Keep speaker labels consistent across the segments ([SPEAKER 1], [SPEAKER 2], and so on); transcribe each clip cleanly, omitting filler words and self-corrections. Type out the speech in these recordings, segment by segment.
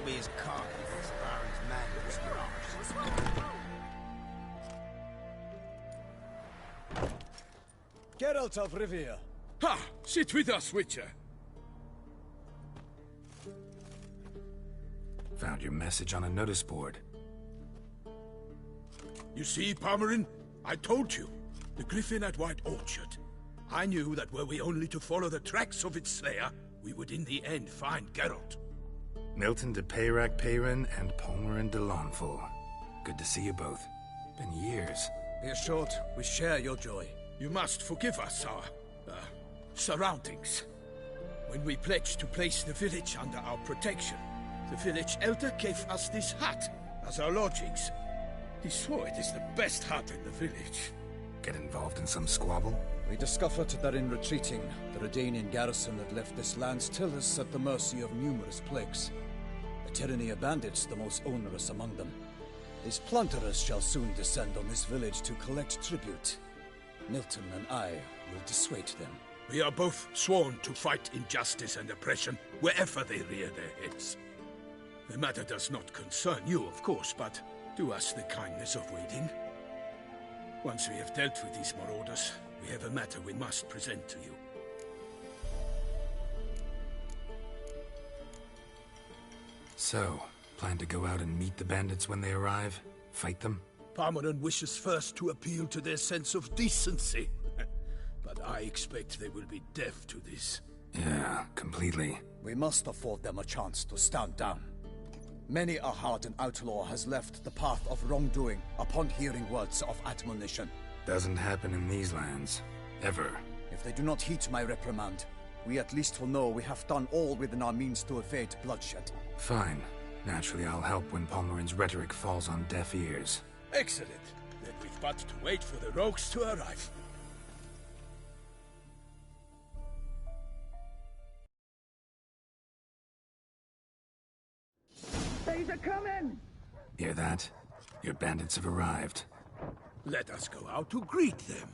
[SPEAKER 1] be as cocky as Baron's man.
[SPEAKER 2] Geralt of Rivia.
[SPEAKER 3] Ha! Sit with us, Witcher.
[SPEAKER 4] Found your message on a notice board.
[SPEAKER 3] You see, Palmerin? I told you. The Griffin at White Orchard. I knew that were we only to follow the tracks of its slayer, we would in the end find Geralt.
[SPEAKER 4] Milton de Peyrac Peyran and Palmerin de Launfal. Good to see you both. Been years.
[SPEAKER 2] Be assured, we share your joy.
[SPEAKER 3] You must forgive us our surroundings. When we pledged to place the village under our protection, the village elder gave us this hut as our lodgings. He swore it is the best hut in the village.
[SPEAKER 4] Get involved in some squabble?
[SPEAKER 2] We discovered that in retreating, the Redanian garrison had left this land stillness at the mercy of numerous plagues. The tyranny of bandits, the most onerous among them. These plunderers shall soon descend on this village to collect tribute. Milton and I will dissuade them.
[SPEAKER 3] We are both sworn to fight injustice and oppression wherever they rear their heads. The matter does not concern you, of course, but do us the kindness of waiting. Once we have dealt with these marauders, we have a matter we must present to you.
[SPEAKER 4] So, plan to go out and meet the bandits when they arrive? Fight them?
[SPEAKER 3] Palmerin wishes first to appeal to their sense of decency. But I expect they will be deaf to this.
[SPEAKER 4] Yeah, completely.
[SPEAKER 2] We must afford them a chance to stand down. Many a hardened outlaw has left the path of wrongdoing upon hearing words of admonition.
[SPEAKER 4] Doesn't happen in these lands. Ever.
[SPEAKER 2] If they do not heed my reprimand, we at least will know we have done all within our means to evade bloodshed.
[SPEAKER 4] Fine. Naturally, I'll help when Palmerin's rhetoric falls on deaf ears.
[SPEAKER 3] Excellent. Then we've but to wait for the rogues to arrive.
[SPEAKER 5] They's a coming!
[SPEAKER 4] Hear that? Your bandits have arrived.
[SPEAKER 3] Let us go out to greet them.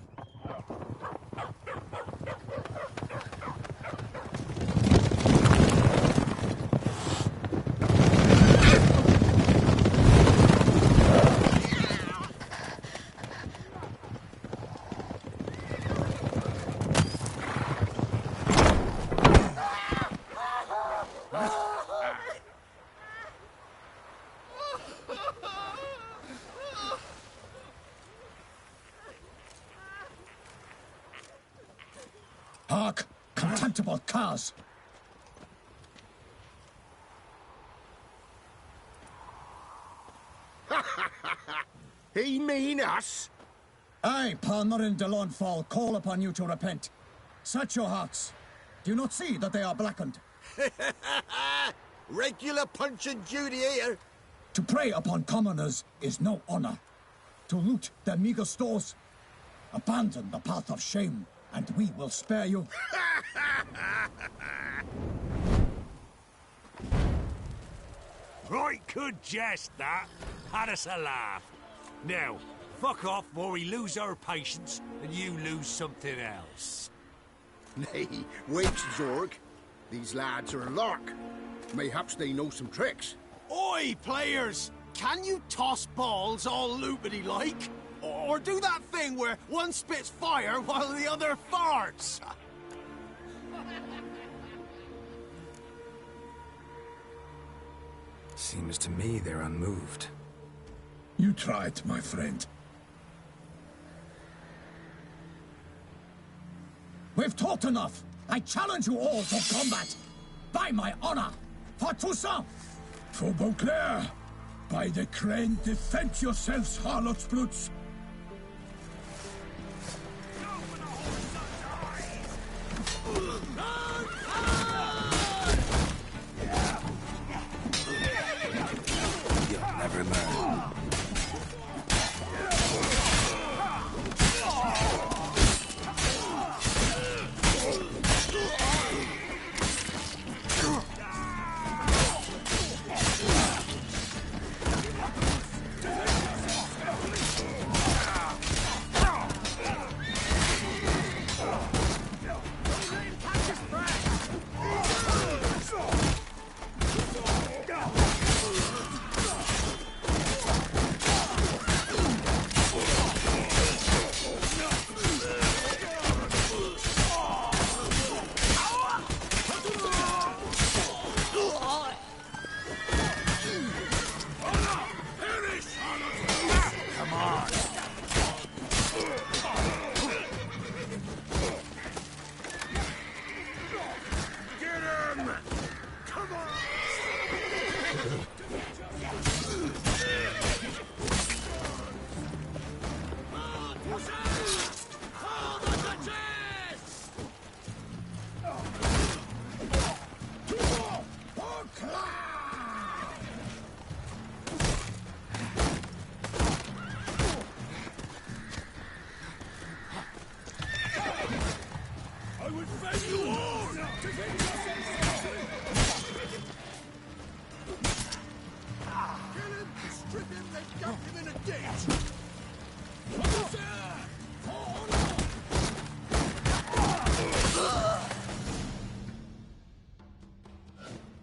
[SPEAKER 5] Hark! Contemptible curs!
[SPEAKER 1] He mean us?
[SPEAKER 5] I, Palmerin de Launfal, call upon you to repent. Search your hearts. Do you not see that they are blackened?
[SPEAKER 1] Regular Punch and Judy here.
[SPEAKER 5] To prey upon commoners is no honor. To loot their meager stores, abandon the path of shame, and we will spare you.
[SPEAKER 6] Right good jest, that. Had us a laugh. Now, fuck off before we lose our patience and you lose something else.
[SPEAKER 1] Nay, wait, Zorg. These lads are a lark. Mayhaps they know some tricks.
[SPEAKER 7] Oi, players! Can you toss balls all loopity-like? Or do that thing where one spits fire while the other farts?
[SPEAKER 4] Seems to me they're unmoved.
[SPEAKER 5] You tried, my friend. We've talked enough. I challenge you all to combat. By my honor. For Toussaint. For Beauclair. By the crane, defend yourselves, harlots brutes.
[SPEAKER 4] You'll never learn.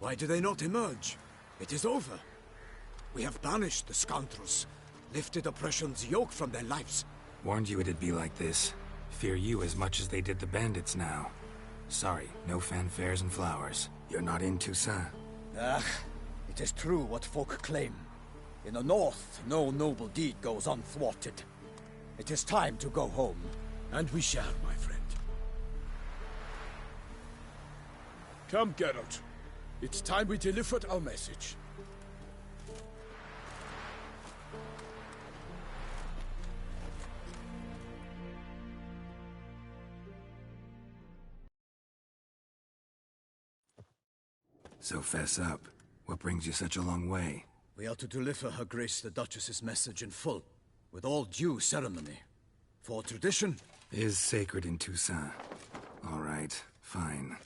[SPEAKER 2] Why do they not emerge? It is over. We have banished the scoundrels, lifted oppression's yoke from their lives.
[SPEAKER 4] Warned you it'd be like this. Fear you as much as they did the bandits now. Sorry, no fanfares and flowers. You're not in Toussaint.
[SPEAKER 2] Ah, it is true what folk claim. In the north, no noble deed goes unthwarted. It is time to go home.
[SPEAKER 3] And we shall, my friend. Come, Geralt. It's time we delivered our message.
[SPEAKER 4] So fess up. What brings you such a long way?
[SPEAKER 2] We are to deliver Her Grace the Duchess's message in full, with all due ceremony. For tradition
[SPEAKER 4] is sacred in Toussaint. All right, fine.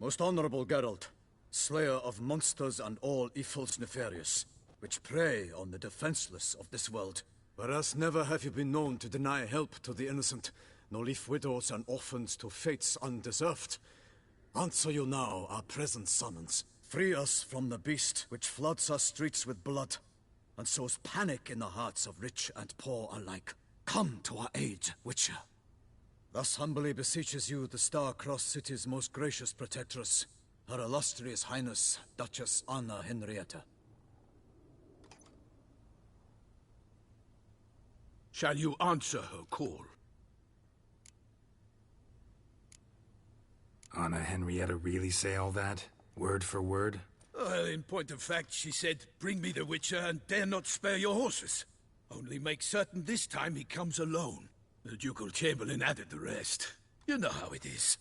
[SPEAKER 2] Most honorable Geralt, slayer of monsters and all evils nefarious, which prey on the defenseless of this world. Whereas never have you been known to deny help to the innocent, nor leave widows and orphans to fates undeserved. Answer you now our present summons. Free us from the beast which floods our streets with blood, and sows panic in the hearts of rich and poor alike. Come to our aid, Witcher. Thus humbly beseeches you the Star-Crossed City's most gracious protectress, Her Illustrious Highness, Duchess Anna Henrietta.
[SPEAKER 3] Shall you answer her call?
[SPEAKER 4] Anna Henrietta really say all that? Word for word?
[SPEAKER 3] Well, in point of fact, she said, bring me the Witcher and dare not spare your horses. Only make certain this time he comes alone. The Ducal Chamberlain added the rest. You know how it is.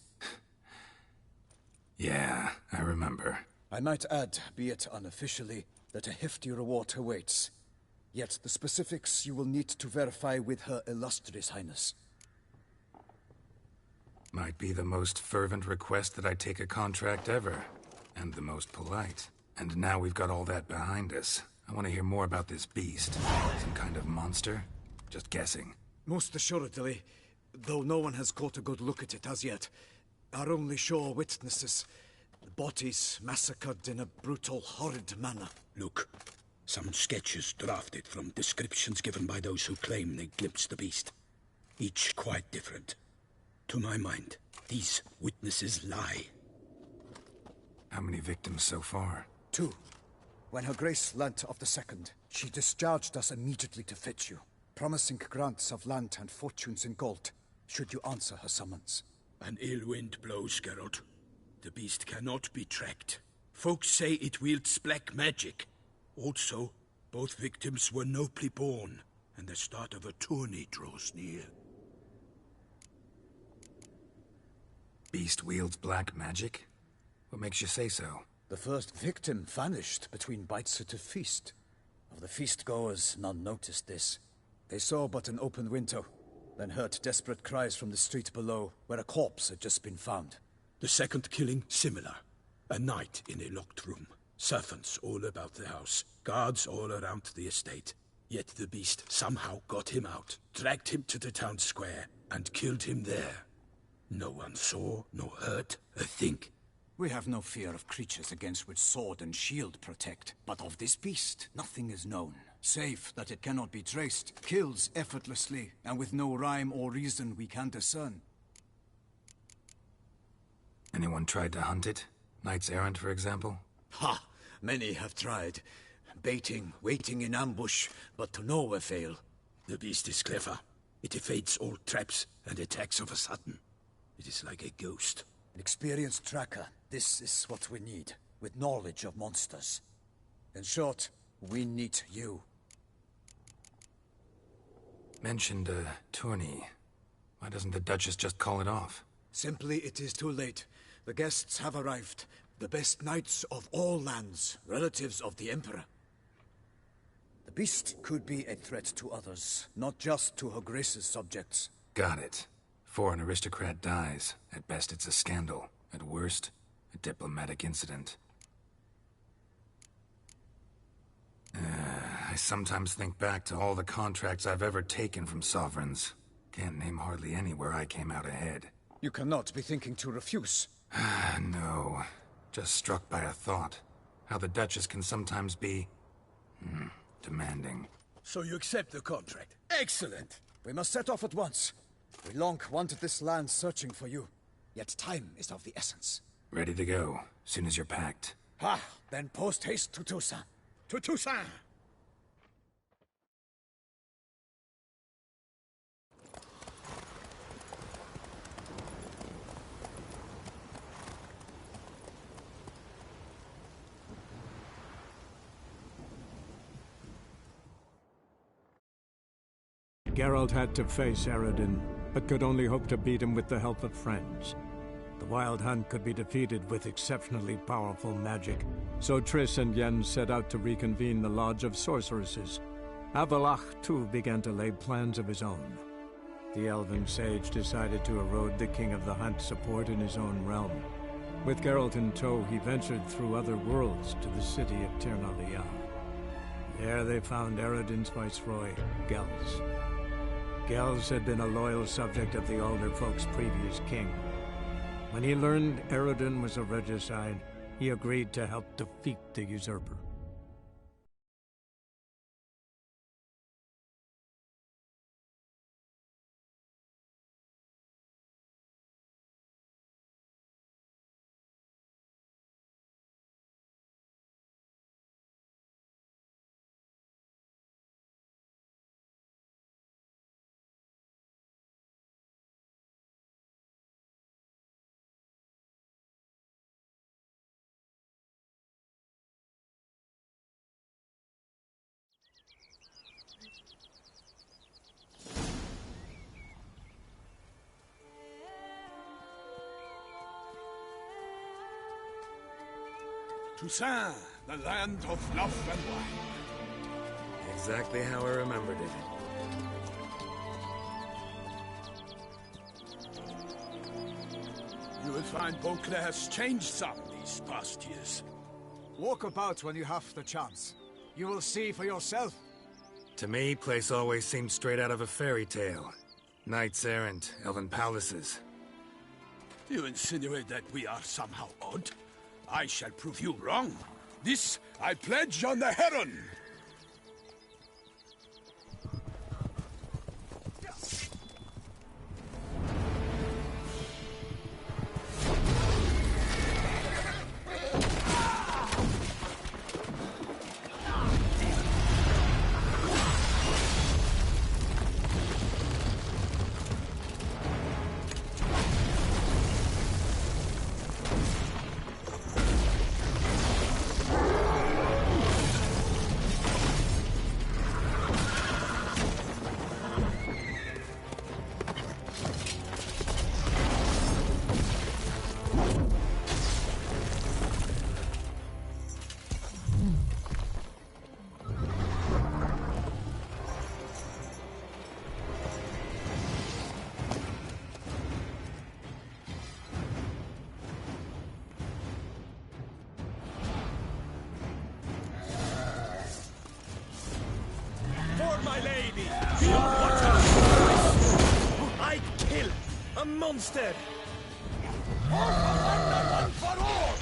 [SPEAKER 4] Yeah, I remember.
[SPEAKER 2] I might add, be it unofficially, that a hefty reward awaits. Yet the specifics you will need to verify with Her Illustrious Highness.
[SPEAKER 4] Might be the most fervent request that I take a contract ever. And the most polite. And now we've got all that behind us. I want to hear more about this beast. Some kind of monster? Just guessing.
[SPEAKER 2] Most assuredly, though no one has caught a good look at it as yet. Our only sure witnesses. Bodies massacred in a brutal, horrid manner.
[SPEAKER 3] Look, some sketches drafted from descriptions given by those who claim they glimpsed the beast. Each quite different. To my mind, these witnesses lie.
[SPEAKER 4] How many victims so far?
[SPEAKER 2] 2. When Her Grace learnt of the second, she discharged us immediately to fetch you, promising grants of land and fortunes in gold, should you answer her summons.
[SPEAKER 3] An ill wind blows, Geralt. The beast cannot be tracked. Folks say it wields black magic. Also, both victims were nobly born, and the start of a tourney draws near.
[SPEAKER 4] Beast wields black magic? What makes you say so?
[SPEAKER 2] The first victim vanished between bites at a feast. Of the feast-goers, none noticed this. They saw but an open window, then heard desperate cries from the street below, where a corpse had just been found.
[SPEAKER 3] The second killing, similar. A night in a locked room. Servants all about the house. Guards all around the estate. Yet the beast somehow got him out, dragged him to the town square, and killed him there. No one saw, nor heard a thing.
[SPEAKER 2] We have no fear of creatures against which sword and shield protect. But of this beast, nothing is known. Save that it cannot be traced, kills effortlessly, and with no rhyme or reason we can discern.
[SPEAKER 4] Anyone tried to hunt it? Knights errant, for example?
[SPEAKER 2] Ha! Many have tried. Baiting, waiting in ambush, but to no avail.
[SPEAKER 3] The beast is clever. It evades all traps and attacks of a sudden. It is like a ghost.
[SPEAKER 2] An experienced tracker. This is what we need. with knowledge of monsters. In short, we need you.
[SPEAKER 4] Mentioned a tourney. Why doesn't the Duchess just call it off?
[SPEAKER 2] Simply, it is too late. The guests have arrived. The best knights of all lands, relatives of the Emperor. The beast could be a threat to others, not just to Her Grace's subjects.
[SPEAKER 4] Got it. Before an aristocrat dies, at best it's a scandal. At worst, a diplomatic incident. I sometimes think back to all the contracts I've ever taken from sovereigns. Can't name hardly any where I came out ahead.
[SPEAKER 2] You cannot be thinking to refuse.
[SPEAKER 4] No. Just struck by a thought. How the Duchess can sometimes be... demanding.
[SPEAKER 3] So you accept the contract. Excellent!
[SPEAKER 2] We must set off at once. We long wanted this land searching for you. Yet time is of the essence.
[SPEAKER 4] Ready to go, soon as you're packed.
[SPEAKER 2] Then post-haste to Toussaint.
[SPEAKER 3] To Toussaint!
[SPEAKER 8] Geralt had to face Eredin, but could only hope to beat him with the help of friends. The Wild Hunt could be defeated with exceptionally powerful magic, so Triss and Yen set out to reconvene the Lodge of Sorceresses. Avallac'h, too, began to lay plans of his own. The elven sage decided to erode the King of the Hunt's support in his own realm. With Geralt in tow, he ventured through other worlds to the city of Tir na There they found Eredin's viceroy, Gels. Gels had been a loyal subject of the Alder Folk's previous king. When he learned Eredin was a regicide, he agreed to help defeat the usurper.
[SPEAKER 3] Toussaint, the land of love and wine.
[SPEAKER 4] Exactly how I remembered it.
[SPEAKER 3] You will find Beauclair has changed some these past years.
[SPEAKER 2] Walk about when you have the chance. You will see for yourself.
[SPEAKER 4] To me, place always seemed straight out of a fairy tale. Knights errant, elven palaces.
[SPEAKER 3] Do you insinuate that we are somehow odd? I shall prove you wrong. This I pledge on the Heron.
[SPEAKER 7] My lady, what I'd kill a monster. One for all.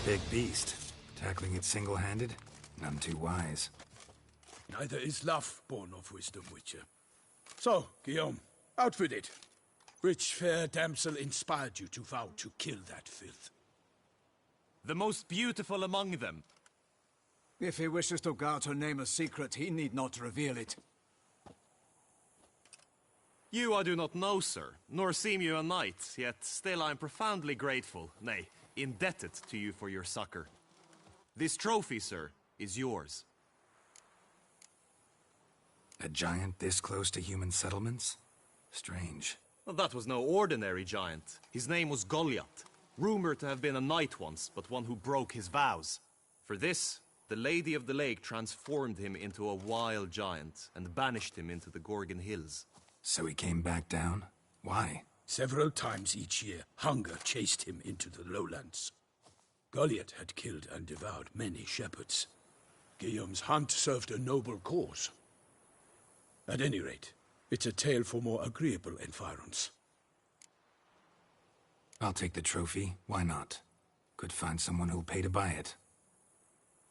[SPEAKER 4] Big beast. Tackling it single-handed? None too wise.
[SPEAKER 3] Neither is love born of wisdom, Witcher. So, Guillaume, out with it. Which fair damsel inspired you to vow to kill that filth?
[SPEAKER 9] The most beautiful among them.
[SPEAKER 2] If he wishes to guard her name a secret, he need not reveal it.
[SPEAKER 9] You I do not know, sir, nor seem you a knight, yet still I am profoundly grateful, nay, indebted to you for your succor. This trophy, sir, is yours.
[SPEAKER 4] A giant this close to human settlements? Strange.
[SPEAKER 9] Well, that was no ordinary giant. His name was Goliath, rumored to have been a knight once, but one who broke his vows. For this, the Lady of the Lake transformed him into a wild giant and banished him into the Gorgon Hills.
[SPEAKER 4] So he came back down? Why?
[SPEAKER 3] Several times each year, hunger chased him into the lowlands. Goliath had killed and devoured many shepherds. Guillaume's hunt served a noble cause. At any rate, it's a tale for more agreeable environs.
[SPEAKER 4] I'll take the trophy. Why not? Could find someone who'll pay to buy it.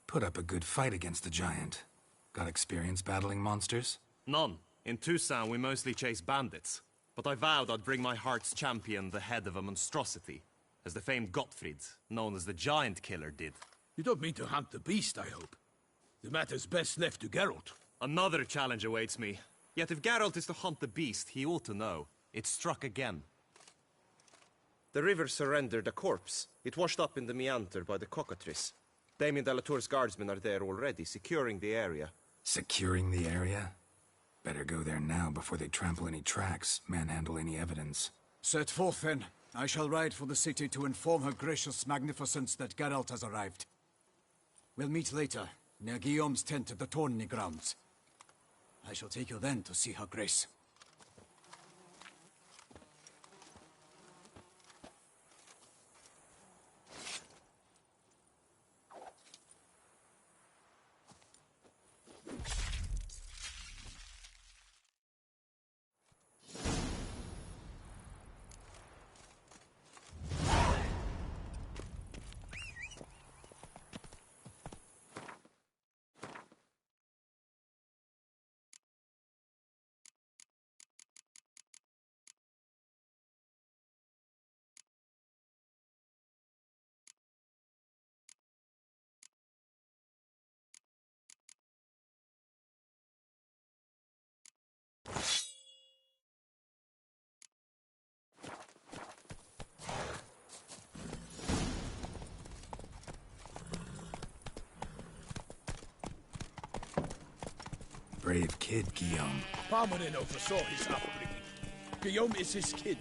[SPEAKER 4] Put up a good fight against the giant. Got experience battling monsters?
[SPEAKER 9] None. In Toussaint we mostly chase bandits. But I vowed I'd bring my heart's champion the head of a monstrosity, as the famed Gottfried, known as the Giant Killer, did.
[SPEAKER 3] You don't mean to hunt the beast, I hope. The matter's best left to Geralt.
[SPEAKER 9] Another challenge awaits me. Yet if Geralt is to hunt the beast, he ought to know. It struck again.
[SPEAKER 10] The river surrendered a corpse. It washed up in the meander by the cockatrice. Damien de la Tour's guardsmen are there already, securing the area.
[SPEAKER 4] Securing the area? Better go there now before they trample any tracks, manhandle any evidence.
[SPEAKER 2] Set forth, then. I shall ride for the city to inform her gracious magnificence that Geralt has arrived. We'll meet later, near Guillaume's tent at the Tourney grounds. I shall take you then to see her grace.
[SPEAKER 4] Brave kid, Guillaume.
[SPEAKER 3] Parmanin oversaw his upbringing. Guillaume is his kin.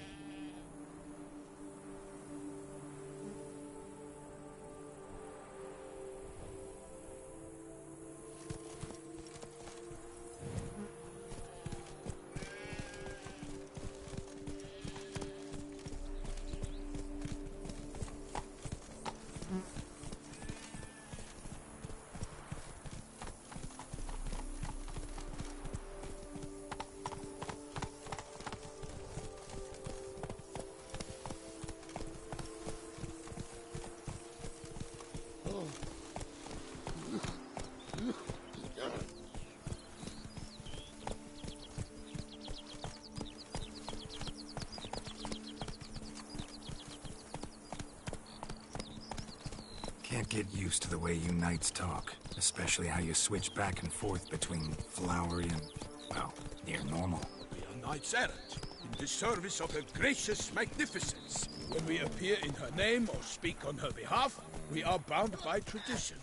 [SPEAKER 4] Can't get used to the way you knights talk, especially how you switch back and forth between flowery and, well, near normal.
[SPEAKER 3] We are knights errant, in the service of her gracious magnificence. When we appear in her name or speak on her behalf, we are bound by tradition.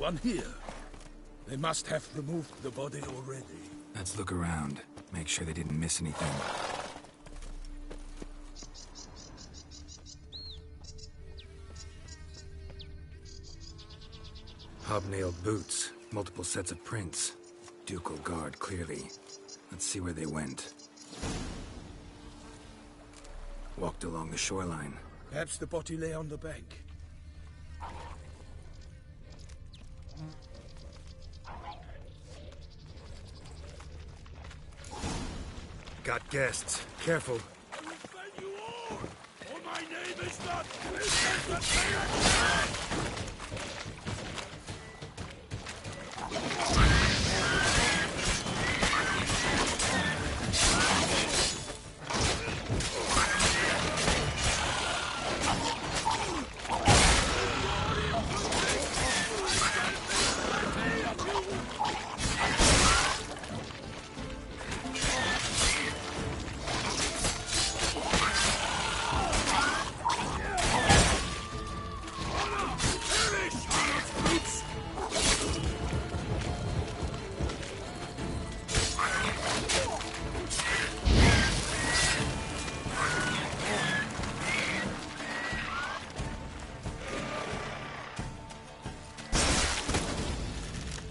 [SPEAKER 3] one here. They must have removed the body already.
[SPEAKER 4] Let's look around. Make sure they didn't miss anything. Hobnailed boots. Multiple sets of prints. Ducal guard, clearly. Let's see where they went. Walked along the shoreline.
[SPEAKER 3] Perhaps the body lay on the bank.
[SPEAKER 4] Got guests. Careful.
[SPEAKER 6] I will spell you all, or my name is not Vincent.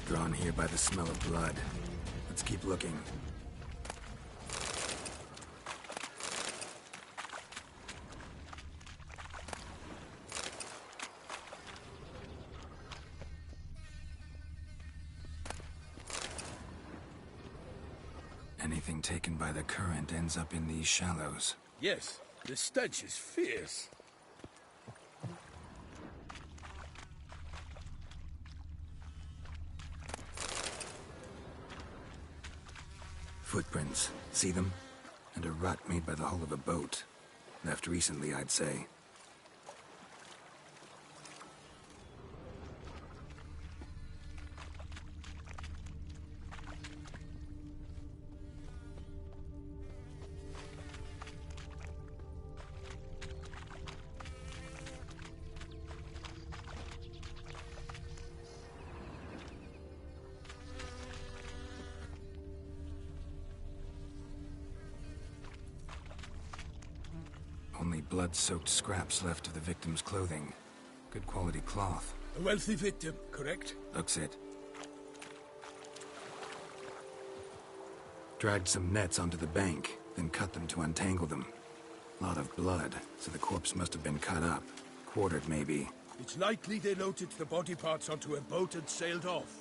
[SPEAKER 4] Drawn here by the smell of blood. Let's keep looking. Anything taken by the current ends up in these shallows.
[SPEAKER 3] Yes, the stench is fierce.
[SPEAKER 4] Footprints. See them? And a rut made by the hull of a boat. Left recently, I'd say. Only blood-soaked scraps left of the victim's clothing. Good quality cloth.
[SPEAKER 3] A wealthy victim, correct?
[SPEAKER 4] Looks it. Dragged some nets onto the bank, then cut them to untangle them. Lot of blood, so the corpse must have been cut up. Quartered, maybe.
[SPEAKER 3] It's likely they loaded the body parts onto a boat and sailed off.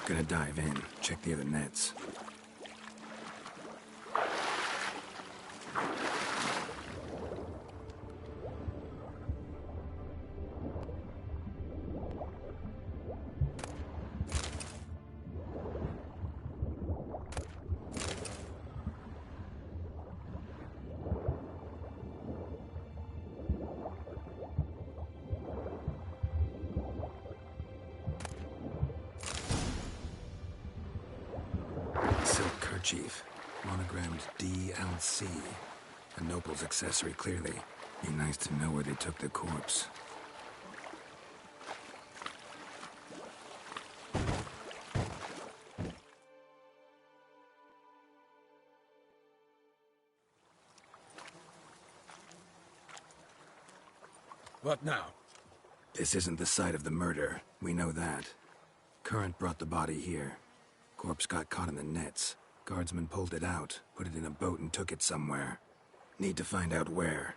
[SPEAKER 4] Gonna dive in, check the other nets. Silk kerchief, monogrammed DLC. A noble's accessory, clearly. Be nice to know where they took the corpse.
[SPEAKER 3] What now?
[SPEAKER 4] This isn't the site of the murder. We know that. Current brought the body here. Corpse got caught in the nets. Guardsmen pulled it out, put it in a boat and took it somewhere. Need to find out where.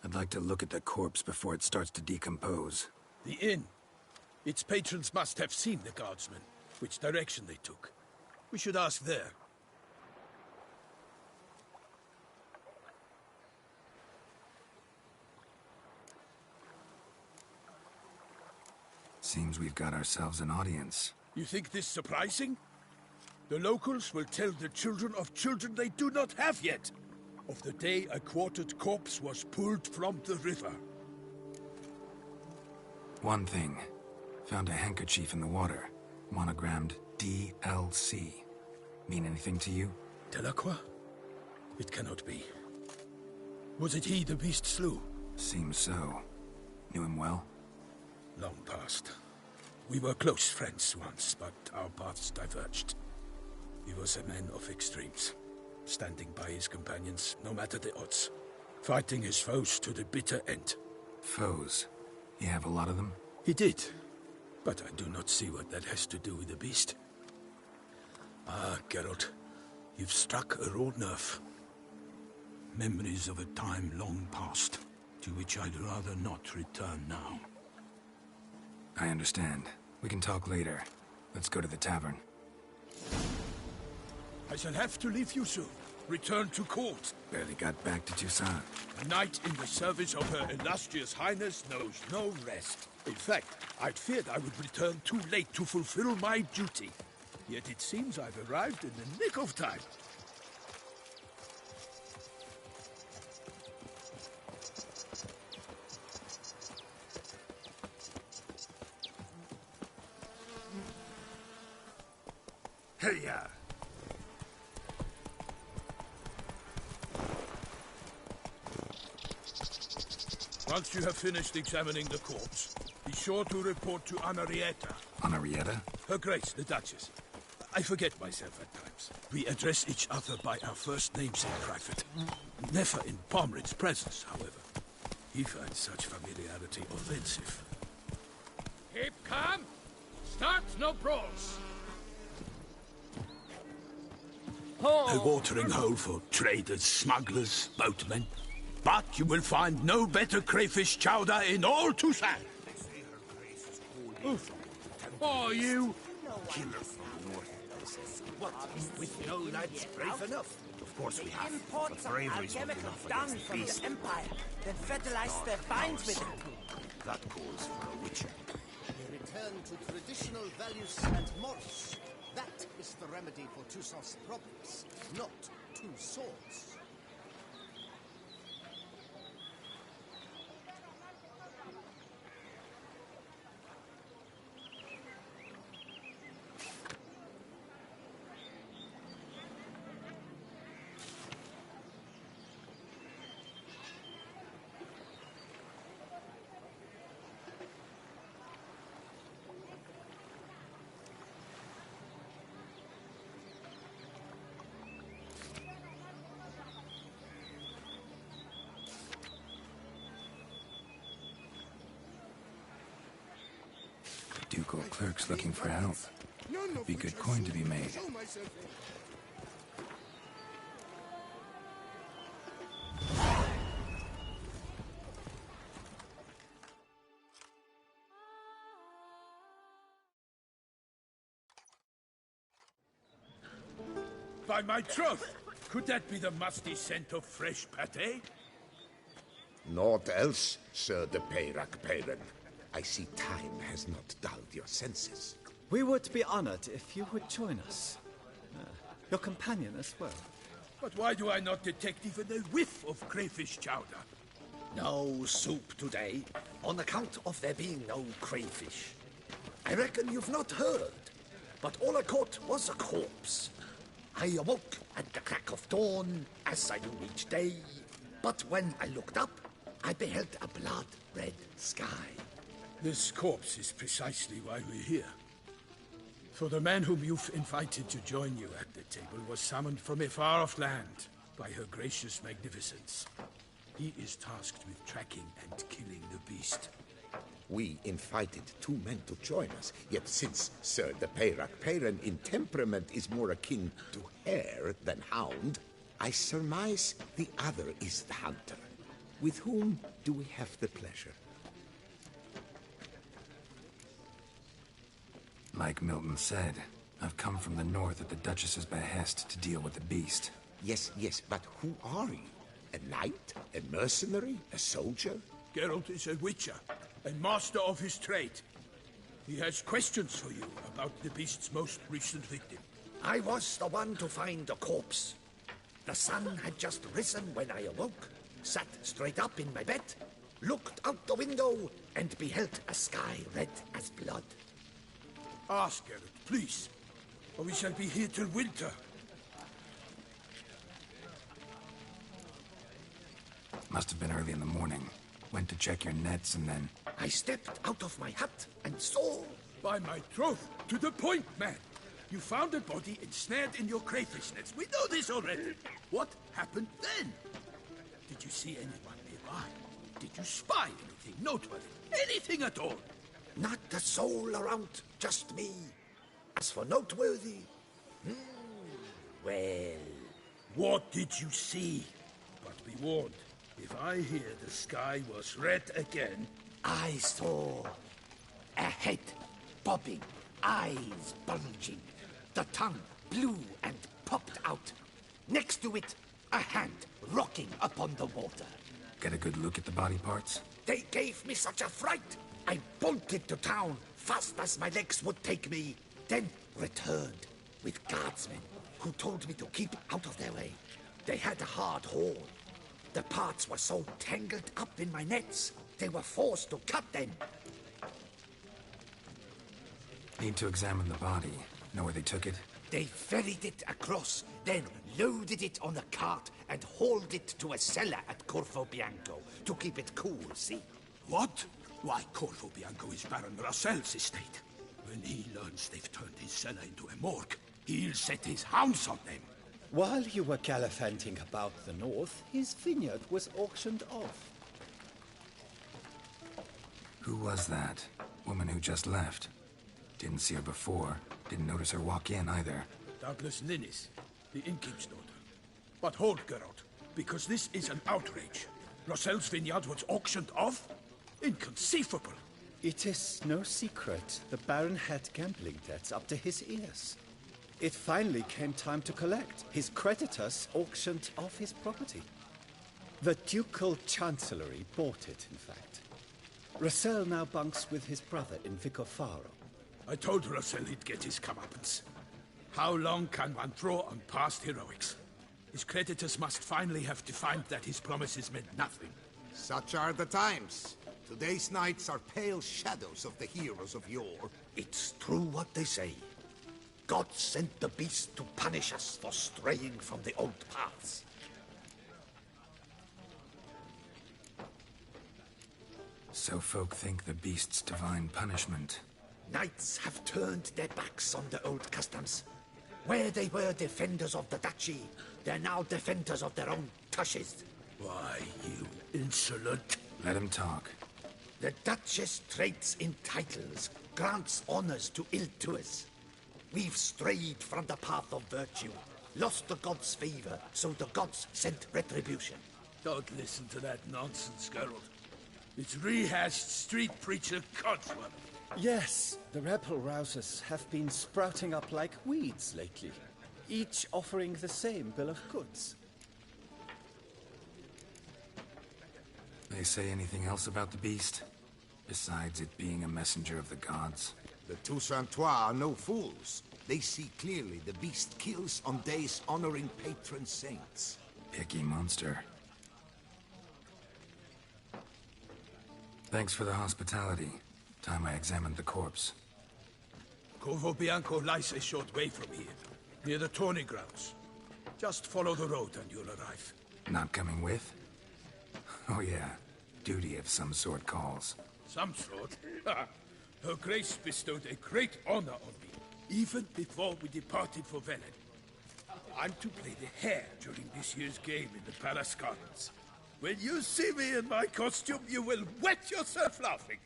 [SPEAKER 4] I'd like to look at the corpse before it starts to decompose.
[SPEAKER 3] The inn. Its patrons must have seen the guardsmen, which direction they took. We should ask there.
[SPEAKER 4] Seems we've got ourselves an audience.
[SPEAKER 3] You think this surprising? The locals will tell the children of children they do not have yet, of the day a quartered corpse was pulled from the river.
[SPEAKER 4] One thing. Found a handkerchief in the water. Monogrammed DLC. Mean anything to you?
[SPEAKER 3] Delacroix? It cannot be. Was it he the beast slew?
[SPEAKER 4] Seems so. Knew him well?
[SPEAKER 3] Long past. We were close friends once, but our paths diverged. He was a man of extremes, standing by his companions, no matter the odds. Fighting his foes to the bitter end.
[SPEAKER 4] Foes? You have a lot of them?
[SPEAKER 3] He did, but I do not see what that has to do with the beast. Ah, Geralt, you've struck a raw nerve. Memories of a time long past, to which I'd rather not return now.
[SPEAKER 4] I understand. We can talk later. Let's go to the tavern.
[SPEAKER 3] I shall have to leave you soon. Return to court.
[SPEAKER 4] Barely got back to Toussaint.
[SPEAKER 3] A knight in the service of Her Illustrious Highness knows no rest. In fact, I'd feared I would return too late to fulfill my duty. Yet it seems I've arrived in the nick of time.
[SPEAKER 4] Hey-ya!
[SPEAKER 3] Once you have finished examining the corpse, be sure to report to Anarietta.
[SPEAKER 4] Anarietta?
[SPEAKER 3] Her Grace, the Duchess. I forget myself at times. We address each other by our first names in private. Never in Pomred's presence, however. He finds such familiarity offensive.
[SPEAKER 11] Keep calm. Start no brawls.
[SPEAKER 3] A watering hole for traders, smugglers, boatmen. But you will find no better crayfish chowder in all Toussaint.
[SPEAKER 11] Oh, you!
[SPEAKER 12] What? With no lads brave enough? Of course we have.
[SPEAKER 13] Imports
[SPEAKER 12] But bravery's
[SPEAKER 13] of
[SPEAKER 12] not
[SPEAKER 13] alchemical
[SPEAKER 12] enough
[SPEAKER 13] dung
[SPEAKER 12] against the
[SPEAKER 13] from
[SPEAKER 12] beast.
[SPEAKER 13] the Empire, then fertilize their vines with it.
[SPEAKER 12] That calls for a witcher.
[SPEAKER 14] We return to traditional values and morals. That is the remedy for Toussaint's problems, not two swords.
[SPEAKER 4] Ducal clerk's looking for help. Could be good coin to be made.
[SPEAKER 3] By my troth, could that be the musty scent of fresh pâté?
[SPEAKER 15] Naught else, Sir de Peyrac-Peyran. I see time has not dulled your senses.
[SPEAKER 16] We would be honored if you would join us. Your companion as well.
[SPEAKER 3] But why do I not detect even a whiff of crayfish chowder?
[SPEAKER 12] No soup today, on account of there being no crayfish. I reckon you've not heard, but all I caught was a corpse. I awoke at the crack of dawn, as I do each day, but when I looked up, I beheld a blood-red sky.
[SPEAKER 3] This corpse is precisely why we're here. For the man whom you've invited to join you at the table was summoned from a far-off land by her gracious magnificence. He is tasked with tracking and killing the beast.
[SPEAKER 15] We invited two men to join us, yet since Sir de Peyrac-Peyran in temperament is more akin to hare than hound, I surmise the other is the hunter. With whom do we have the pleasure?
[SPEAKER 4] Like Milton said, I've come from the north at the Duchess's behest to deal with the beast.
[SPEAKER 15] Yes, but who are you? A knight? A mercenary? A soldier?
[SPEAKER 3] Geralt is a witcher, a master of his trade. He has questions for you about the beast's most recent victim.
[SPEAKER 12] I was the one to find the corpse. The sun had just risen when I awoke, sat straight up in my bed, looked out the window, and beheld a sky red as blood.
[SPEAKER 3] Ask, Geralt, please, or we shall be here till winter.
[SPEAKER 4] Must have been early in the morning. Went to check your nets and then...
[SPEAKER 12] I stepped out of my hut and saw...
[SPEAKER 3] By my troth, to the point, man. You found a body ensnared in your crayfish nets. We know this already. What happened then? Did you see anyone nearby? Did you spy anything noteworthy? Anything at all?
[SPEAKER 12] Not a soul around, just me. As for noteworthy... well...
[SPEAKER 3] What did you see? But be warned, if I hear the sky was red again...
[SPEAKER 12] I saw a head bobbing, eyes bulging, the tongue blue and popped out. Next to it, a hand rocking upon the water.
[SPEAKER 4] Get a good look at the body parts?
[SPEAKER 12] They gave me such a fright. I bolted to town fast as my legs would take me, then returned with guardsmen who told me to keep out of their way. They had a hard haul. The parts were so tangled up in my nets, they were forced to cut them.
[SPEAKER 4] Need to examine the body. Know where they took it?
[SPEAKER 12] They ferried it across, then loaded it on a cart and hauled it to a cellar at Corvo Bianco to keep it cool, see?
[SPEAKER 3] What? Why, Corvo Bianco is Baron Russell's estate. When he learns they've turned his cellar into a morgue, he'll set his hounds on them.
[SPEAKER 16] While you were gallivanting about the north, his vineyard was auctioned off.
[SPEAKER 4] Who was that? Woman who just left. Didn't see her before. Didn't notice her walk in either.
[SPEAKER 3] Doubtless Ninnis, the innkeep's daughter. But hold, Geralt, because this is an outrage. Russell's vineyard was auctioned off? Inconceivable.
[SPEAKER 16] It is no secret the Baron had gambling debts up to his ears. It finally came time to collect. His creditors auctioned off his property. The Ducal Chancellery bought it, in fact. Russell now bunks with his brother in Vicofaro.
[SPEAKER 3] I told Russell he'd get his comeuppance. How long can one throw on past heroics? His creditors must finally have to find that his promises meant nothing.
[SPEAKER 15] Such are the times. Today's knights are pale shadows of the heroes of yore.
[SPEAKER 12] It's true what they say. God sent the beast to punish us for straying from the old paths.
[SPEAKER 4] So folk think the beast's divine punishment.
[SPEAKER 12] Knights have turned their backs on the old customs. Where they were defenders of the duchy, they're now defenders of their own tushes.
[SPEAKER 3] Why, you insolent...
[SPEAKER 4] Let him talk.
[SPEAKER 12] The Duchess trades in titles, grants honors to ill-doers. We've strayed from the path of virtue, lost the gods' favor, so the gods sent retribution.
[SPEAKER 3] Don't listen to that nonsense, Geralt. It's rehashed street preacher codswallop.
[SPEAKER 16] Yes, the rebel rousers have been sprouting up like weeds lately, each offering the same bill of goods.
[SPEAKER 4] They say anything else about the beast? Besides it being a messenger of the gods?
[SPEAKER 15] The Toussaintois are no fools. They see clearly the beast kills on days honoring patron saints.
[SPEAKER 4] Picky monster. Thanks for the hospitality. Time I examined the corpse.
[SPEAKER 3] Corvo Bianco lies a short way from here, near the tourney grounds. Just follow the road and you'll arrive.
[SPEAKER 4] Not coming with? Oh yeah, duty of some sort calls.
[SPEAKER 3] Some sort? Her Grace bestowed a great honor on me, even before we departed for Velen. I'm to play the hare during this year's game in the Palace Gardens. When you see me in my costume, you will wet yourself laughing.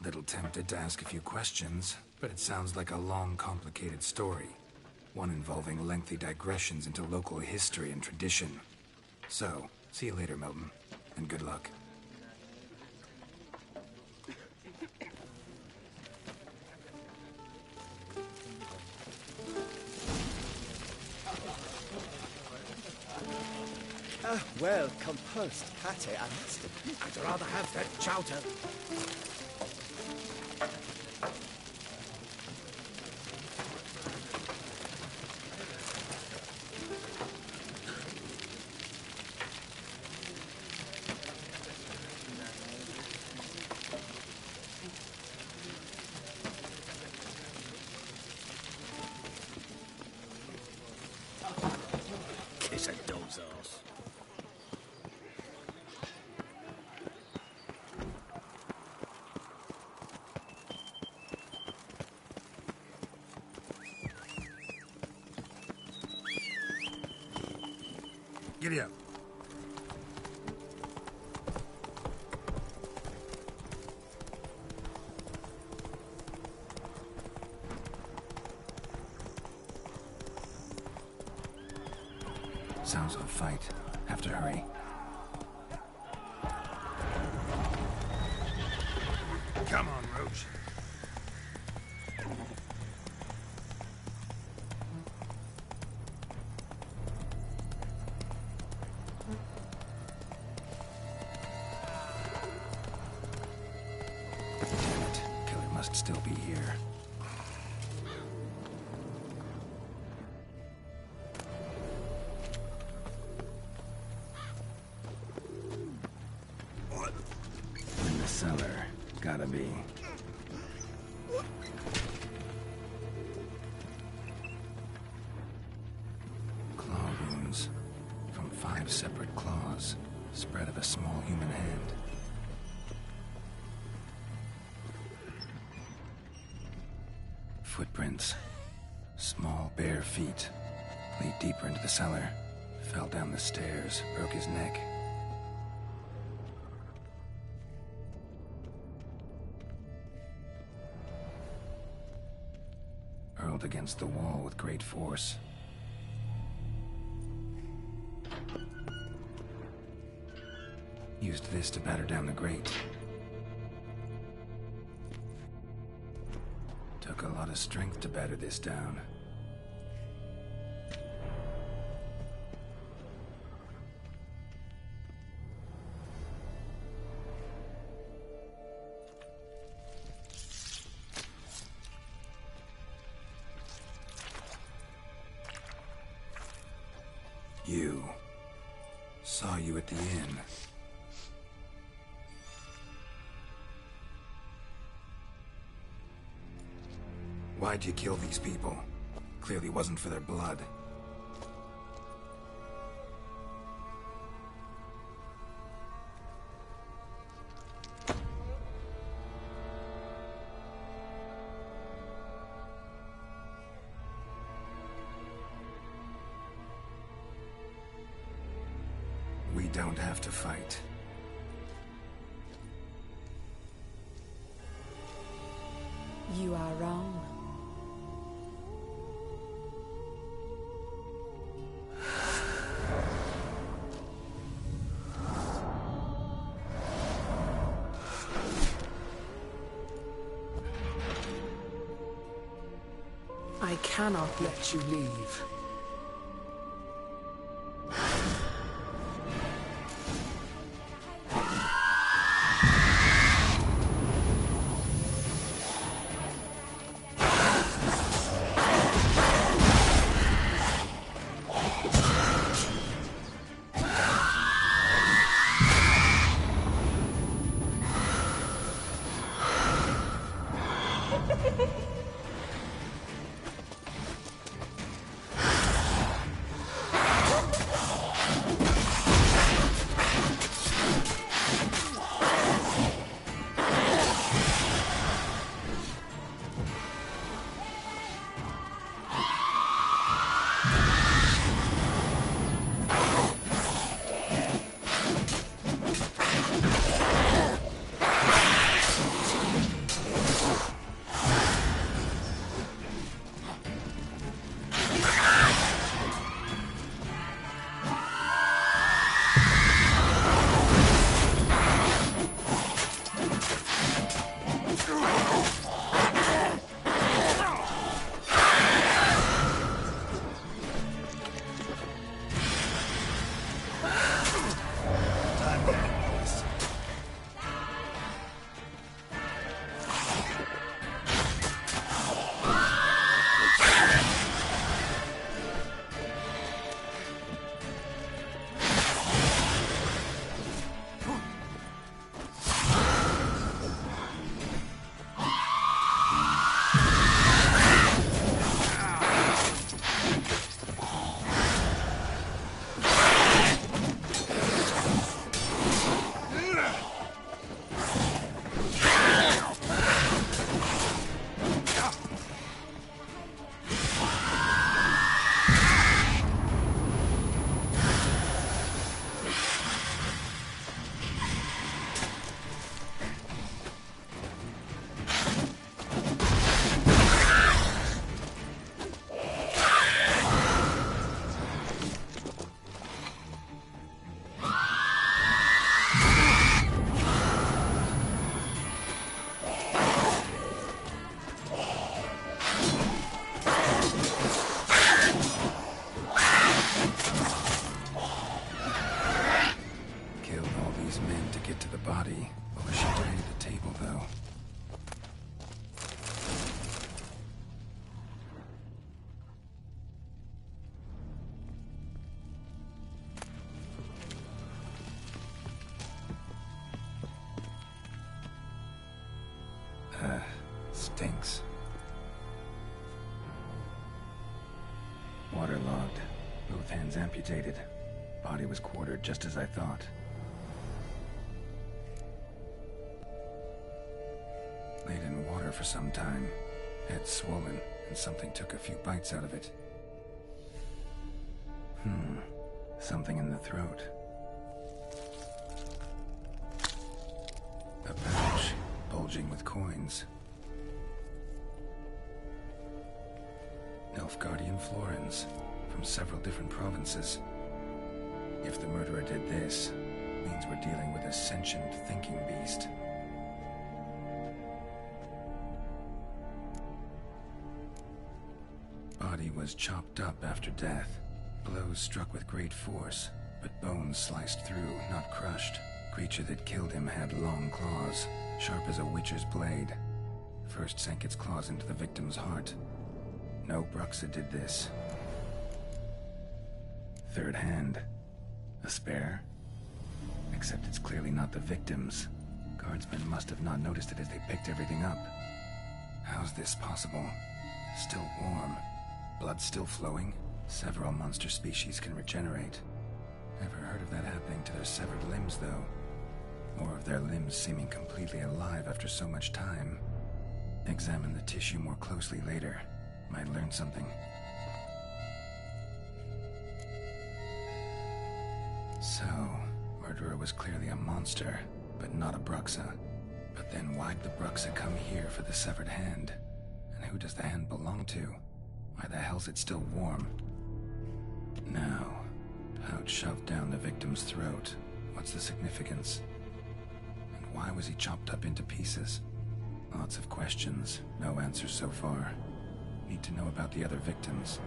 [SPEAKER 4] A little tempted to ask a few questions, but it sounds like a long, complicated story. One involving lengthy digressions into local history and tradition. So, see you later, Milton, and good luck.
[SPEAKER 16] Well composed pate, I must admit.
[SPEAKER 12] I'd rather have that chowder.
[SPEAKER 3] Kiss a dove's arse.
[SPEAKER 4] Giddy up. Sounds of a fight. Have to hurry. Come on, Roach. Damn it. Killer must still be here. In the cellar. Gotta be. Claw wounds. From 5 separate claws. Spread of a small human hand. Footprints. Small bare feet. Lead deeper into the cellar. Fell down the stairs. Broke his neck. Hurled against the wall with great force. Used this to batter down the grate. Took a lot of strength to batter this down. You. Saw you at the inn. Why'd you kill these people? Clearly wasn't for their blood. We don't have to fight.
[SPEAKER 17] You are wrong. I cannot let you leave.
[SPEAKER 4] get to the body. What was she doing at the table, though? Stinks. Waterlogged. Both hands amputated. Body was quartered just as I thought. Laid in water for some time. Head swollen, and something took a few bites out of it. Something in the throat. A pouch, bulging with coins. Nilfgaardian florins, from several different provinces. If the murderer did this, means we're dealing with a sentient thinking beast. Body was chopped up after death. Blows struck with great force, but bones sliced through, not crushed. Creature that killed him had long claws, sharp as a witcher's blade. First sank its claws into the victim's heart. No Bruxa did this. Third hand. A spare? Except it's clearly not the victim's. Guardsmen must have not noticed it as they picked everything up. How's this possible? Still warm. Blood still flowing? Several monster species can regenerate. Never heard of that happening to their severed limbs, though. Or of their limbs seeming completely alive after so much time. Examine the tissue more closely later. Might learn something. So, murderer was clearly a monster, but not a Bruxa. But then why'd the Bruxa come here for the severed hand? And who does the hand belong to? Why the hell's it still warm? Now, pouch shoved down the victim's throat. What's the significance? And why was he chopped up into pieces? Lots of questions, no answers so far. Need to know about the other victims.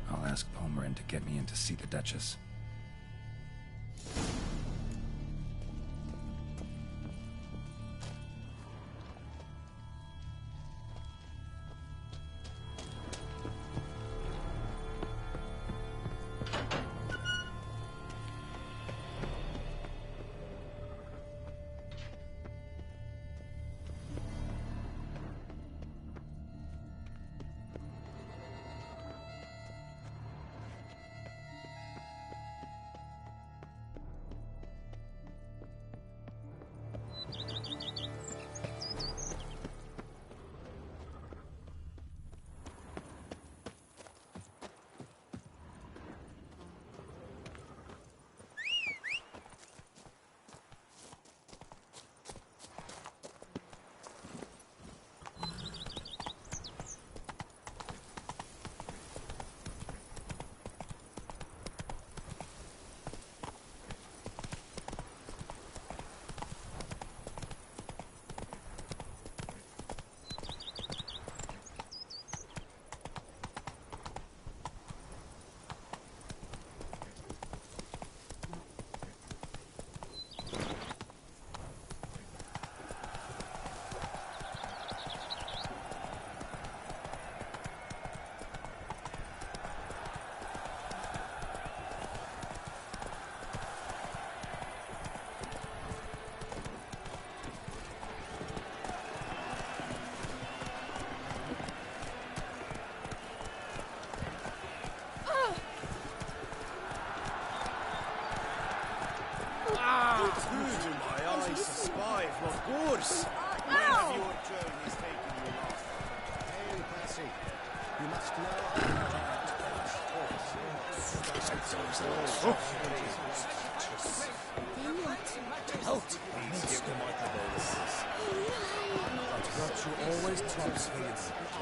[SPEAKER 4] I'll ask Palmerin to get me in to see the Duchess.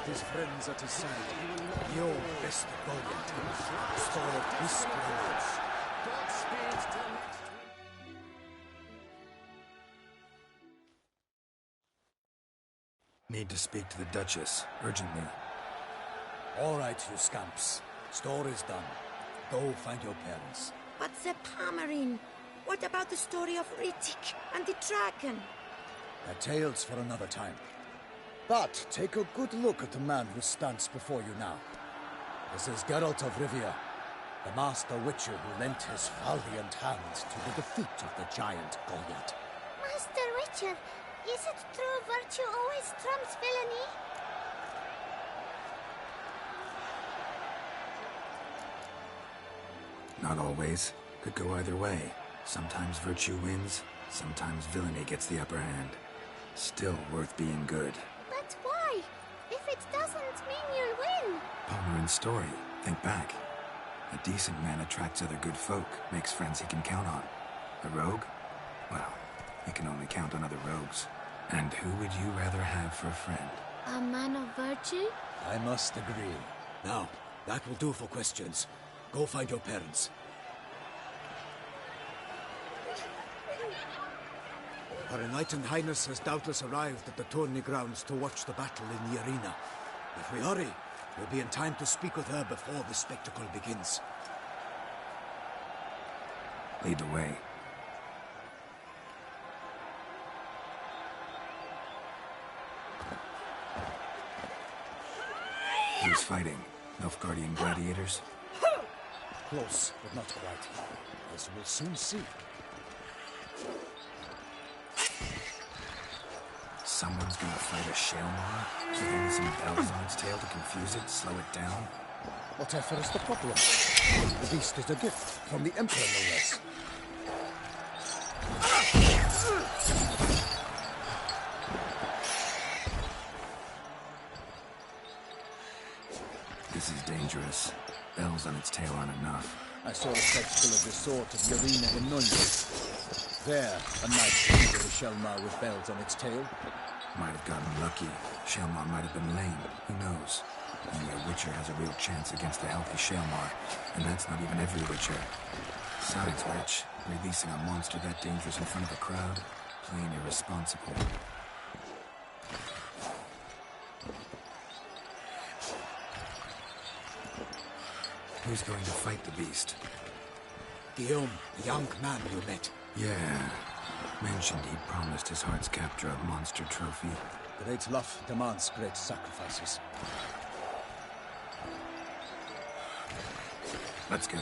[SPEAKER 2] His friends at his side. Your best Goliath. Restored his splendor.
[SPEAKER 4] Need to speak to the Duchess, urgently.
[SPEAKER 2] All right, you scamps. Story's done. Go find your parents.
[SPEAKER 18] But Sir Palmerin, What about the story of Rittik and the dragon?
[SPEAKER 2] They're tales for another time. But take a good look at the man who stands before you now. This is Geralt of Rivia, the master witcher who lent his valiant hand to the defeat of the giant Goliath.
[SPEAKER 19] Master Witcher, is it true virtue always trumps villainy?
[SPEAKER 4] Not always. Could go either way. Sometimes virtue wins, sometimes villainy gets the upper hand. Still worth being good.
[SPEAKER 19] But why? If it doesn't mean you'll win.
[SPEAKER 4] Palmerin's story. Think back. A decent man attracts other good folk, makes friends he can count on. A rogue? Well, he can only count on other rogues. And who would you rather have for a friend?
[SPEAKER 19] A man of virtue?
[SPEAKER 2] I must agree. Now, that will do for questions. Go find your parents. Her Enlightened Highness has doubtless arrived at the tourney grounds to watch the battle in the arena. If we hurry, we'll be in time to speak with her before the spectacle begins.
[SPEAKER 4] Lead the way. Who's fighting? Nilfgaardian gladiators?
[SPEAKER 2] Close, but not quite. As we'll soon see.
[SPEAKER 4] Someone's gonna fight a Shelmar? With only some bells on its tail to confuse it, slow it down?
[SPEAKER 2] Whatever is the problem? The beast is a gift from the Emperor, no less.
[SPEAKER 4] This is dangerous. Bells on its tail aren't enough.
[SPEAKER 2] I saw a spectacle of this sort at the arena in Nunez. There, a knight killed a Shelmar with bells on its tail.
[SPEAKER 4] Might have gotten lucky. Shelmar might have been lame. Who knows? Only a Witcher has a real chance against a healthy Shelmar, and that's not even every Witcher. Besides which, releasing a monster that dangerous in front of a crowd, plain irresponsible. Who's going to fight the beast?
[SPEAKER 2] Guillaume, the young man you met.
[SPEAKER 4] Yeah. Mentioned he'd promised his heart's captor a monster trophy.
[SPEAKER 2] Great love demands great sacrifices.
[SPEAKER 4] Let's go.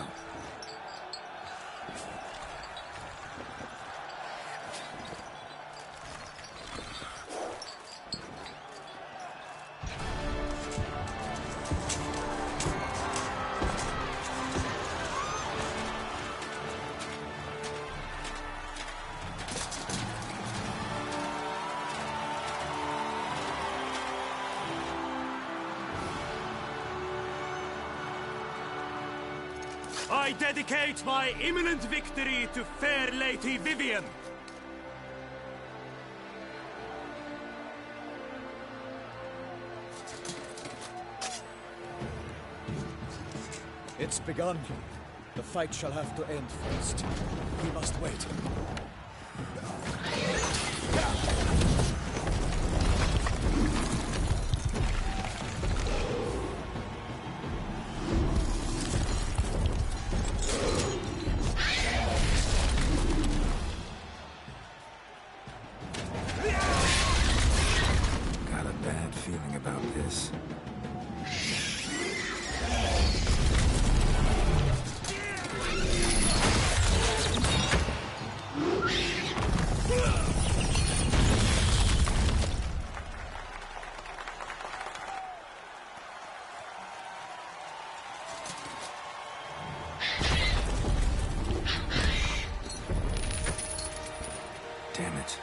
[SPEAKER 6] I dedicate my imminent victory to fair Lady Vivian.
[SPEAKER 2] It's begun. The fight shall have to end first. We must wait.
[SPEAKER 4] Got a bad feeling about this. Damn it.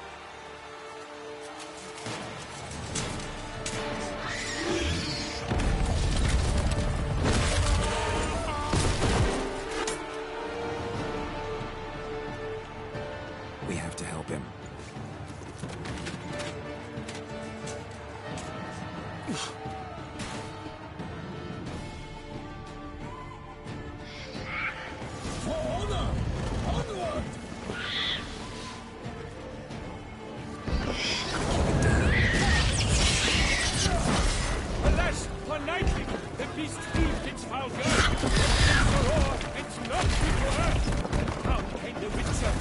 [SPEAKER 4] We have to help him.
[SPEAKER 5] For honor! Onward!
[SPEAKER 11] Alas, for nightly, the beast heaved its foul gust. Its roar, its not to earth. And how came the Witcher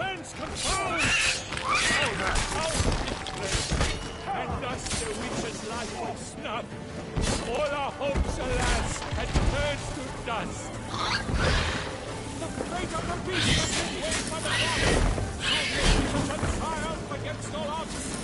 [SPEAKER 11] defense confound! And thus the witch's life was snuffed. All our hopes, alas, had turned to dust. The fate of the beast has been weighed by the gods. So the witches had triumphed against all odds.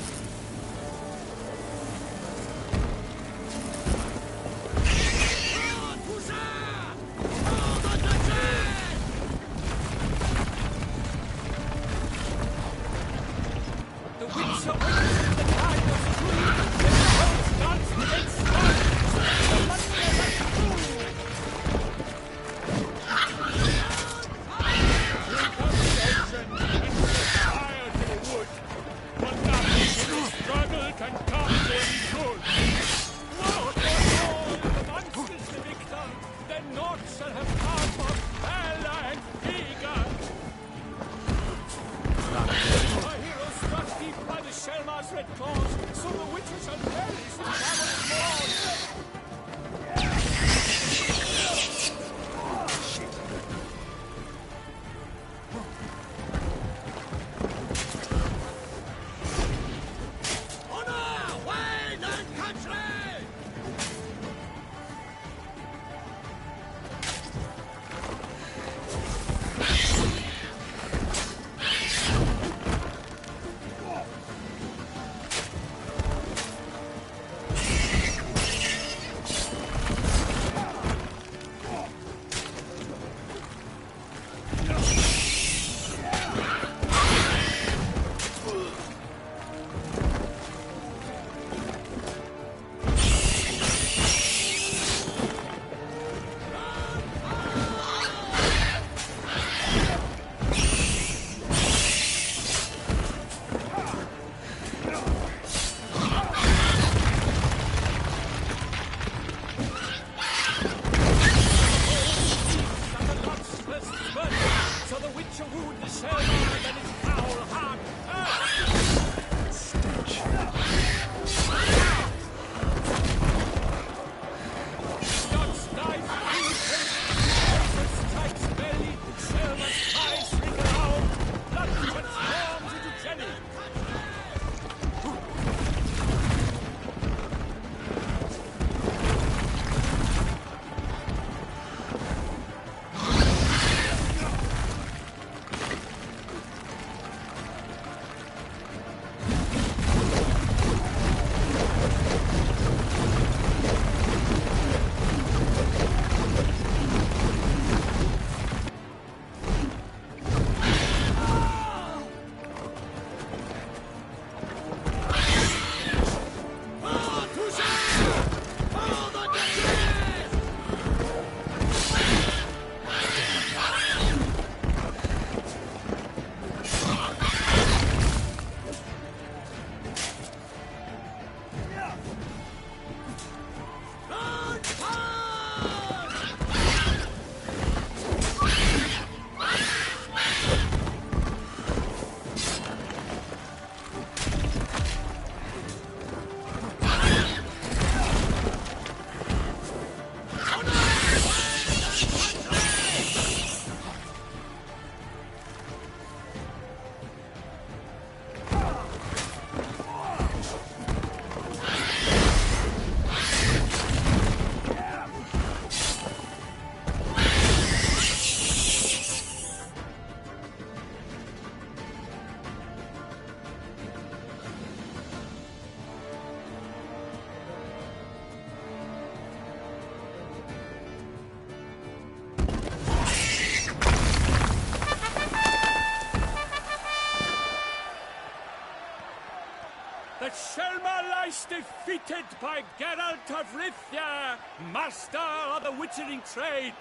[SPEAKER 11] that Selma lies defeated by Geralt of Rivia, master of the witchering trade.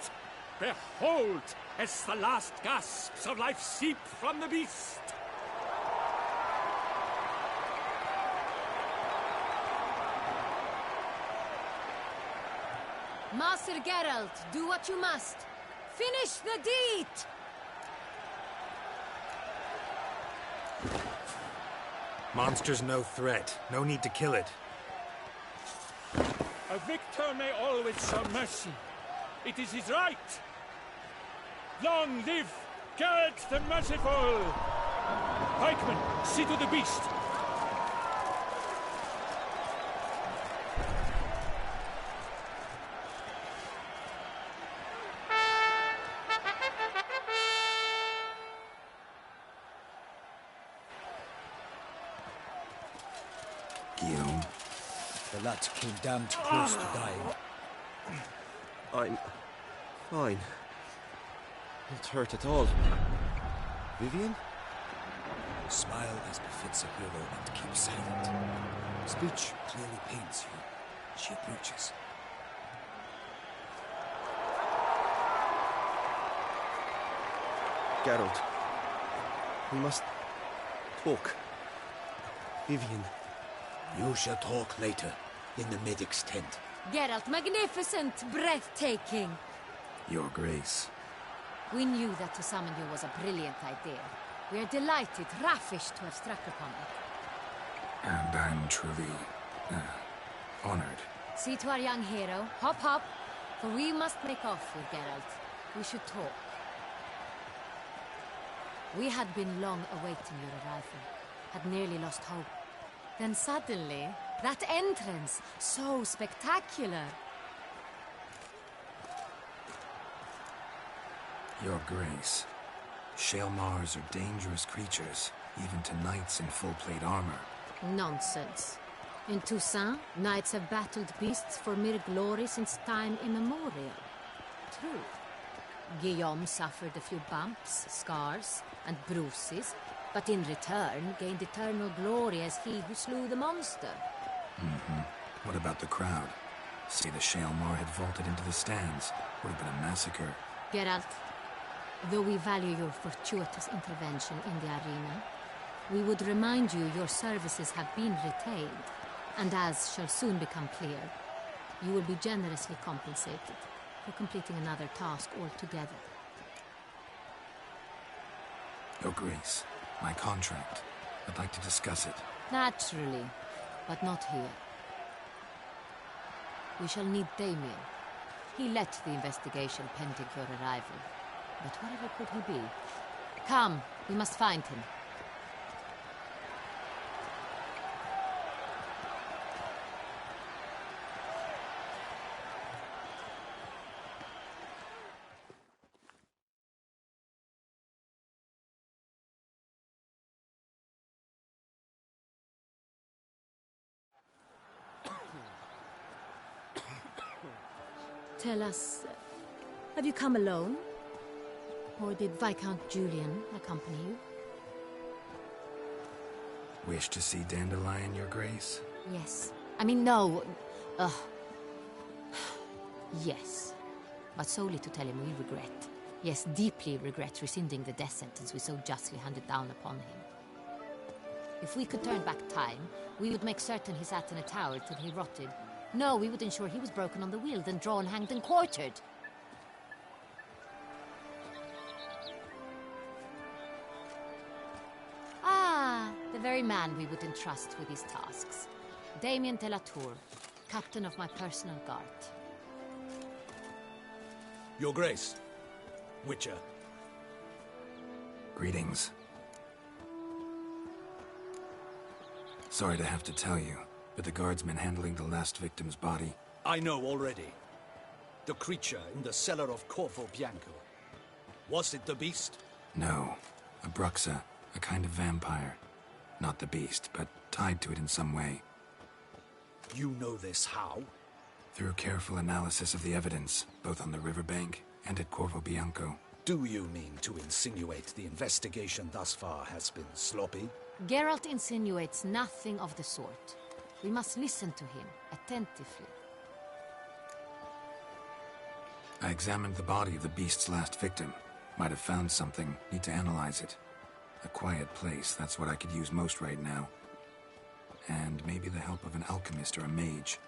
[SPEAKER 11] Behold, as the last gasps of life seep from the beast.
[SPEAKER 20] Master Geralt, do what you must. Finish the deed!
[SPEAKER 4] Monster's no threat. No need to kill it.
[SPEAKER 11] A victor may always show mercy. It is his right. Long live Geralt the Merciful! Pikemen, see to the beast!
[SPEAKER 4] Guillaume.
[SPEAKER 2] The lad came damned close to dying.
[SPEAKER 10] I'm fine. Not hurt at all. Vivian?
[SPEAKER 2] Smile as befits a hero and keep silent. Speech clearly pains you. She approaches.
[SPEAKER 10] Geralt. We must talk. Vivian.
[SPEAKER 2] You shall talk later, in the medic's tent.
[SPEAKER 20] Geralt, magnificent, breathtaking.
[SPEAKER 4] Your Grace.
[SPEAKER 20] We knew that to summon you was a brilliant idea. We are delighted, ravished to have struck upon it.
[SPEAKER 4] And I'm truly, honored.
[SPEAKER 20] See to our young hero. Hop, hop. For we must make off with Geralt. We should talk. We had been long awaiting your arrival. Had nearly lost hope. Then suddenly, that entrance, so spectacular.
[SPEAKER 4] Your Grace. Shaelmars are dangerous creatures, even to knights in full-plate armor.
[SPEAKER 20] Nonsense. In Toussaint, knights have battled beasts for mere glory since time immemorial. True. Guillaume suffered a few bumps, scars, and bruises, but in return gained eternal glory as he who slew the monster.
[SPEAKER 4] What about the crowd? Say the Shaelmar had vaulted into the stands. Would have been a massacre.
[SPEAKER 20] Geralt, though we value your fortuitous intervention in the arena, we would remind you your services have been retained, and as shall soon become clear, you will be generously compensated for completing another task altogether.
[SPEAKER 4] Your Grace, my contract. I'd like to discuss it.
[SPEAKER 20] Naturally, but not here. We shall need Damien. He led the investigation pending your arrival. But whatever could he be? Come, we must find him. Tell us, have you come alone? Or did Viscount Julian accompany you?
[SPEAKER 4] Wish to see Dandelion, Your Grace?
[SPEAKER 20] Yes. I mean, no. Yes. But solely to tell him we regret. Yes, deeply regret rescinding the death sentence we so justly handed down upon him. If we could turn back time, we would make certain he sat in a tower till he rotted. No, we would ensure he was broken on the wheel, then drawn, hanged, and quartered. Ah, the very man we would entrust with these tasks. Damien de la Tour, captain of my personal guard.
[SPEAKER 2] Your Grace. Witcher.
[SPEAKER 4] Greetings. Sorry to have to tell you, but the guardsman handling the last victim's body...
[SPEAKER 2] I know already. The creature in the cellar of Corvo Bianco. Was it the beast?
[SPEAKER 4] No. A bruxa, a kind of vampire. Not the beast, but tied to it in some way.
[SPEAKER 2] You know this how?
[SPEAKER 4] Through careful analysis of the evidence, both on the riverbank and at Corvo Bianco.
[SPEAKER 2] Do you mean to insinuate the investigation thus far has been sloppy?
[SPEAKER 20] Geralt insinuates nothing of the sort. We must listen to him attentively.
[SPEAKER 4] I examined the body of the beast's last victim. Might have found something. Need to analyze it. A quiet place, that's what I could use most right now. And maybe the help of an alchemist or a mage.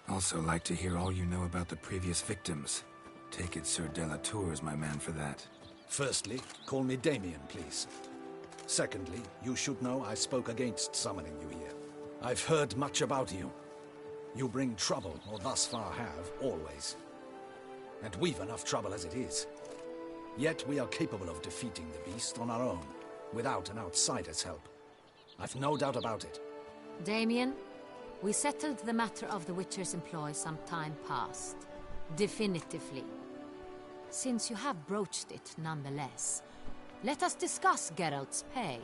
[SPEAKER 4] Also like to hear all you know about the previous victims. Take it Sir de la Tour is my man for that.
[SPEAKER 2] Firstly, call me Damien, please. Secondly, you should know I spoke against summoning you here. I've heard much about you. You bring trouble, or thus far have, always. And we've enough trouble as it is. Yet we are capable of defeating the beast on our own.
[SPEAKER 5] without an outsider's help. I've no doubt about it.
[SPEAKER 20] Damien, we settled the matter of the Witcher's employ some time past. Definitively. Since you have broached it nonetheless, let us discuss Geralt's pay.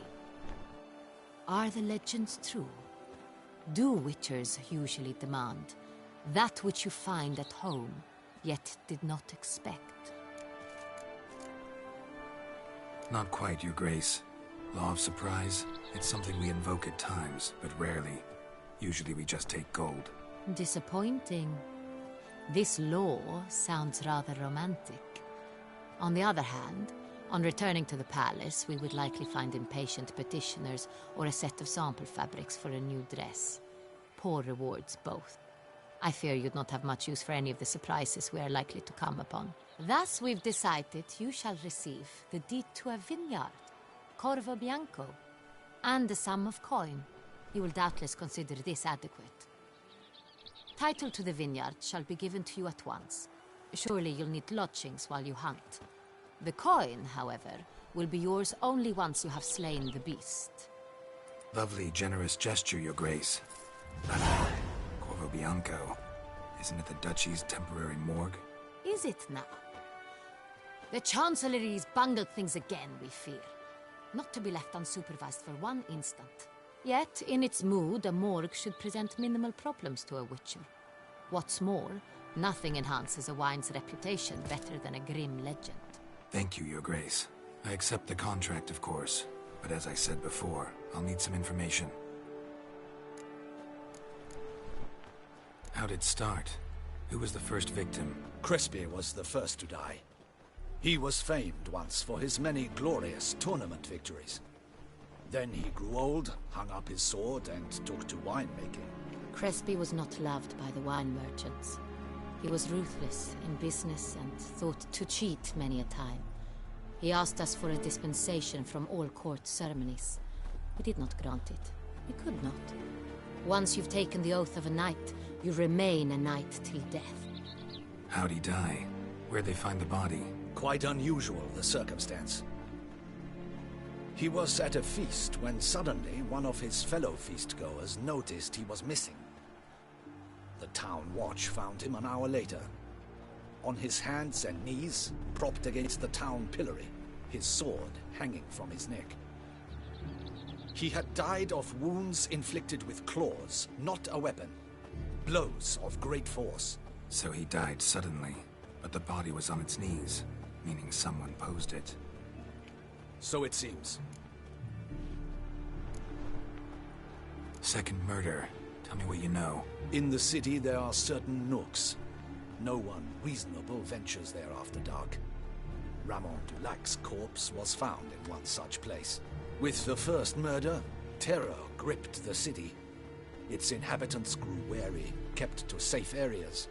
[SPEAKER 20] Are the legends true? Do Witchers usually demand that which you find at home, yet did not expect?
[SPEAKER 4] Not quite, Your Grace. Law of surprise, it's something we invoke at times, but rarely. Usually we just take gold.
[SPEAKER 20] Disappointing. This law sounds rather romantic. On the other hand, on returning to the palace, we would likely find impatient petitioners or a set of sample fabrics for a new dress. Poor rewards, both. I fear you'd not have much use for any of the surprises we are likely to come upon. Thus, we've decided you shall receive the deed to a vineyard, Corvo Bianco, and a sum of coin. You will doubtless consider this adequate. Title to the vineyard shall be given to you at once. Surely you'll need lodgings while you hunt. The coin, however, will be yours only once you have slain the beast.
[SPEAKER 4] Lovely, generous gesture, Your Grace. But Corvo Bianco, isn't it the Duchy's temporary morgue?
[SPEAKER 20] Is it now? The Chancellery's bungled things again, we fear. Not to be left unsupervised for one instant. Yet, in its mood, a morgue should present minimal problems to a Witcher. What's more, nothing enhances a wine's reputation better than a grim legend.
[SPEAKER 4] Thank you, Your Grace. I accept the contract, of course. But as I said before, I'll need some information. How'd it start? Who was the first victim?
[SPEAKER 5] Crespi was the first to die. He was famed once for his many glorious tournament victories. Then he grew old, hung up his sword, and took to winemaking.
[SPEAKER 20] Crespi was not loved by the wine merchants. He was ruthless in business and thought to cheat many a time. He asked us for a dispensation from all court ceremonies. We did not grant it. We could not. Once you've taken the oath of a knight, you remain a knight till death.
[SPEAKER 4] How'd he die? Where'd they find the body?
[SPEAKER 5] Quite unusual, the circumstance. He was at a feast when suddenly one of his fellow feastgoers noticed he was missing. The town watch found him an hour later. On his hands and knees, propped against the town pillory, his sword hanging from his neck. He had died of wounds inflicted with claws, not a weapon. Blows of great force.
[SPEAKER 4] So he died suddenly, but the body was on its knees, meaning someone posed it.
[SPEAKER 5] So it seems.
[SPEAKER 4] Second murder. Tell me what you know.
[SPEAKER 5] In the city there are certain nooks. No one reasonable ventures there after dark. Ramon Dulac's corpse was found in one such place. With the first murder, terror gripped the city. Its inhabitants grew wary, kept to safe areas.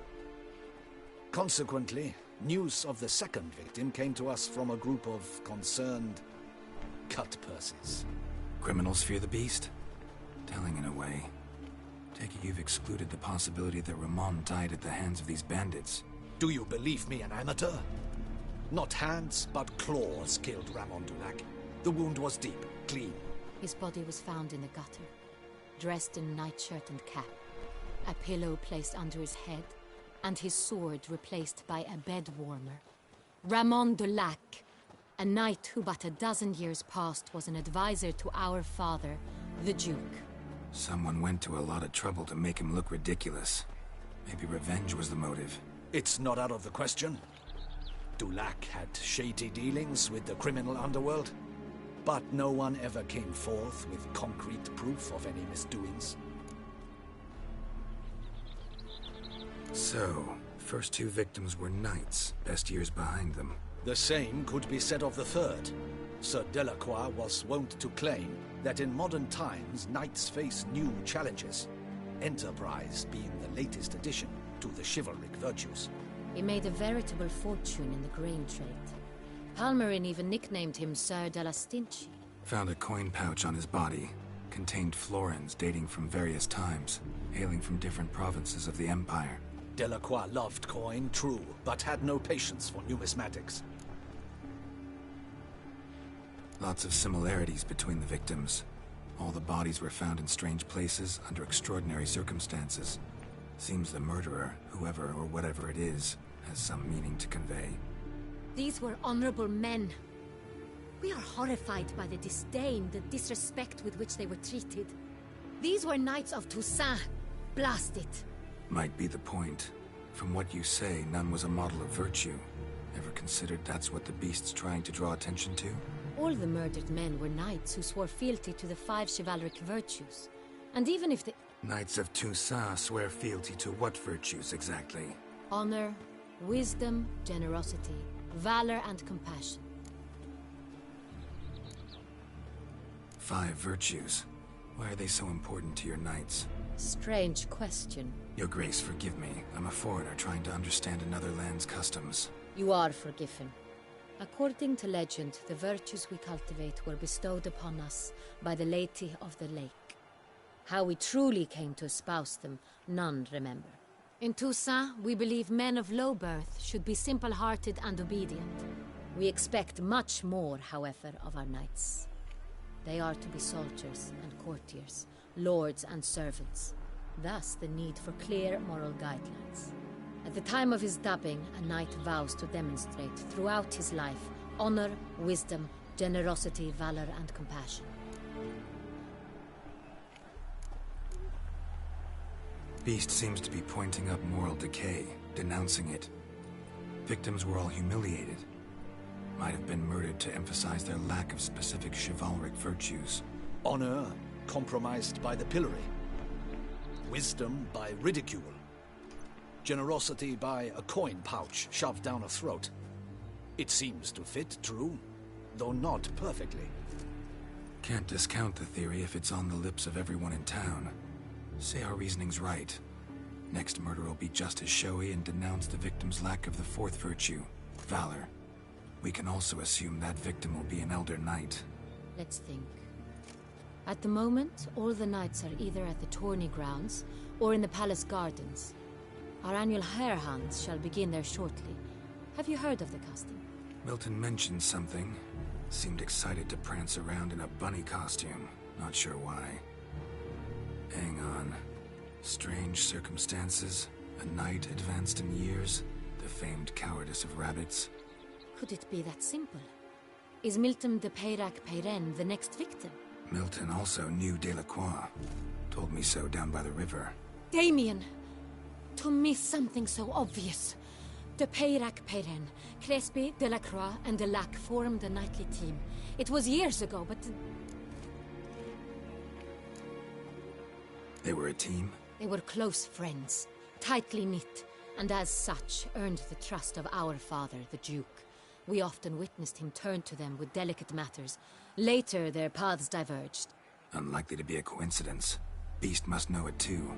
[SPEAKER 5] Consequently, news of the second victim came to us from a group of concerned cut-purses.
[SPEAKER 4] Criminals fear the beast? Telling in a way. Take it you've excluded the possibility that Ramon died at the hands of these bandits.
[SPEAKER 5] Do you believe me an amateur? Not hands, but claws killed Ramon Dulac. The wound was deep, clean.
[SPEAKER 20] His body was found in the gutter, dressed in nightshirt and cap, a pillow placed under his head, and his sword replaced by a bed warmer. Ramon Dulac, a knight who but a dozen years past was an advisor to our father, the Duke.
[SPEAKER 4] Someone went to a lot of trouble to make him look ridiculous. Maybe revenge was the motive.
[SPEAKER 5] It's not out of the question. Dulac had shady dealings with the criminal underworld, but no one ever came forth with concrete proof of any misdoings.
[SPEAKER 4] So, first two victims were knights, best years behind them.
[SPEAKER 5] The same could be said of the third. Sir Delacroix was wont to claim that in modern times knights face new challenges, enterprise being the latest addition to the chivalric virtues.
[SPEAKER 20] He made a veritable fortune in the grain trade. Palmerin even nicknamed him Sir de la Stinchi.
[SPEAKER 4] Found a coin pouch on his body. Contained florins dating from various times, hailing from different provinces of the Empire.
[SPEAKER 5] Delacroix loved coin, true, but had no patience for numismatics.
[SPEAKER 4] Lots of similarities between the victims. All the bodies were found in strange places under extraordinary circumstances. Seems the murderer, whoever or whatever it is, has some meaning to convey.
[SPEAKER 20] These were honorable men. We are horrified by the disdain, the disrespect with which they were treated. These were knights of Toussaint. Blast it.
[SPEAKER 4] Might be the point. From what you say, none was a model of virtue. Ever considered that's what the beast's trying to draw attention to?
[SPEAKER 20] All the murdered men were knights who swore fealty to the 5 chivalric virtues. And even if the...
[SPEAKER 4] Knights of Toussaint swear fealty to what virtues exactly?
[SPEAKER 20] Honor, wisdom, generosity, valor, and compassion.
[SPEAKER 4] 5 virtues. Why are they so important to your knights?
[SPEAKER 20] Strange question.
[SPEAKER 4] Your Grace, forgive me. I'm a foreigner trying to understand another land's customs.
[SPEAKER 20] You are forgiven. According to legend, the virtues we cultivate were bestowed upon us by the Lady of the Lake. How we truly came to espouse them, none remember. In Toussaint, we believe men of low birth should be simple-hearted and obedient. We expect much more, however, of our knights. They are to be soldiers and courtiers, lords and servants. Thus, the need for clear moral guidelines. At the time of his dubbing, a knight vows to demonstrate throughout his life honor, wisdom, generosity, valor, and compassion.
[SPEAKER 4] Beast seems to be pointing up moral decay, denouncing it. Victims were all humiliated. Might have been murdered to emphasize their lack of specific chivalric virtues.
[SPEAKER 12] Honor compromised by the pillory. Wisdom by ridicule. Generosity by a coin pouch shoved down a throat. It seems to fit, true, though not perfectly.
[SPEAKER 4] Can't discount the theory if it's on the lips of everyone in town. Say our reasoning's right. Next murder will be just as showy and denounce the victim's lack of the 4th virtue, valor. We can also assume that victim will be an elder knight.
[SPEAKER 20] Let's think. At the moment, all the knights are either at the tourney grounds or in the palace gardens. Our annual hare hunts shall begin there shortly. Have you heard of the custom?
[SPEAKER 4] Milton mentioned something. Seemed excited to prance around in a bunny costume. Not sure why. Hang on. Strange circumstances. A knight advanced in years. The famed cowardice of rabbits.
[SPEAKER 20] Could it be that simple? Is Milton de Peyrac-Peyren the next victim?
[SPEAKER 4] Milton also knew Delacroix. Told me so down by the river.
[SPEAKER 20] Damien! To miss something so obvious. De Peyrac-Peyren, Crespi, Delacroix, and Delac formed a knightly team. It was years ago, but...
[SPEAKER 4] They were a team?
[SPEAKER 20] They were close friends, tightly knit, and as such earned the trust of our father, the Duke. We often witnessed him turn to them with delicate matters. Later, their paths diverged.
[SPEAKER 4] Unlikely to be a coincidence. Beast must know it too.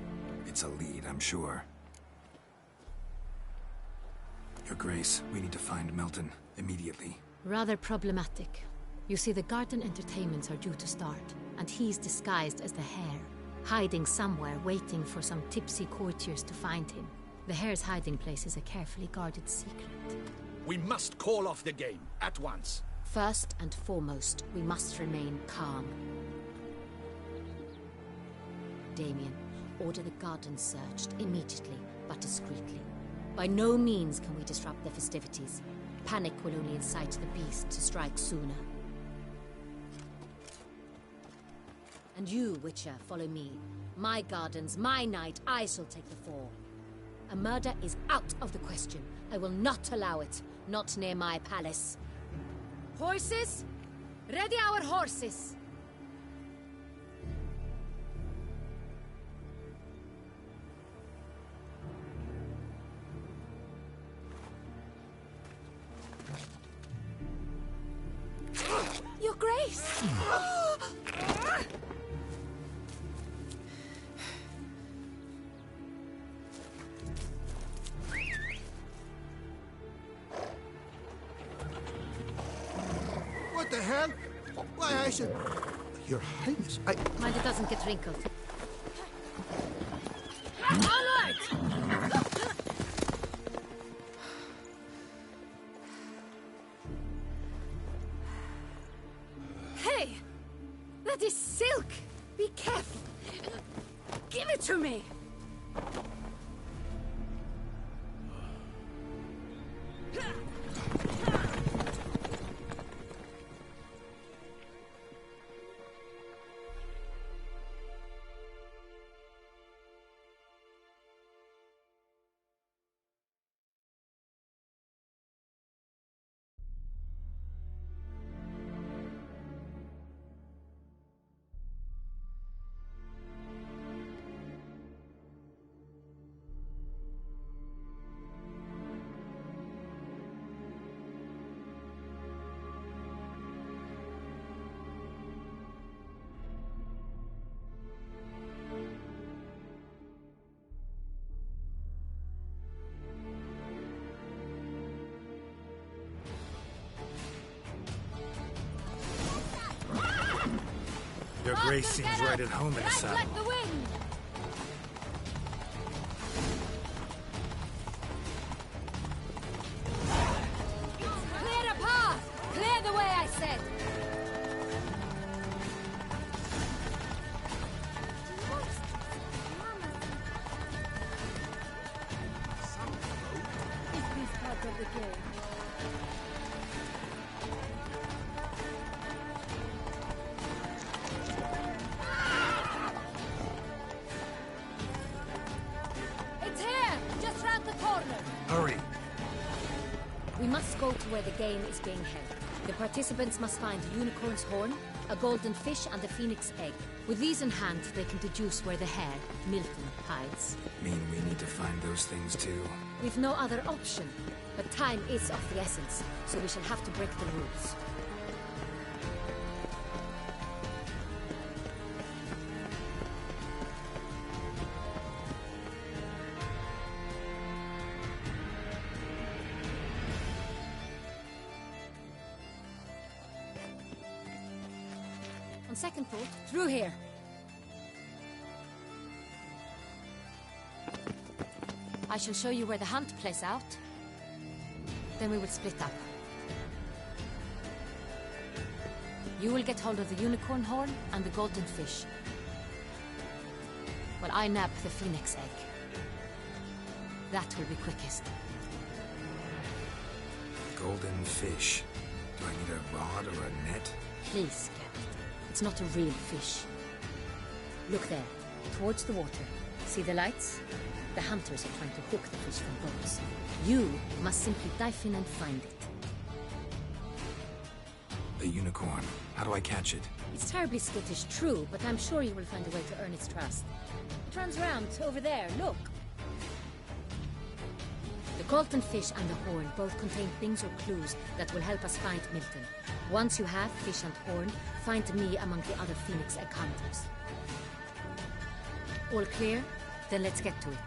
[SPEAKER 4] It's a lead, I'm sure. Your Grace, we need to find Milton, immediately.
[SPEAKER 20] Rather problematic. You see, the garden entertainments are due to start, and he's disguised as the hare, hiding somewhere, waiting for some tipsy courtiers to find him. The hare's hiding place is a carefully guarded secret.
[SPEAKER 12] We must call off the game, at once.
[SPEAKER 20] First and foremost, we must remain calm. Damien, order the garden searched immediately, but discreetly. By no means can we disrupt the festivities. Panic will only incite the beast to strike sooner. And you, Witcher, follow me. My gardens, my night, I shall take the fall. A murder is out of the question. I will not allow it. Not near my palace. Horses? Ready our horses! Your Grace!
[SPEAKER 1] What the hell? Why, I should... Your Highness, I...
[SPEAKER 20] Mind it doesn't get wrinkled. Onward!
[SPEAKER 21] That is silk! Be careful! Give it to me!
[SPEAKER 4] Your grace seems right at home in the saddle.
[SPEAKER 21] Like the wind! Clear a path! Clear the way, I said! Is this part of the game?
[SPEAKER 4] Hurry!
[SPEAKER 20] We must go to where the game is being held. The participants must find a unicorn's horn, a golden fish, and a phoenix egg. With these in hand, they can deduce where the hare, Milton, hides.
[SPEAKER 4] Mean we need to find those things too?
[SPEAKER 20] We've no other option. But time is of the essence, so we shall have to break the rules. On second thought, through here. I shall show you where the hunt plays out. Then we will split up. You will get hold of the unicorn horn and the golden fish. While I nab the phoenix egg. That will be quickest.
[SPEAKER 4] Golden fish. Do I need a rod or a net?
[SPEAKER 20] Please, Captain. It's not a real fish. Look there, towards the water. See the lights? The hunters are trying to hook the fish from boats. You must simply dive in and find it.
[SPEAKER 4] The unicorn. How do I catch it?
[SPEAKER 20] It's terribly skittish, true, but I'm sure you will find a way to earn its trust. It runs round, over there, look. The golden fish and the horn both contain things or clues that will help us find Milton. Once you have fish and horn, find me among the other phoenix egg hunters. All clear? Then let's get to it.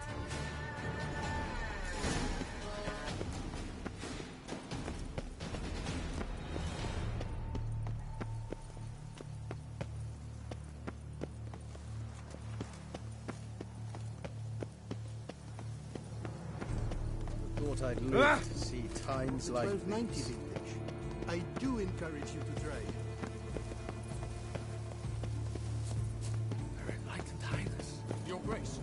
[SPEAKER 16] Thought I'd live to see times like
[SPEAKER 14] 1290
[SPEAKER 16] these.
[SPEAKER 14] vintage. I do encourage you to try.
[SPEAKER 11] Very enlightened highness. Your grace.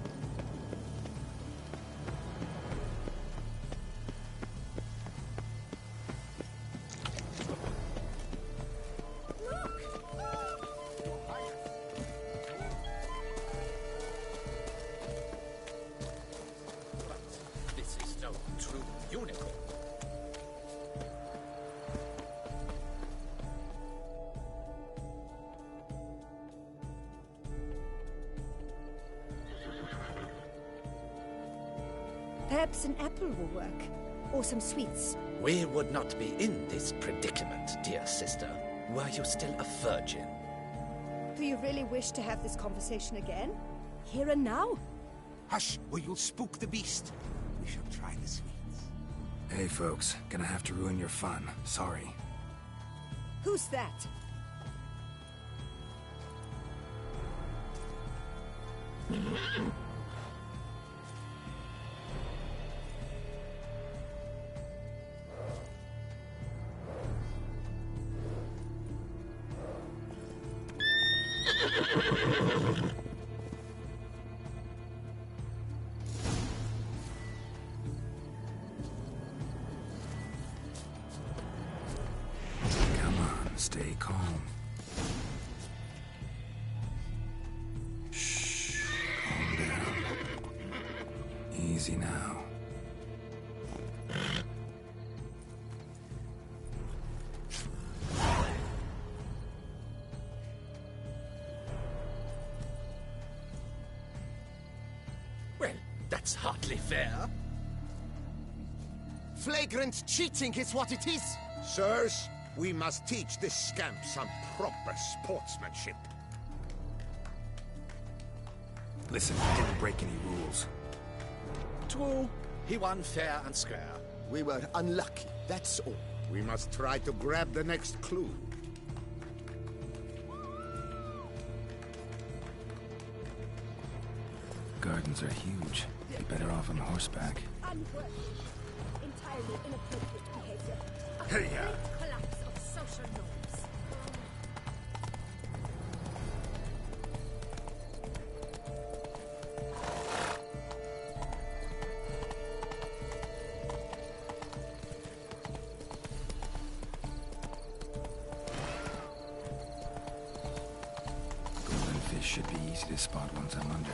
[SPEAKER 5] This is no true unicorn.
[SPEAKER 22] Perhaps an apple will work. Or some sweets.
[SPEAKER 12] We would not be in this predicament, dear sister, were you still a virgin.
[SPEAKER 22] Do you really wish to have this conversation again? Here and now?
[SPEAKER 11] Hush, or you'll spook the beast. We shall try the sweets.
[SPEAKER 4] Hey folks, gonna have to ruin your fun. Sorry.
[SPEAKER 22] Who's that?
[SPEAKER 4] Come on, stay calm. Shh, calm down. Easy now.
[SPEAKER 12] Well, that's hardly fair.
[SPEAKER 14] Flagrant cheating is what it is.
[SPEAKER 15] Sirs, we must teach this scamp some proper sportsmanship.
[SPEAKER 4] Listen, he didn't break any rules.
[SPEAKER 12] True, he won fair and square.
[SPEAKER 14] We were unlucky, that's all.
[SPEAKER 15] We must try to grab the next clue.
[SPEAKER 4] Gardens are huge. Be better off on horseback.
[SPEAKER 21] Unworthy. Entirely inappropriate behavior. A
[SPEAKER 15] Hey,
[SPEAKER 21] complete collapse of social norms.
[SPEAKER 4] Golden fish should be easy to spot once I'm under.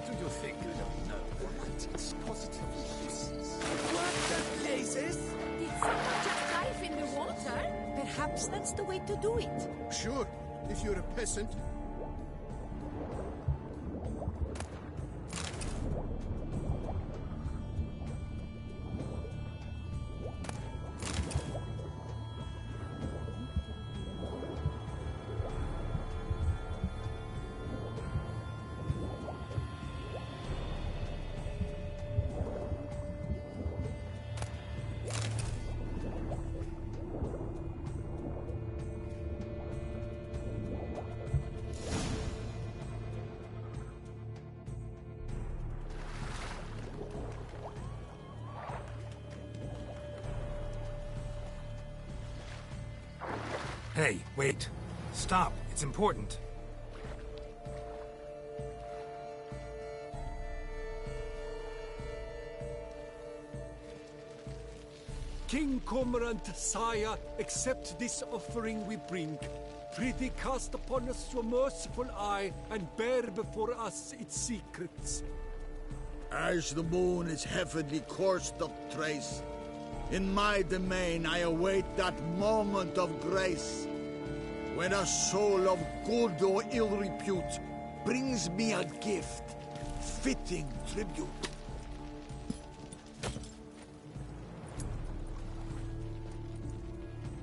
[SPEAKER 12] Do you think you don't know what it's positively useless?
[SPEAKER 21] What the blazes? Did someone just dive in the water? Perhaps that's the way to do it.
[SPEAKER 1] Sure, if you're a peasant.
[SPEAKER 4] Hey, wait. Stop. It's important.
[SPEAKER 6] King Cormorant, sire, accept this offering we bring. Prithee cast upon us your merciful eye, and bear before us its secrets.
[SPEAKER 5] As the moon is heavenly coursed of trace, in my domain I await that moment of grace, when a soul of good or ill repute brings me a gift, fitting tribute.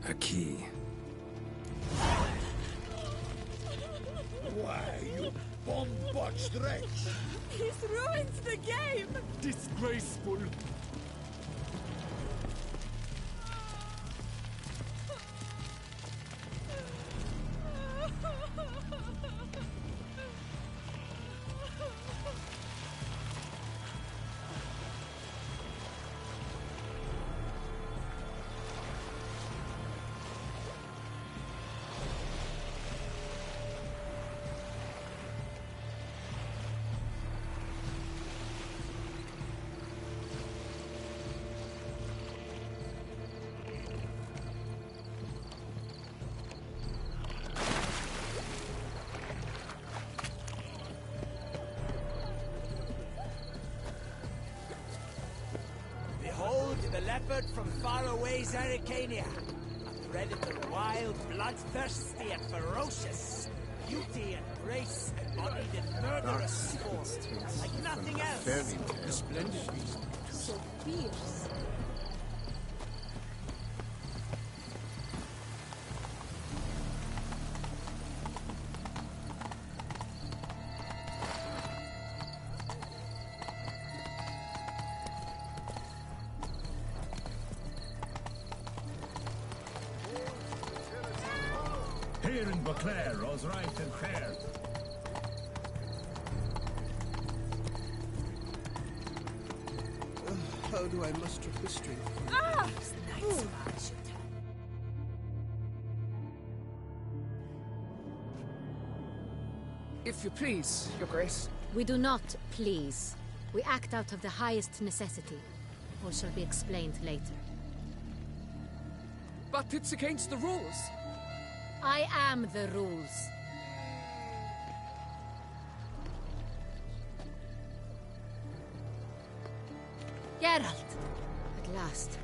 [SPEAKER 4] A key.
[SPEAKER 5] Why, you bomb-botched wretch!
[SPEAKER 21] He's ruined the game!
[SPEAKER 6] Disgraceful.
[SPEAKER 13] Behold the leopard from faraway Zaricania. A predator wild, bloodthirsty, and ferocious. Beauty and grace embodied in murderous form. Like nothing else.
[SPEAKER 1] A splendid beast.
[SPEAKER 21] So fierce.
[SPEAKER 5] Here in Beauclair, all's right and fair.
[SPEAKER 14] How do I muster history?
[SPEAKER 21] Ah! Those knights of ours should have.
[SPEAKER 17] If you please, Your Grace.
[SPEAKER 20] We do not please. We act out of the highest necessity. All shall be explained later.
[SPEAKER 17] But it's against the rules.
[SPEAKER 20] I am the rules. Geralt! At last.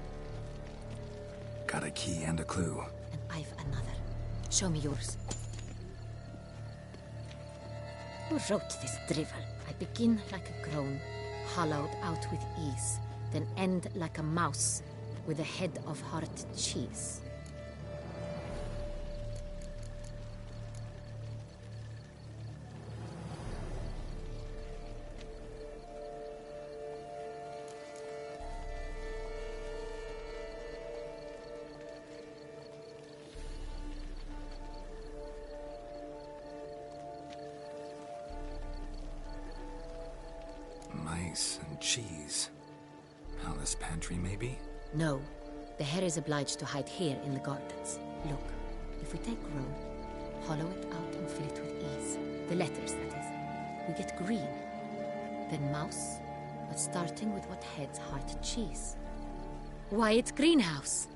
[SPEAKER 4] Got a key and a clue.
[SPEAKER 20] And I've another. Show me yours. Who wrote this drivel? I begin like a groan, hollowed out with ease, then end like a mouse, with a head of hard cheese.
[SPEAKER 4] Mice and cheese. Palace pantry, maybe?
[SPEAKER 20] No. The hare is obliged to hide here in the gardens. Look, if we take roe, hollow it out and fill it with ease. The letters, that is. We get green. Then mouse, but starting with what heads hard cheese. Why, it's greenhouse.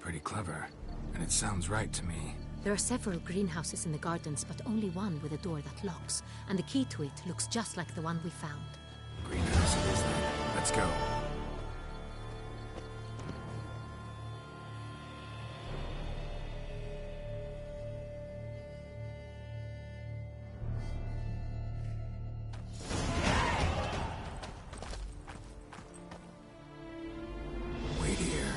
[SPEAKER 4] Pretty clever. And it sounds right to me.
[SPEAKER 20] There are several greenhouses in the gardens, but only one with a door that locks. And the key to it looks just like the one we found.
[SPEAKER 4] Greenhouse it is then. Let's go. Wait here.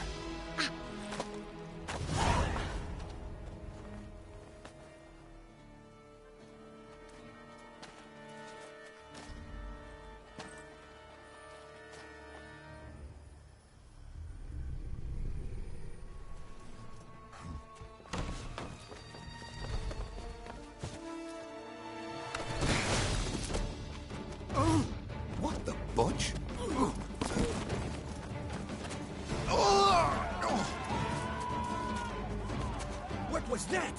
[SPEAKER 15] What the butch?
[SPEAKER 12] What was that?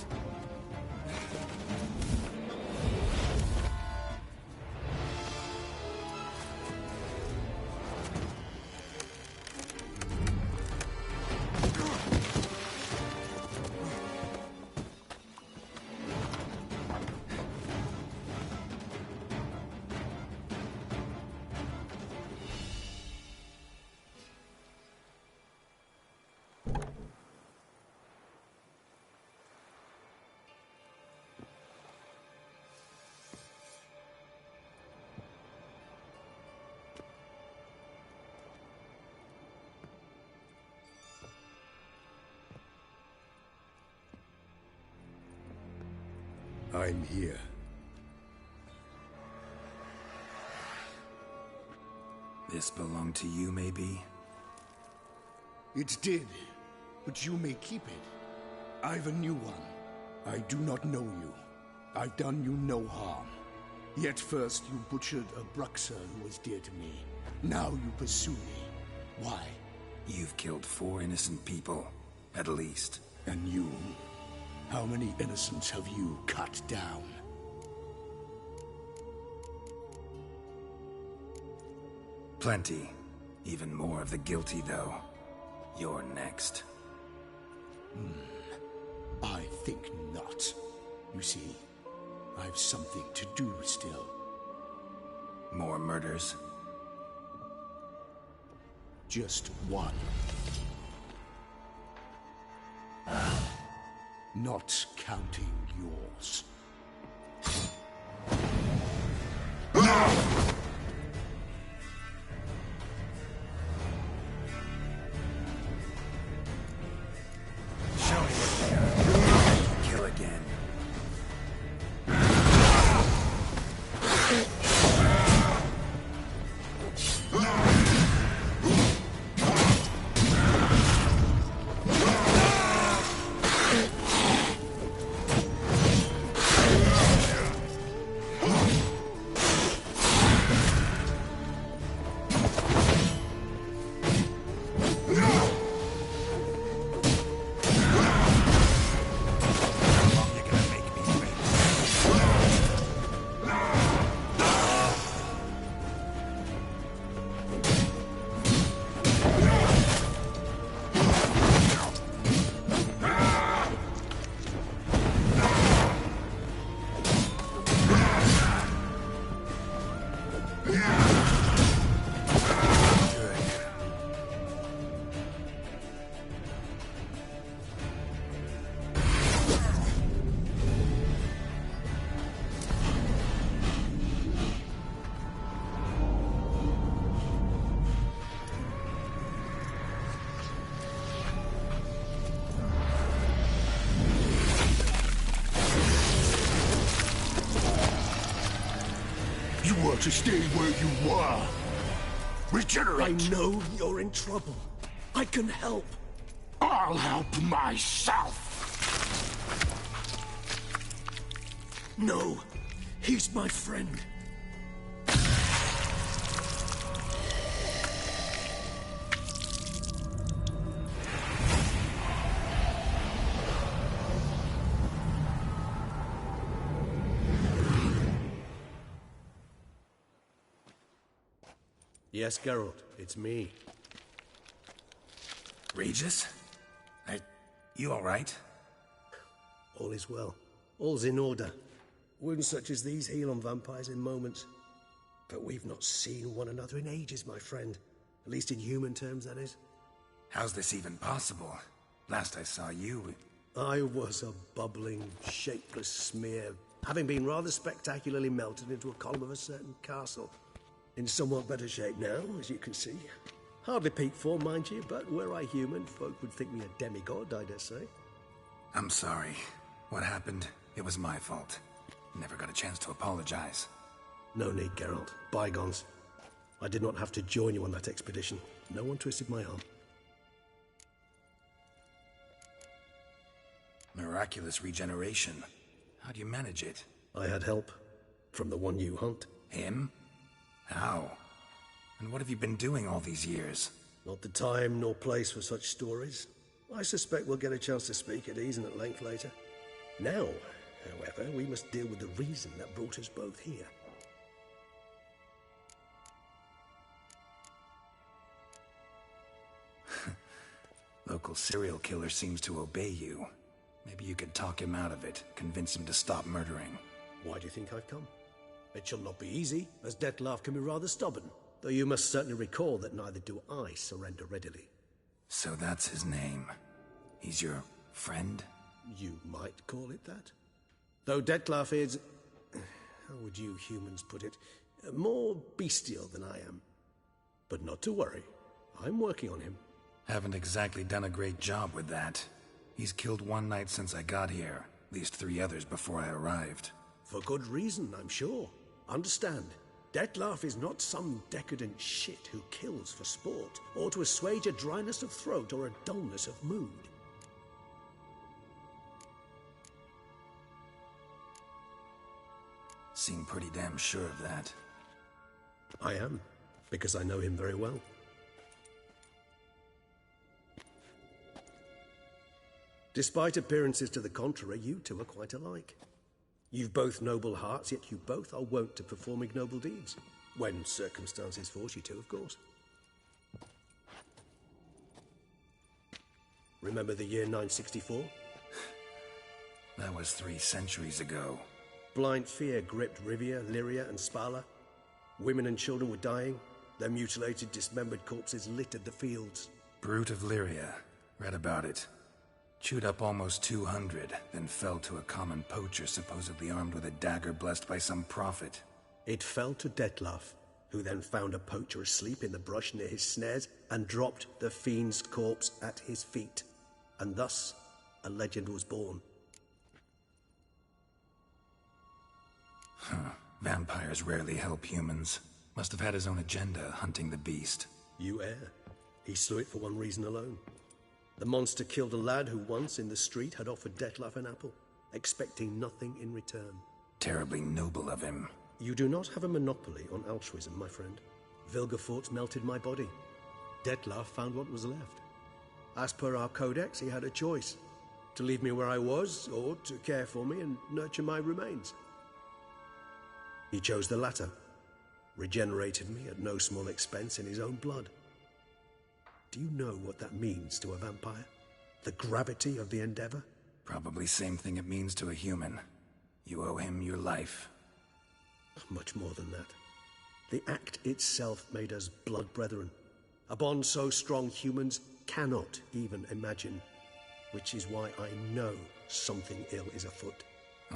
[SPEAKER 3] I'm here.
[SPEAKER 4] This belonged to you, maybe?
[SPEAKER 3] It did, but you may keep it. I've a new one. I do not know you. I've done you no harm. Yet first you butchered a Bruxer who was dear to me. Now you pursue me. Why?
[SPEAKER 4] You've killed 4 innocent people, at least.
[SPEAKER 3] And you? How many innocents have you cut down?
[SPEAKER 4] Plenty. Even more of the guilty, though. You're next.
[SPEAKER 3] I think not. You see, I've something to do still.
[SPEAKER 4] More murders?
[SPEAKER 3] Just one. Not counting yours.
[SPEAKER 4] Show me what you kill again.
[SPEAKER 5] better to stay where you are. Regenerate!
[SPEAKER 12] I know you're in trouble. I can help.
[SPEAKER 5] I'll help myself!
[SPEAKER 12] No, he's my friend.
[SPEAKER 7] Yes, Geralt, it's me.
[SPEAKER 4] Regis? You alright?
[SPEAKER 7] All is well. All's in order. Wounds such as these heal on vampires in moments. But we've not seen one another in ages, my friend. At least in human terms, that is.
[SPEAKER 4] How's this even possible? Last I saw you...
[SPEAKER 7] I was a bubbling, shapeless smear, having been rather spectacularly melted into a column of a certain castle. In somewhat better shape now, as you can see. Hardly peak form, mind you, but were I human, folk would think me a demigod, I dare say.
[SPEAKER 4] I'm sorry. What happened, it was my fault. Never got a chance to apologize.
[SPEAKER 7] No need, Geralt. Bygones. I did not have to join you on that expedition. No one twisted my arm.
[SPEAKER 4] Miraculous regeneration. How do you manage it?
[SPEAKER 7] I had help. From the one you hunt.
[SPEAKER 4] Him? How? And what have you been doing all these years?
[SPEAKER 7] Not the time nor place for such stories. I suspect we'll get a chance to speak at ease and at length later. Now, however, we must deal with the reason that brought us both here.
[SPEAKER 4] Local serial killer seems to obey you. Maybe you could talk him out of it, convince him to stop murdering.
[SPEAKER 7] Why do you think I've come? It shall not be easy, as Dettlaff can be rather stubborn. Though you must certainly recall that neither do I surrender readily.
[SPEAKER 4] So that's his name. He's your friend?
[SPEAKER 7] You might call it that. Though Dettlaff is... how would you humans put it? More bestial than I am. But not to worry. I'm working on him.
[SPEAKER 4] Haven't exactly done a great job with that. He's killed one knight since I got here. At least 3 others before I arrived.
[SPEAKER 7] For good reason, I'm sure. Understand, Dettlaff is not some decadent shit who kills for sport, or to assuage a dryness of throat or a dullness of mood.
[SPEAKER 4] Seem pretty damn sure of that.
[SPEAKER 7] I am, because I know him very well. Despite appearances to the contrary, you two are quite alike. You've both noble hearts, yet you both are wont to perform ignoble deeds. When circumstances force you to, of course. Remember the year 964?
[SPEAKER 4] That was 3 centuries ago.
[SPEAKER 7] Blind fear gripped Rivia, Lyria, and Spala. Women and children were dying. Their mutilated, dismembered corpses littered the fields.
[SPEAKER 4] Brute of Lyria. Read about it. Chewed up almost 200, then fell to a common poacher supposedly armed with a dagger blessed by some prophet.
[SPEAKER 7] It fell to Dettlaff, who then found a poacher asleep in the brush near his snares and dropped the fiend's corpse at his feet. And thus, a legend was born.
[SPEAKER 4] Vampires rarely help humans. Must have had his own agenda, hunting the beast.
[SPEAKER 7] You err. He slew it for one reason alone. The monster killed a lad who once, in the street, had offered Dettlaff an apple, expecting nothing in return.
[SPEAKER 4] Terribly noble of him.
[SPEAKER 7] You do not have a monopoly on altruism, my friend. Vilgefortz melted my body. Dettlaff found what was left. As per our codex, he had a choice. To leave me where I was, or to care for me and nurture my remains. He chose the latter. Regenerated me at no small expense in his own blood. Do you know what that means to a vampire? The gravity of the endeavor?
[SPEAKER 4] Probably same thing it means to a human. You owe him your life.
[SPEAKER 7] Much more than that. The act itself made us blood brethren. A bond so strong humans cannot even imagine. Which is why I know something ill is afoot.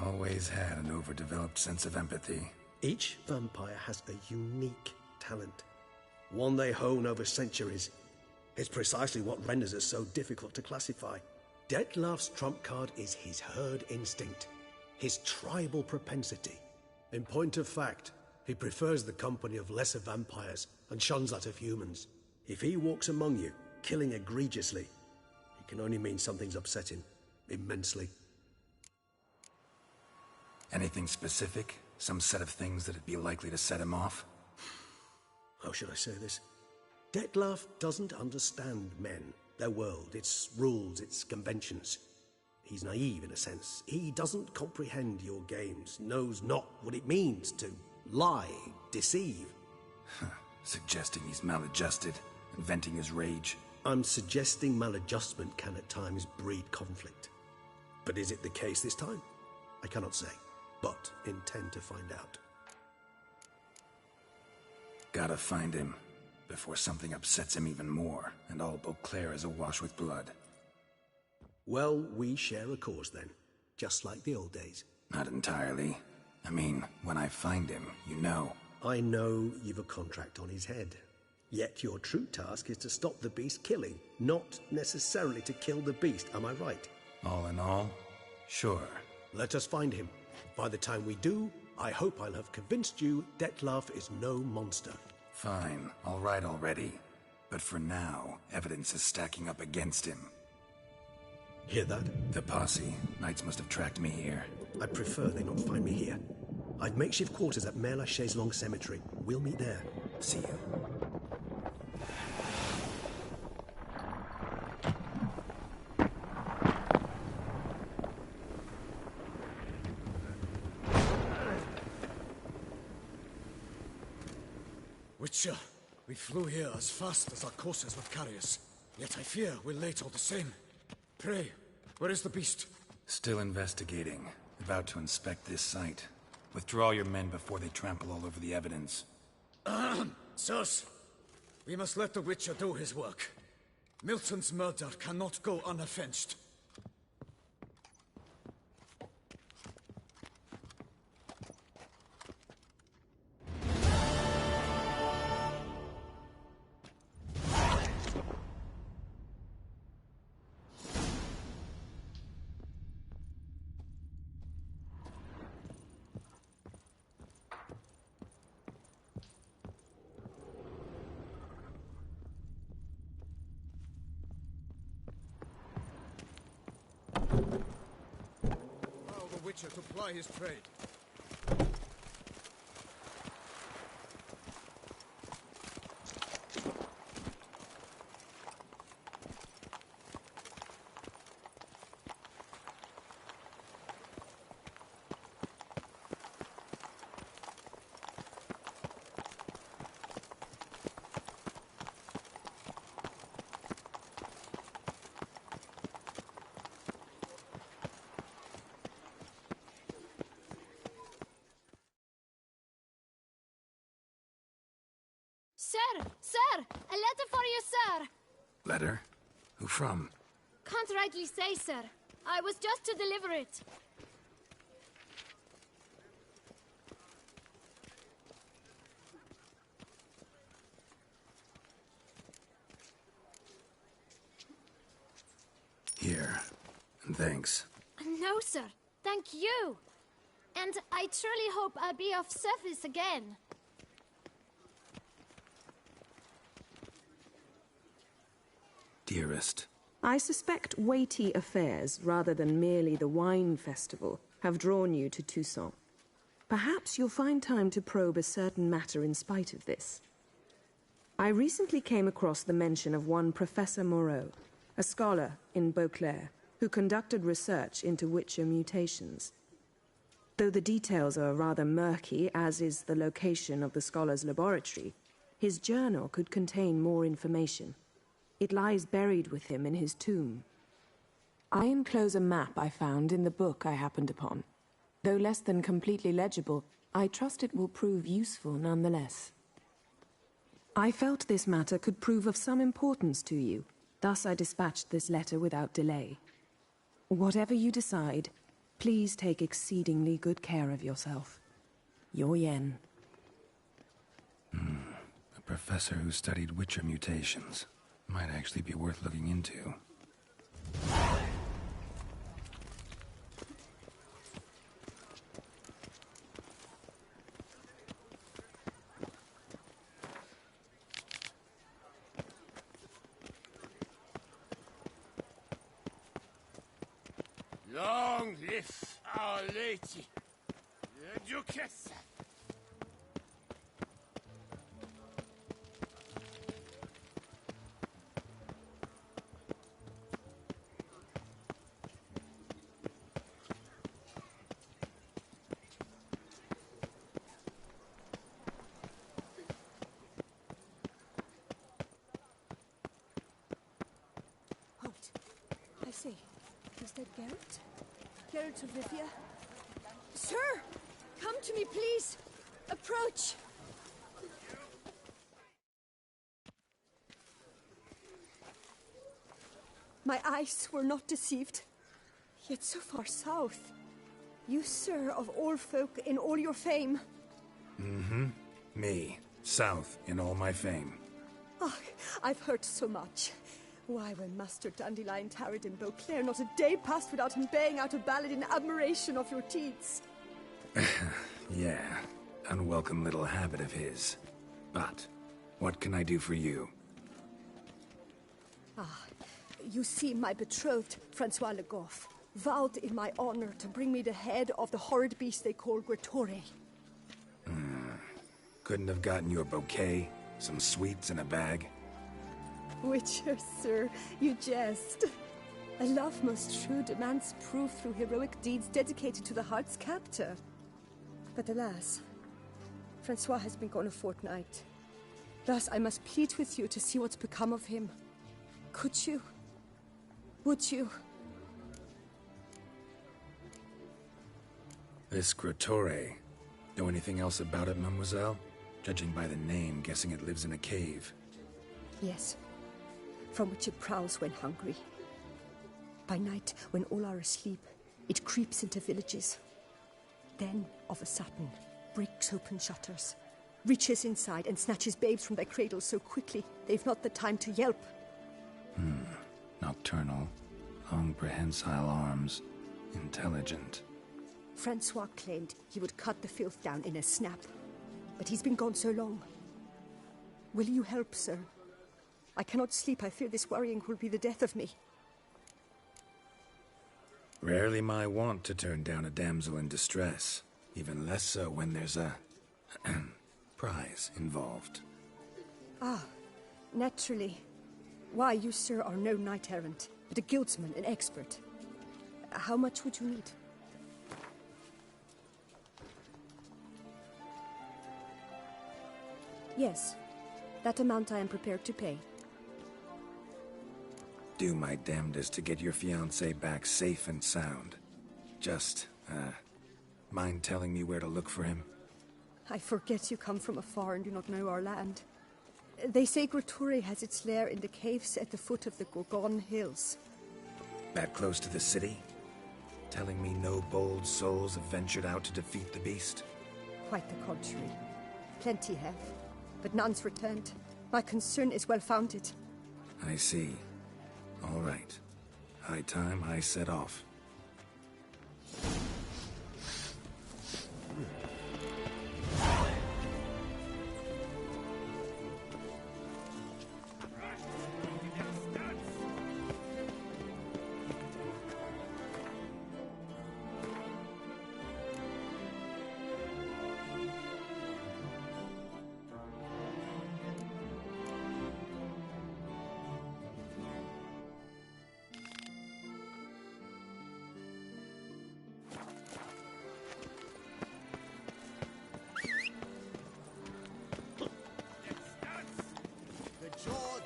[SPEAKER 4] Always had an overdeveloped sense of empathy.
[SPEAKER 7] Each vampire has a unique talent. One they hone over centuries. It's precisely what renders it so difficult to classify. Dettlaff's trump card is his herd instinct, his tribal propensity. In point of fact, He prefers the company of lesser vampires and shuns that of humans. If he walks among you, killing egregiously, it can only mean something's upset him immensely.
[SPEAKER 4] Anything specific? Some set of things that'd be likely to set him off?
[SPEAKER 7] How should I say this? Detlef doesn't understand men, their world, its rules, its conventions. He's naive in a sense. He doesn't comprehend your games, knows not what it means to lie, deceive.
[SPEAKER 4] Suggesting he's maladjusted and venting his rage.
[SPEAKER 7] I'm suggesting maladjustment can at times breed conflict. But is it the case this time? I cannot say, but intend to find out.
[SPEAKER 4] Gotta find him before something upsets him even more, and all Beauclair is awash with blood.
[SPEAKER 7] Well, we share a cause then, just like the old days.
[SPEAKER 4] Not entirely. I mean, when I find him, you know.
[SPEAKER 7] I know you've a contract on his head. Yet your true task is to stop the beast killing, not necessarily to kill the beast, am I right?
[SPEAKER 4] All in all, sure.
[SPEAKER 7] Let us find him. By the time we do, I hope I'll have convinced you Detlef is no monster.
[SPEAKER 4] Fine, all right already. But for now, evidence is stacking up against him.
[SPEAKER 7] Hear that?
[SPEAKER 4] The posse. Knights must have tracked me here.
[SPEAKER 7] I prefer they not find me here. I've makeshift quarters at Mère Lachaise Long Cemetery. We'll meet there.
[SPEAKER 4] See you.
[SPEAKER 5] Witcher, we flew here as fast as our coursers would carry us. Yet I fear we're late all the same. Pray, where is the beast?
[SPEAKER 4] Still investigating. About to inspect this site. Withdraw your men before they trample all over the evidence.
[SPEAKER 5] Sirs, we must let the Witcher do his work. Milton's murder cannot go unavenged. To ply his trade.
[SPEAKER 18] Sir! A letter for you, sir!
[SPEAKER 4] Letter? Who from?
[SPEAKER 18] Can't rightly say, sir. I was just to deliver it.
[SPEAKER 4] Here. And thanks.
[SPEAKER 18] No, sir. Thank you. And I truly hope I'll be of service again.
[SPEAKER 4] Dearest.
[SPEAKER 8] I suspect weighty affairs, rather than merely the wine festival, have drawn you to Toussaint. Perhaps you'll find time to probe a certain matter in spite of this. I recently came across the mention of one Professor Moreau, a scholar in Beauclair, who conducted research into Witcher mutations. Though the details are rather murky, as is the location of the scholar's laboratory, his journal could contain more information. It lies buried with him in his tomb. I enclose a map I found in the book I happened upon. Though less than completely legible, I trust it will prove useful nonetheless. I felt this matter could prove of some importance to you, thus I dispatched this letter without delay. Whatever you decide, please take exceedingly good care of yourself. Your Yen.
[SPEAKER 4] A professor who studied Witcher mutations. Might actually be worth looking into.
[SPEAKER 11] Long live Our Lady, the Duchess.
[SPEAKER 22] I say, is that Geralt? Geralt of Rivia? Sir! Come to me, please! Approach! My eyes were not deceived. Yet so far south. You, sir, of all folk in all your fame.
[SPEAKER 4] Mm-hmm. Me. South in all my fame.
[SPEAKER 22] Oh, I've heard so much. Why, when Master Dandelion tarried in Beauclair, not a day passed without him baying out a ballad in admiration of your deeds.
[SPEAKER 4] Yeah, unwelcome little habit of his. But, what can I do for you?
[SPEAKER 22] You see, my betrothed, Francois Le Goff, vowed in my honor to bring me the head of the horrid beast they call Gretore.
[SPEAKER 4] Couldn't have gotten you a bouquet, some sweets in a bag?
[SPEAKER 22] Witcher, sir, you jest. A love most true demands proof through heroic deeds dedicated to the heart's captor. But alas, Francois has been gone a fortnight. Thus I must plead with you to see what's become of him. Could you? Would you?
[SPEAKER 4] This Gretore. Know anything else about it, mademoiselle? Judging by the name, guessing it lives in a cave.
[SPEAKER 22] Yes. From which it prowls when hungry. By night, when all are asleep, it creeps into villages. Then, of a sudden, breaks open shutters, reaches inside and snatches babes from their cradles so quickly they've not the time to yelp.
[SPEAKER 4] Nocturnal, long prehensile arms, intelligent.
[SPEAKER 22] Francois claimed he would cut the filth down in a snap, but he's been gone so long. Will you help, sir? I cannot sleep. I fear this worrying will be the death of me.
[SPEAKER 4] Rarely my wont to turn down a damsel in distress. Even less so when there's a prize involved.
[SPEAKER 22] Naturally. Why, you, sir, are no knight-errant, but a guildsman, an expert. How much would you need? Yes, that amount I am prepared to pay.
[SPEAKER 4] Do my damnedest to get your fiancé back safe and sound. Just, mind telling me where to look for him?
[SPEAKER 22] I forget you come from afar and do not know our land. They say Gretore has its lair in the caves at the foot of the Gorgon Hills.
[SPEAKER 4] That close to the city? Telling me no bold souls have ventured out to defeat the beast?
[SPEAKER 22] Quite the contrary. Plenty have, but none's returned. My concern is well-founded.
[SPEAKER 4] I see. All right. High time I set off.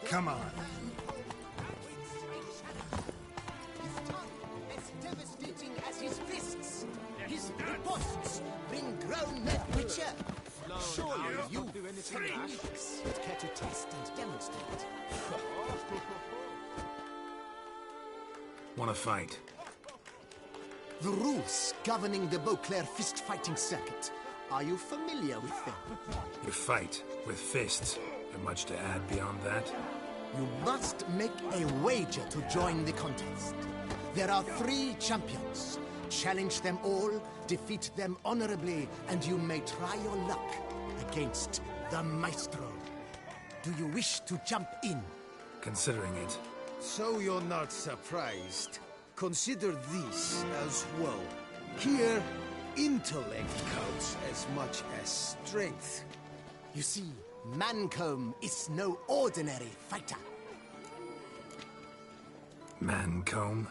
[SPEAKER 4] Come on.
[SPEAKER 14] His tongue as devastating as his fists. His riposts bring grown men Witcher. Surely you freaks would care to test and demonstrate.
[SPEAKER 4] Wanna fight?
[SPEAKER 14] The rules governing the Beauclair fist-fighting circuit. Are you familiar with them?
[SPEAKER 4] You fight with fists. There much to add beyond that?
[SPEAKER 14] You must make a wager to join the contest. There are 3 champions. Challenge them all, defeat them honorably, and you may try your luck against the Maestro. Do you wish to jump in?
[SPEAKER 4] Considering it.
[SPEAKER 12] So you're not surprised.
[SPEAKER 9] Consider this as well. Here, intellect counts as much as strength.
[SPEAKER 14] You see, Mancomb is no ordinary fighter.
[SPEAKER 4] Mancomb?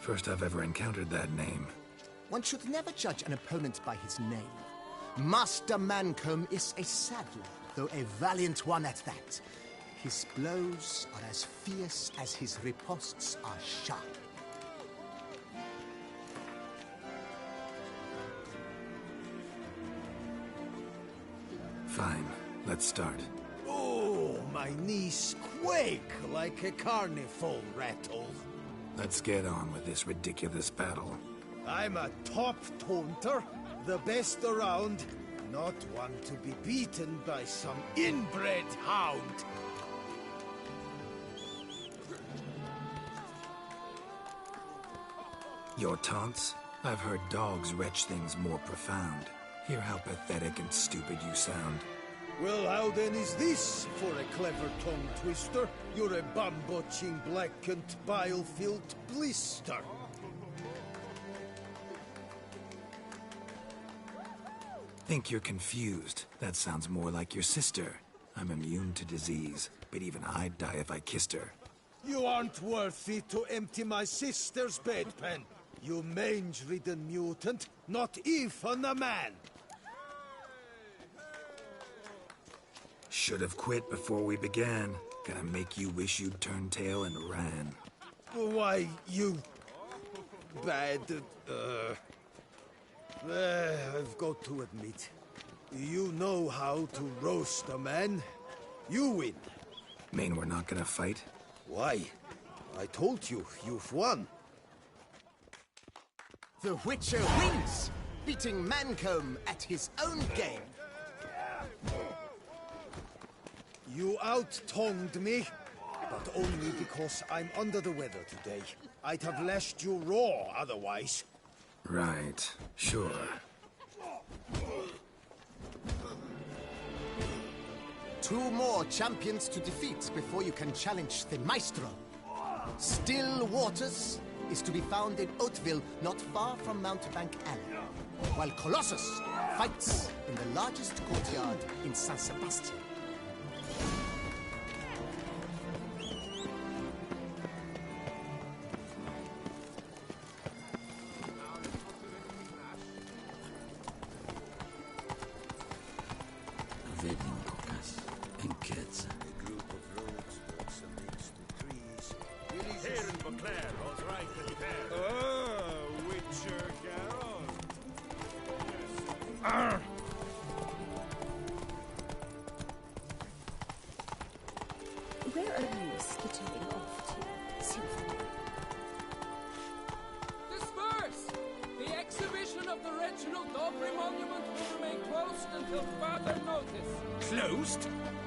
[SPEAKER 4] First I've ever encountered that name.
[SPEAKER 14] One should never judge an opponent by his name. Master Mancomb is a sad lad, though a valiant one at that. His blows are as fierce as his riposts are sharp.
[SPEAKER 4] Fine, let's start.
[SPEAKER 9] Oh, my knees quake like a carnival rattle.
[SPEAKER 4] Let's get on with this ridiculous battle.
[SPEAKER 9] I'm a top taunter, the best around, not one to be beaten by some inbred hound.
[SPEAKER 4] Your taunts? I've heard dogs retch things more profound. Hear how pathetic and stupid you sound.
[SPEAKER 9] Well, how then is this for a clever tongue twister? You're a bum-botching, blackened, bile-filled blister.
[SPEAKER 4] Think you're confused. That sounds more like your sister. I'm immune to disease, but even I'd die if I kissed her.
[SPEAKER 9] You aren't worthy to empty my sister's bedpan. You mange-ridden mutant, not even a man.
[SPEAKER 4] Should have quit before we began. Gonna make you wish you'd turned tail and ran.
[SPEAKER 9] Why, you... bad... I've got to admit, you know how to roast a man. You win.
[SPEAKER 4] Mean we're not gonna fight?
[SPEAKER 9] Why? I told you, you've won.
[SPEAKER 14] The Witcher wins, beating Mancomb at his own game.
[SPEAKER 9] You out-tongued me, but only because I'm under the weather today. I'd have lashed you raw otherwise.
[SPEAKER 4] Right, sure.
[SPEAKER 14] Two more champions to defeat before you can challenge the Maestro. Still Waters is to be found in Oatville, not far from Mountebank Alley, while Colossus fights in the largest courtyard in San Sebastian.
[SPEAKER 22] Where are you skittering off to, Symphony?
[SPEAKER 17] Disperse! The exhibition of the Reginald Dobry Monument will remain closed until further notice.
[SPEAKER 12] Closed?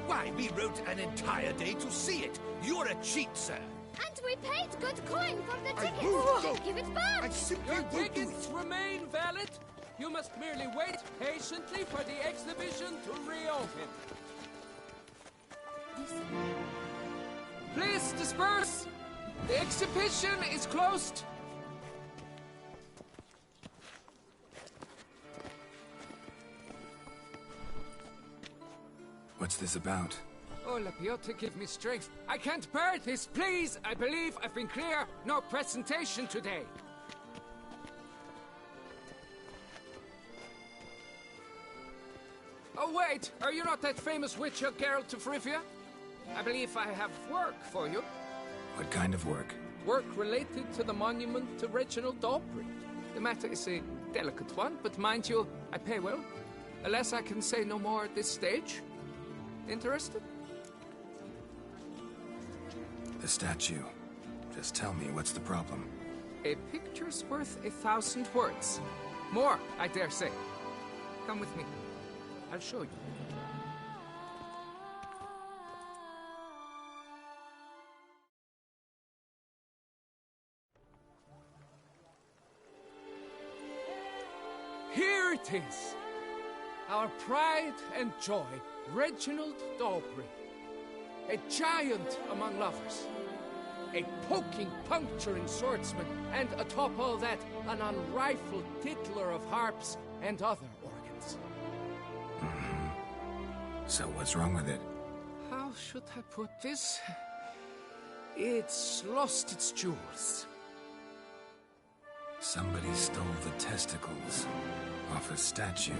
[SPEAKER 12] Why, we wrote an entire day to see it. You're a cheat, sir.
[SPEAKER 18] And we paid good coin for the tickets.
[SPEAKER 12] won't
[SPEAKER 18] Give it back.
[SPEAKER 17] Your tickets remain valid. You must merely wait patiently for the exhibition to reopen. Please disperse. The exhibition is closed.
[SPEAKER 4] What's this about?
[SPEAKER 17] Oh, Lapiota, give me strength. I can't bear this, please. I believe I've been clear. No presentation today. Oh, wait. Are you not that famous witcher, Geralt of Rivia? I believe I have work for you.
[SPEAKER 4] What kind of work?
[SPEAKER 17] Work related to the monument to Reginald Dobry. The matter is a delicate one, but mind you, I pay well. Alas, I can say no more at this stage. Interested?
[SPEAKER 4] The statue. Just tell me, what's the problem?
[SPEAKER 17] A picture's worth 1,000 words. More, I dare say. Come with me. I'll show you. Here it is. Our pride and joy, Reginald Dobry. A giant among lovers. a poking, puncturing swordsman, and atop all that, an unrifled tittler of harps and other organs.
[SPEAKER 4] So what's wrong with it?
[SPEAKER 17] How should I put this? It's lost its jewels.
[SPEAKER 4] Somebody stole the testicles off a statue.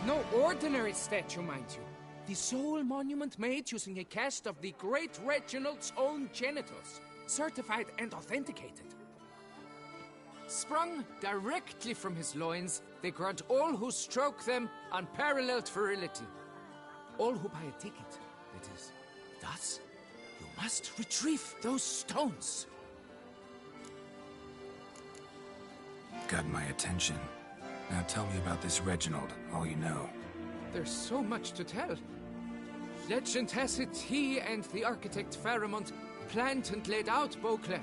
[SPEAKER 17] No ordinary statue, mind you. The sole monument made using a cast of the great Reginald's own genitals, certified and authenticated. Sprung directly from his loins, they grant all who stroke them unparalleled virility. All who buy a ticket, that is. Thus, you must retrieve those stones.
[SPEAKER 4] Got my attention. Now tell me about this Reginald, all you know.
[SPEAKER 17] There's so much to tell. Legend has it he and the architect Pharamond planned and laid out Beauclair.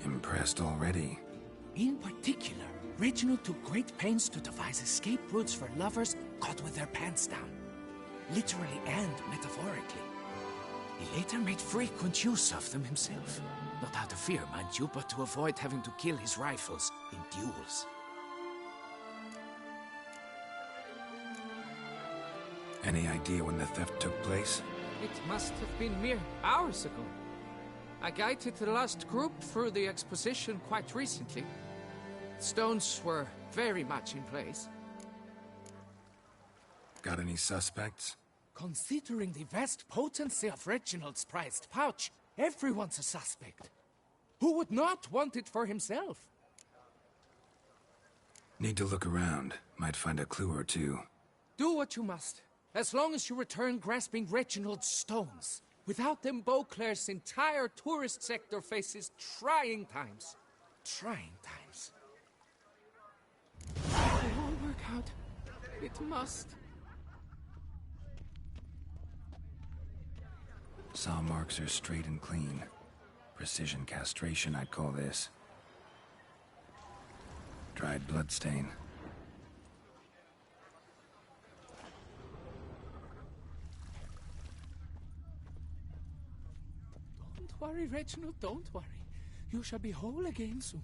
[SPEAKER 4] Impressed already.
[SPEAKER 17] In particular, Reginald took great pains to devise escape routes for lovers caught with their pants down. Literally and metaphorically. He later made frequent use of them himself. Not out of fear, mind you, but to avoid having to kill his rivals in duels.
[SPEAKER 4] Any idea when the theft took place?
[SPEAKER 17] It must have been mere hours ago. I guided the last group through the exposition quite recently. Stones were very much in place.
[SPEAKER 4] Got any suspects?
[SPEAKER 17] Considering the vast potency of Reginald's prized pouch, everyone's a suspect. Who would not want it for himself?
[SPEAKER 4] Need to look around. Might find a clue or two.
[SPEAKER 17] Do what you must. As long as you return grasping Reginald's stones. Without them, Beauclair's entire tourist sector faces trying times. Trying times. It will all work out. It must.
[SPEAKER 4] Saw marks are straight and clean. Precision castration, I'd call this. Dried bloodstain.
[SPEAKER 17] Don't worry, Reginald, don't worry. You shall be whole again soon.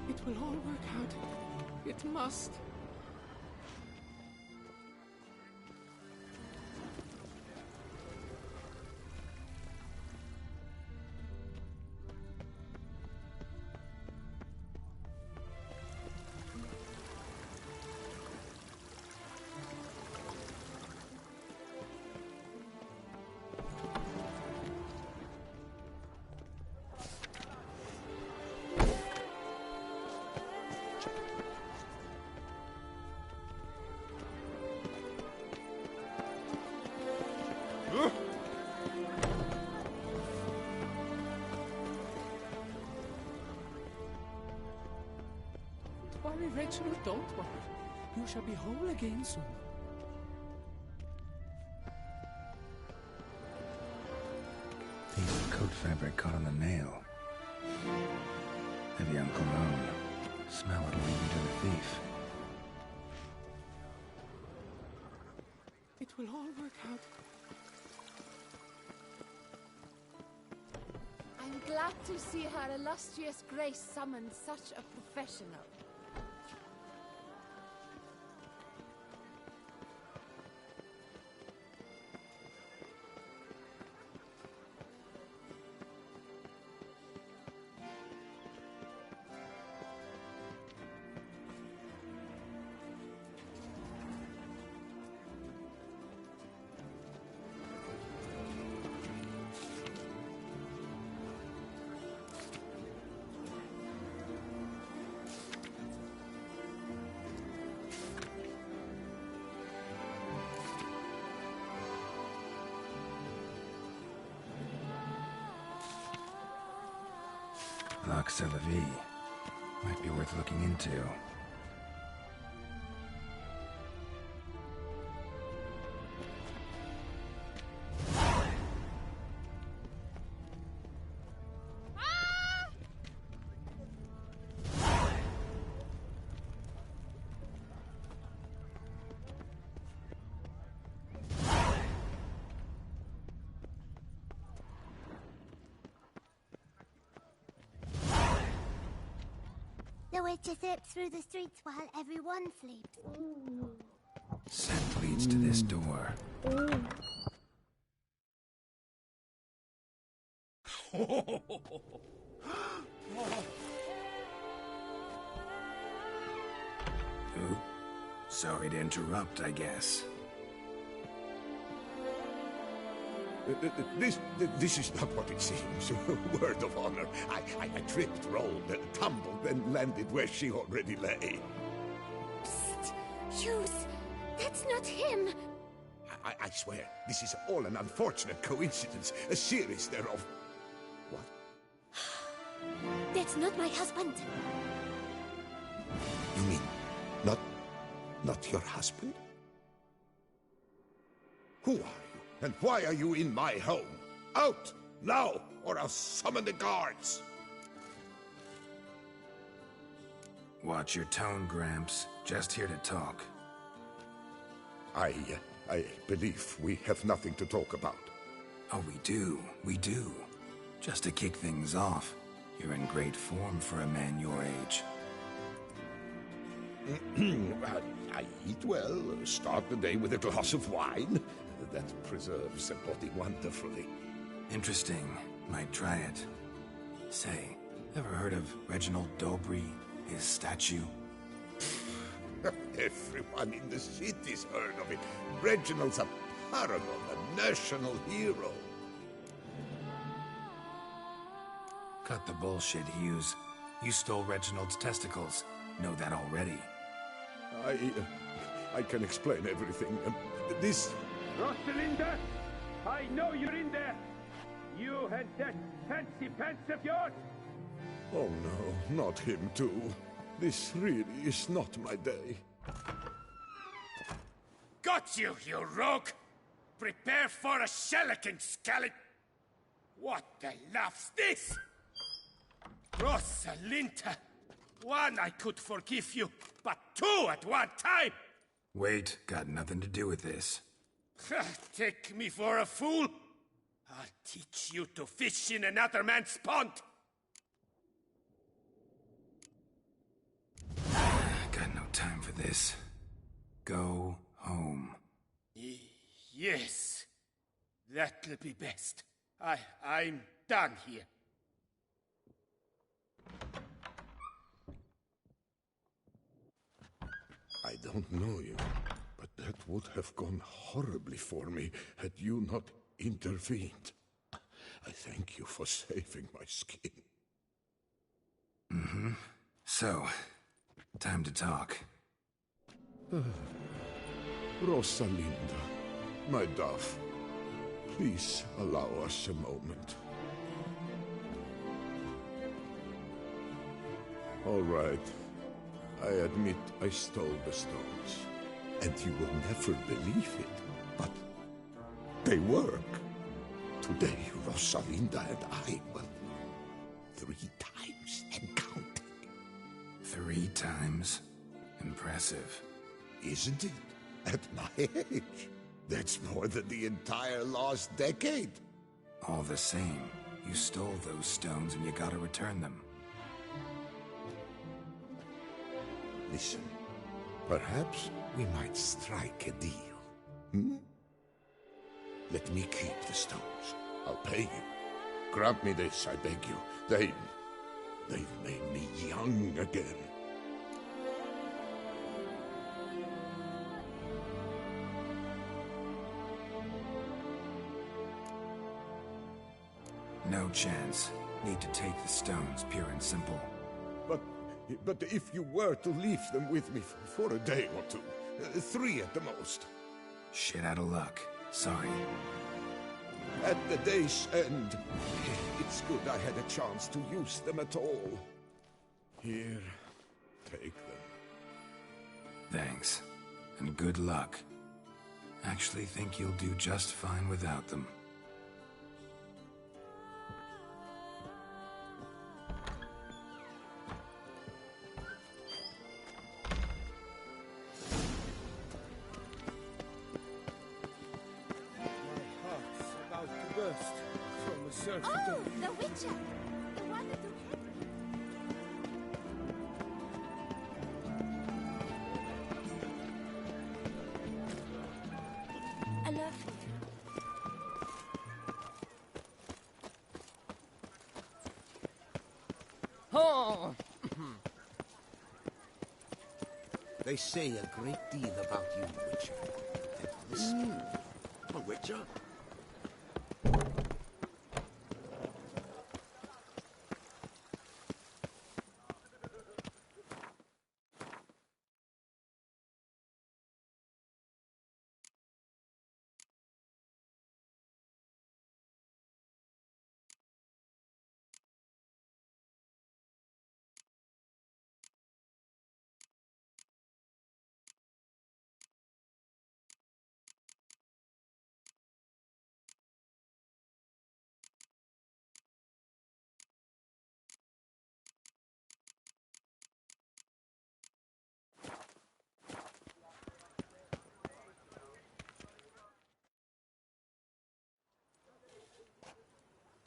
[SPEAKER 17] It will all work out. It must. Don't worry, Reginald, don't worry. You shall be whole again soon.
[SPEAKER 4] Piece of coat fabric caught on the nail. Heavy on cologne. Smell it'll lead you to the thief.
[SPEAKER 17] It will all work out.
[SPEAKER 18] I'm glad to see her illustrious grace summon such a professional.
[SPEAKER 4] Lac c'est la vie. Might be worth looking into.
[SPEAKER 10] The witches slip through the streets while everyone sleeps.
[SPEAKER 4] Scent leads to this door. Ooh, sorry to interrupt, I guess.
[SPEAKER 15] This is not what it seems. Word of honor. I tripped, rolled, tumbled, and landed where she already lay.
[SPEAKER 18] Psst! Hughes! That's not him!
[SPEAKER 15] I swear, this is all an unfortunate coincidence. A series thereof. What?
[SPEAKER 18] That's not my husband.
[SPEAKER 15] You mean, not your husband? Who are you? And why are you in my home? Out! Now! Or I'll summon the guards!
[SPEAKER 4] Watch your tone, Gramps. Just here to talk.
[SPEAKER 15] I believe we have nothing to talk about.
[SPEAKER 4] Oh, we do. Just to kick things off, you're in great form for a man your age.
[SPEAKER 15] I eat well, start the day with a glass of wine. That preserves the body wonderfully.
[SPEAKER 4] Interesting. Might try it. Say, ever heard of Reginald Dobry, his statue?
[SPEAKER 15] Everyone in the city's heard of it. Reginald's a paragon, a national hero.
[SPEAKER 4] Cut the bullshit, Hughes. You stole Reginald's testicles. Know that already.
[SPEAKER 15] I can explain everything. This...
[SPEAKER 11] Rosalinda, I know you're in there. You and that fancy pants of yours.
[SPEAKER 15] Oh no, not him too. This really is not my day.
[SPEAKER 11] Got you, you rogue! Prepare for a shellacking, scallop! What the laugh's this? Rosalinda! One, I could forgive you, but two at one time!
[SPEAKER 4] Wait, got nothing to do with this.
[SPEAKER 11] Take me for a fool? I'll teach you to fish in another man's pond!
[SPEAKER 4] Got no time for this. Go home.
[SPEAKER 11] Yes. That'll be best. I'm done here.
[SPEAKER 15] I don't know you, but that would have gone horribly for me had you not intervened. I thank you for saving my skin.
[SPEAKER 4] Mm-hmm. So, time to talk.
[SPEAKER 15] Rosalinda, my dove, please allow us a moment. All right. I admit I stole the stones, and you will never believe it, but they work. Today, Rosalinda and I will 3 times and counting.
[SPEAKER 4] 3 times? Impressive.
[SPEAKER 15] Isn't it? At my age. That's more than the entire last decade.
[SPEAKER 4] All the same, you stole those stones and you gotta return them.
[SPEAKER 15] Listen, perhaps we might strike a deal. Hmm? Let me keep the stones. I'll pay you. Grant me this, I beg you. They've made me young again.
[SPEAKER 4] No chance. Need to take the stones, pure and simple.
[SPEAKER 15] But if you were to leave them with me for a day or 2, 3 at the most.
[SPEAKER 4] Shit out of luck. Sorry.
[SPEAKER 15] At the day's end, it's good I had a chance to use them at all.
[SPEAKER 2] Here, take them.
[SPEAKER 4] Thanks. And good luck. Actually think you'll do just fine without them.
[SPEAKER 11] My heart's about to burst from a certain...
[SPEAKER 18] Oh, the Witcher! The one that took Henry. I love you.
[SPEAKER 19] Oh!
[SPEAKER 15] They say a great deal about you, Witcher. And listen,
[SPEAKER 12] A Witcher?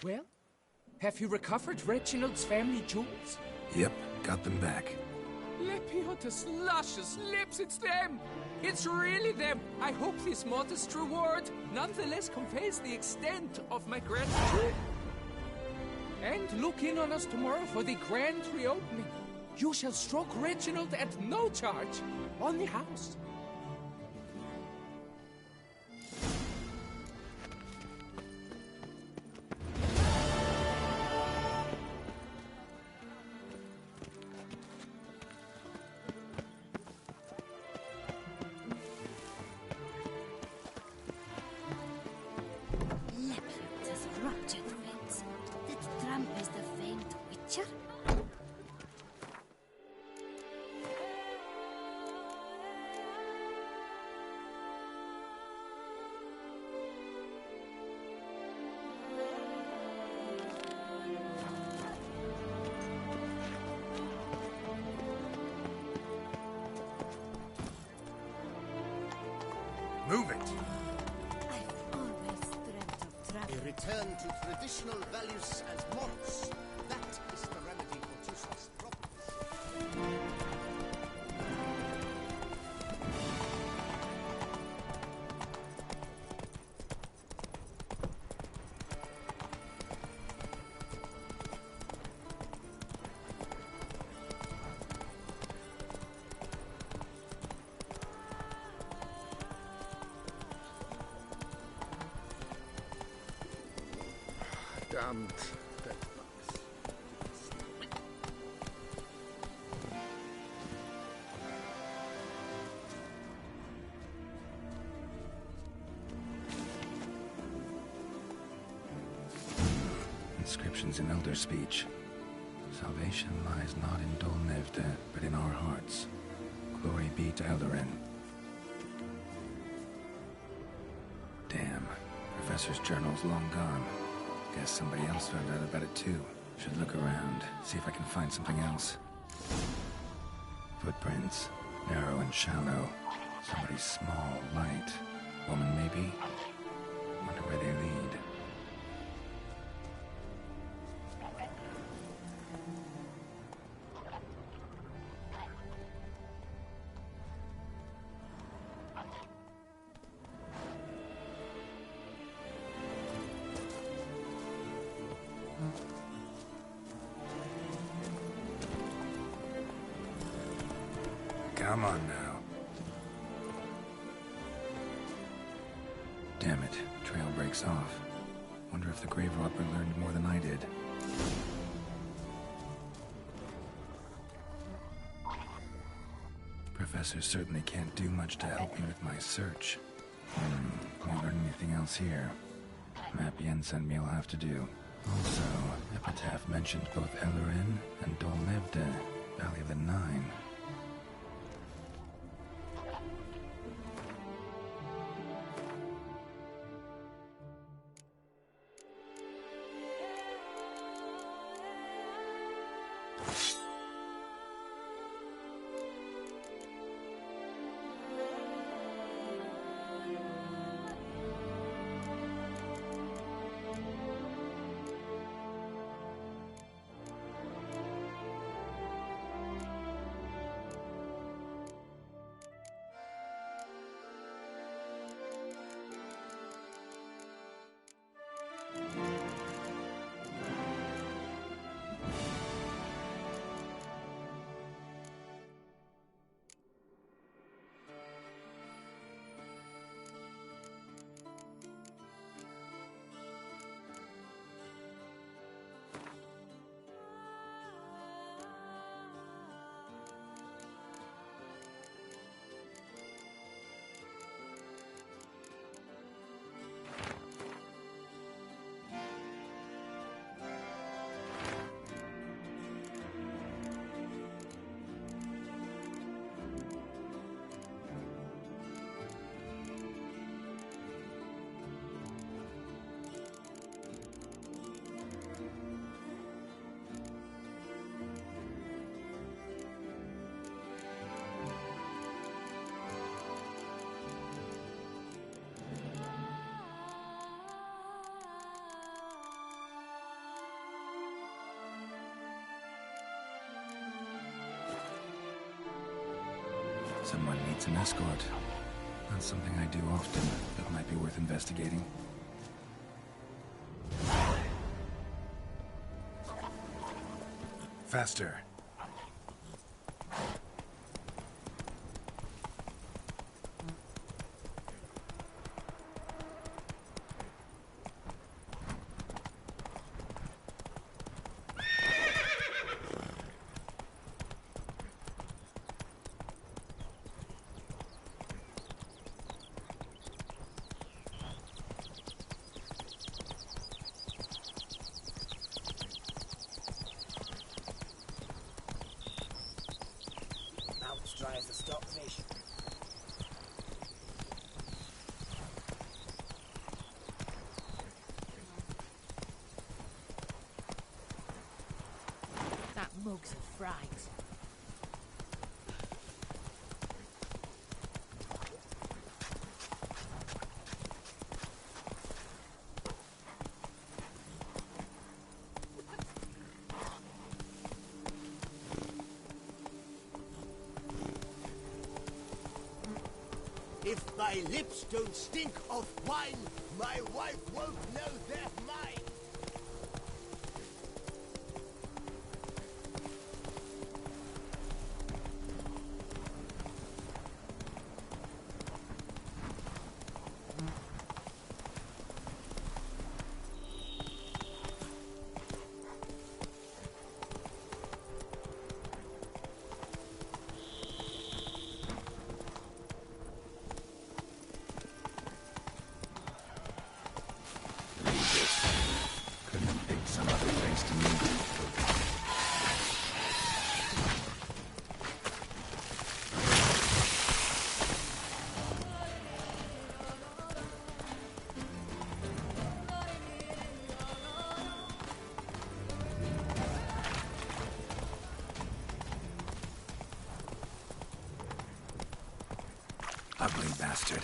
[SPEAKER 17] Well, have you recovered Reginald's family jewels?
[SPEAKER 4] Yep, got them back.
[SPEAKER 17] Lepiota's luscious lips, it's them! It's really them! I hope this modest reward nonetheless conveys the extent of my gratitude. And look in on us tomorrow for the grand reopening. You shall stroke Reginald at no charge on the house.
[SPEAKER 18] Lepiota's ruptured wings. That drum is the famed Witcher.
[SPEAKER 4] Move it!
[SPEAKER 14] A return to traditional values as monks. That is the remedy for Tussaud's problems.
[SPEAKER 15] Damned bedbugs.
[SPEAKER 4] Inscriptions in Elder speech. Salvation lies not in Dol Nevde, but in our hearts. Glory be to Eldarin. Damn. Professor's journal's long gone. Guess somebody else found out about it too. Should look around, see if I can find something else. Footprints. Narrow and shallow. Somebody small, light. Woman, maybe? Wonder where they lead. Come on now. Damn it, trail breaks off. Wonder if the grave robber learned more than I did. Professor certainly can't do much to help me with my search. Won't learn anything else here. Map Yen sent me will have to do. Also, Epitaph mentioned both Eldarin and Dol Nevde. Valley of the Nine. Someone needs an escort. That's something I do often, but might be worth investigating. Faster.
[SPEAKER 13] Dry as a stockfish.
[SPEAKER 21] That mug's a fright.
[SPEAKER 14] If my lips don't stink of wine, my wife won't know they're mine.
[SPEAKER 4] Ugly bastard.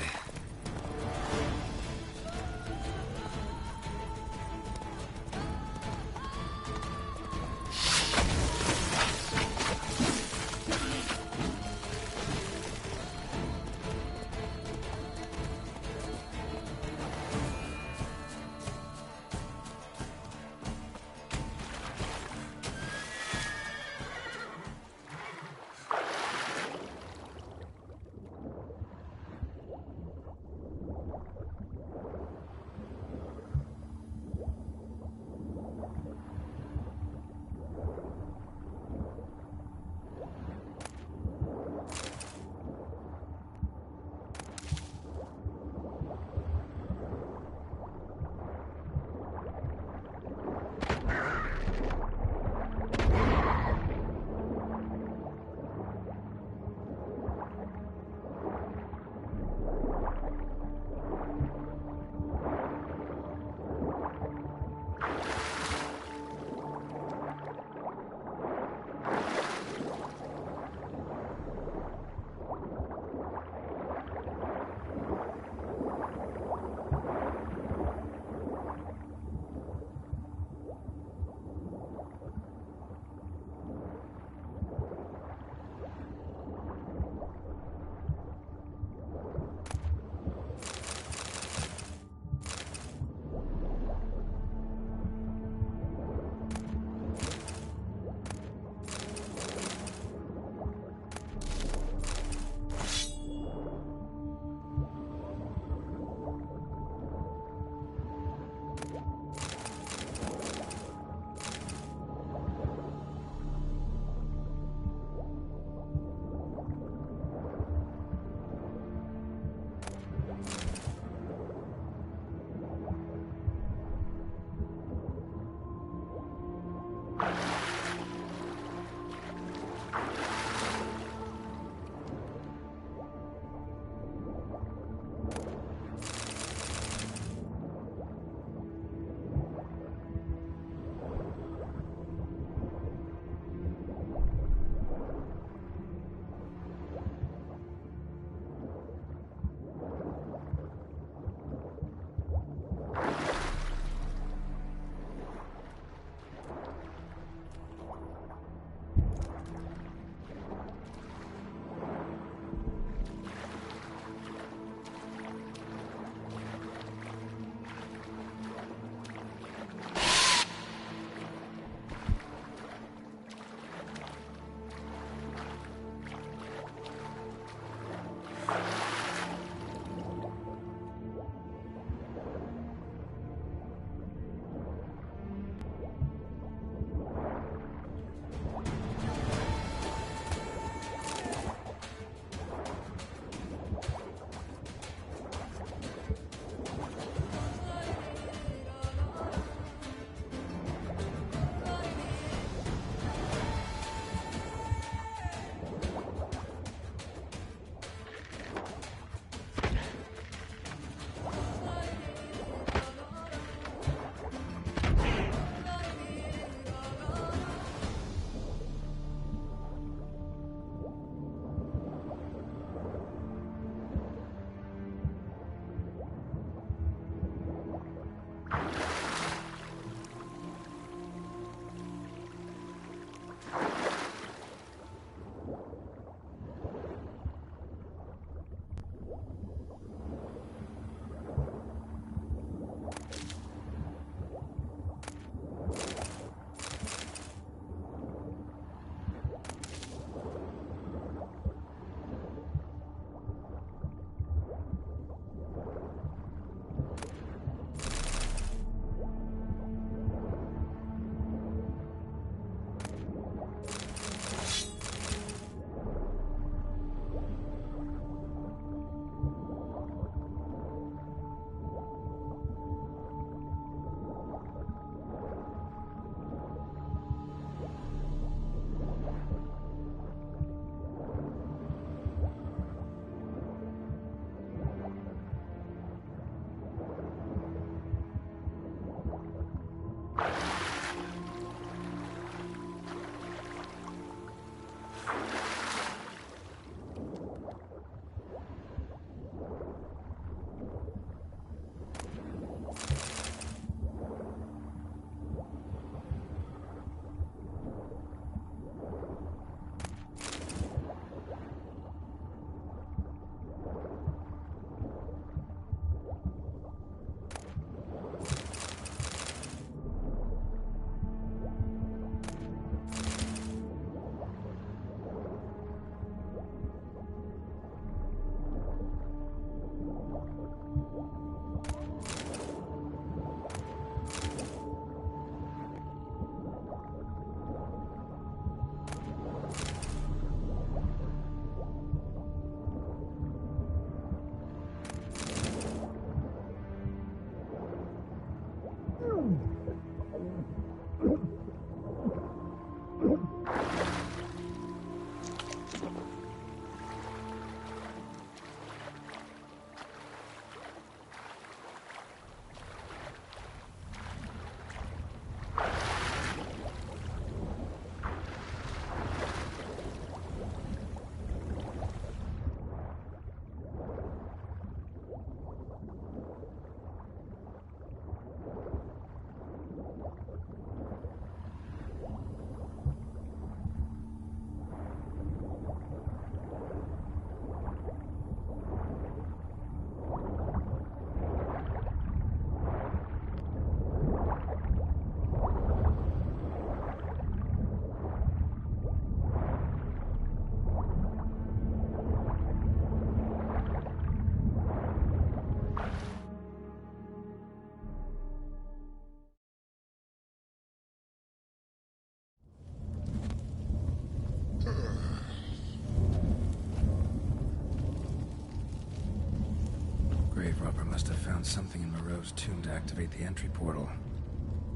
[SPEAKER 4] Grave robber must have found something in Moreau's tomb to activate the entry portal.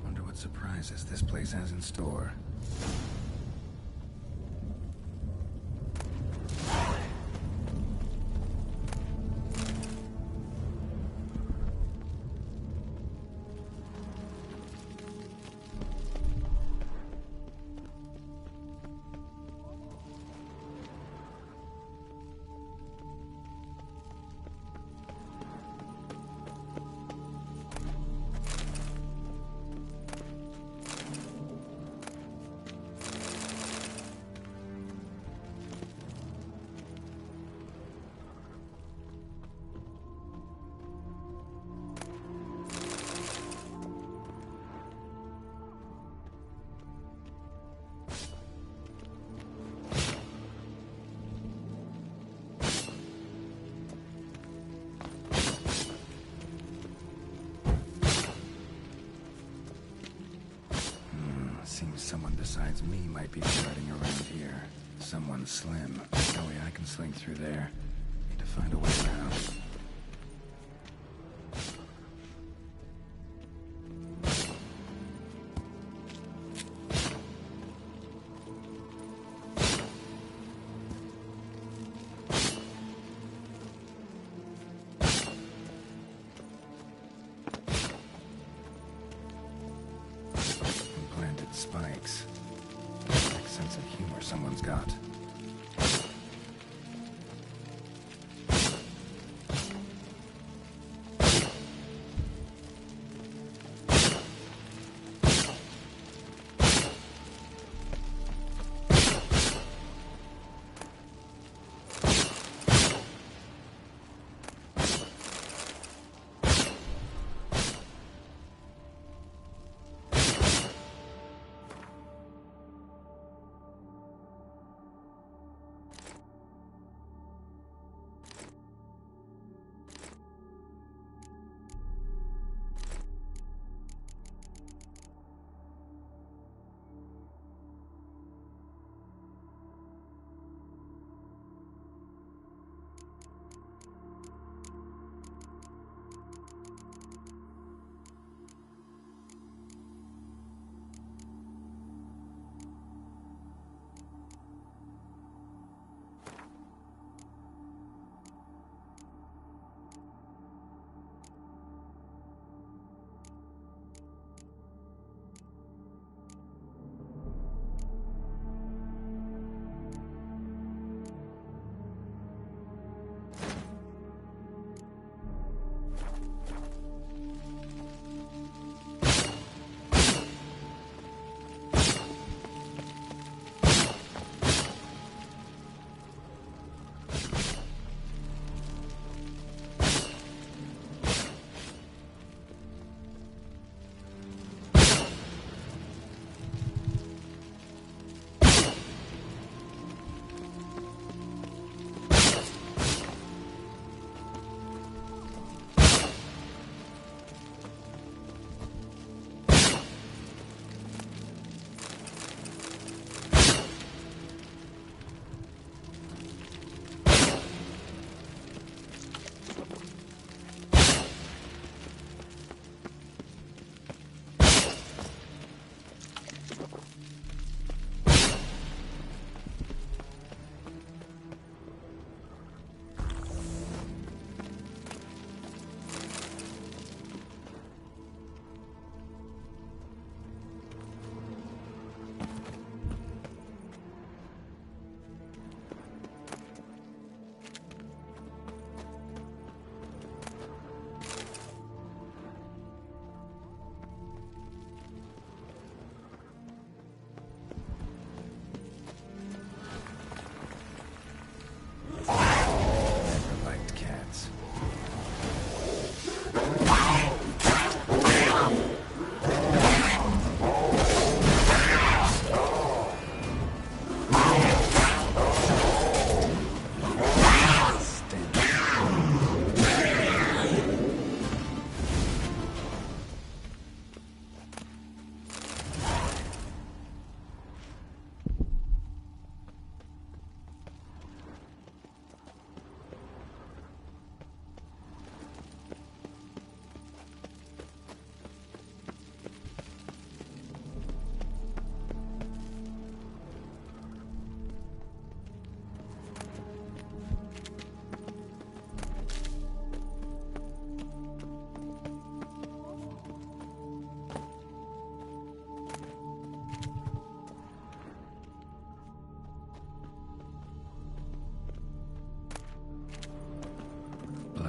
[SPEAKER 4] Wonder what surprises this place has in store. Seems someone besides me might be starting around here. Someone slim. No way I can sling through there. Need to find a way around. Spikes. Next sense of humor someone's got.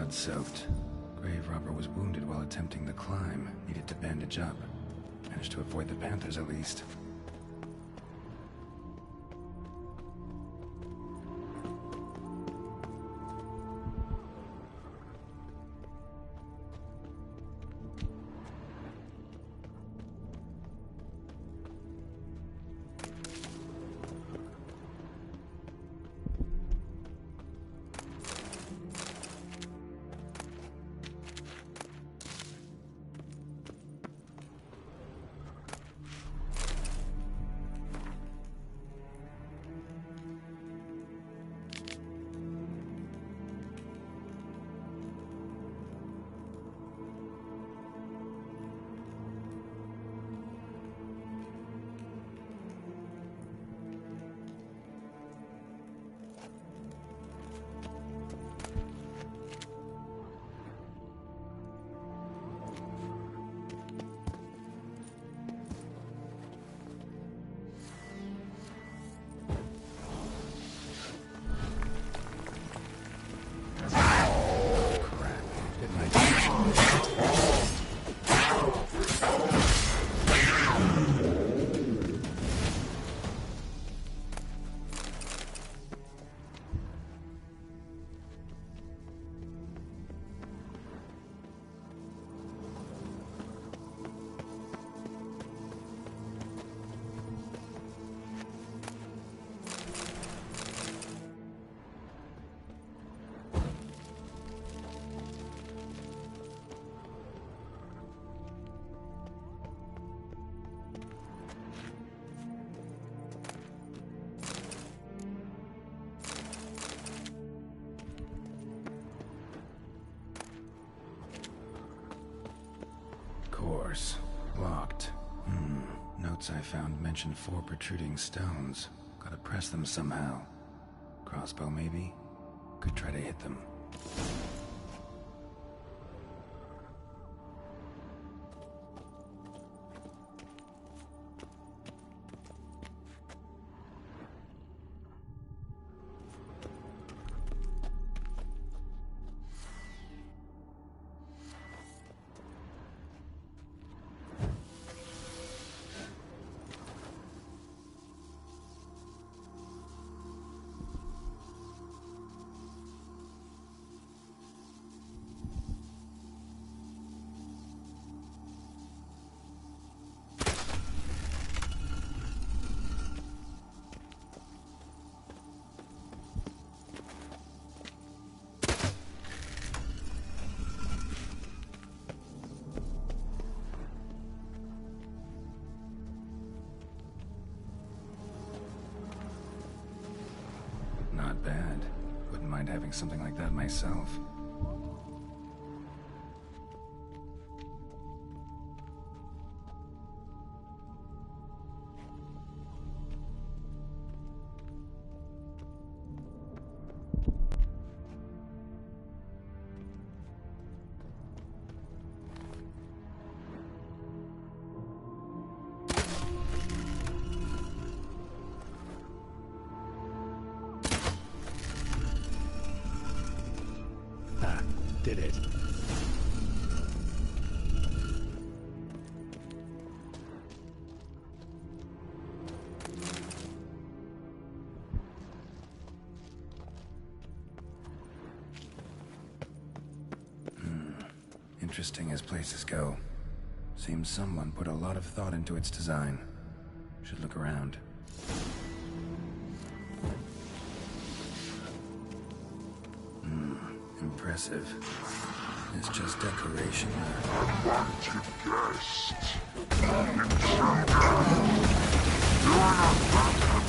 [SPEAKER 4] blood-soaked. Grave robber was wounded while attempting the climb. Needed to bandage up. Managed to avoid the panthers at least. Course. Locked. Notes I found mention 4 protruding stones. Gotta press them somehow. Crossbow, maybe? Could try to hit them. Not bad. Wouldn't mind having something like that myself. Did it. Interesting as places go. Seems someone put a lot of thought into its design. Should look around. Impressive. It's just decoration.
[SPEAKER 16] Unwanted guest. Intruder. You are not welcome.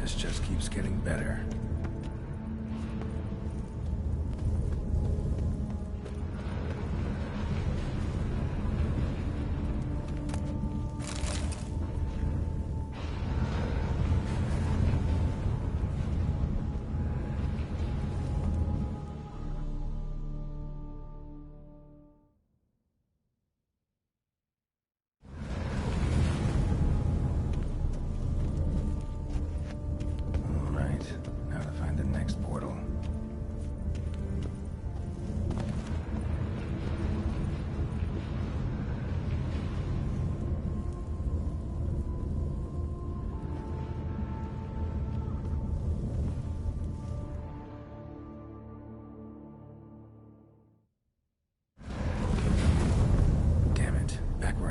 [SPEAKER 4] This just keeps getting better.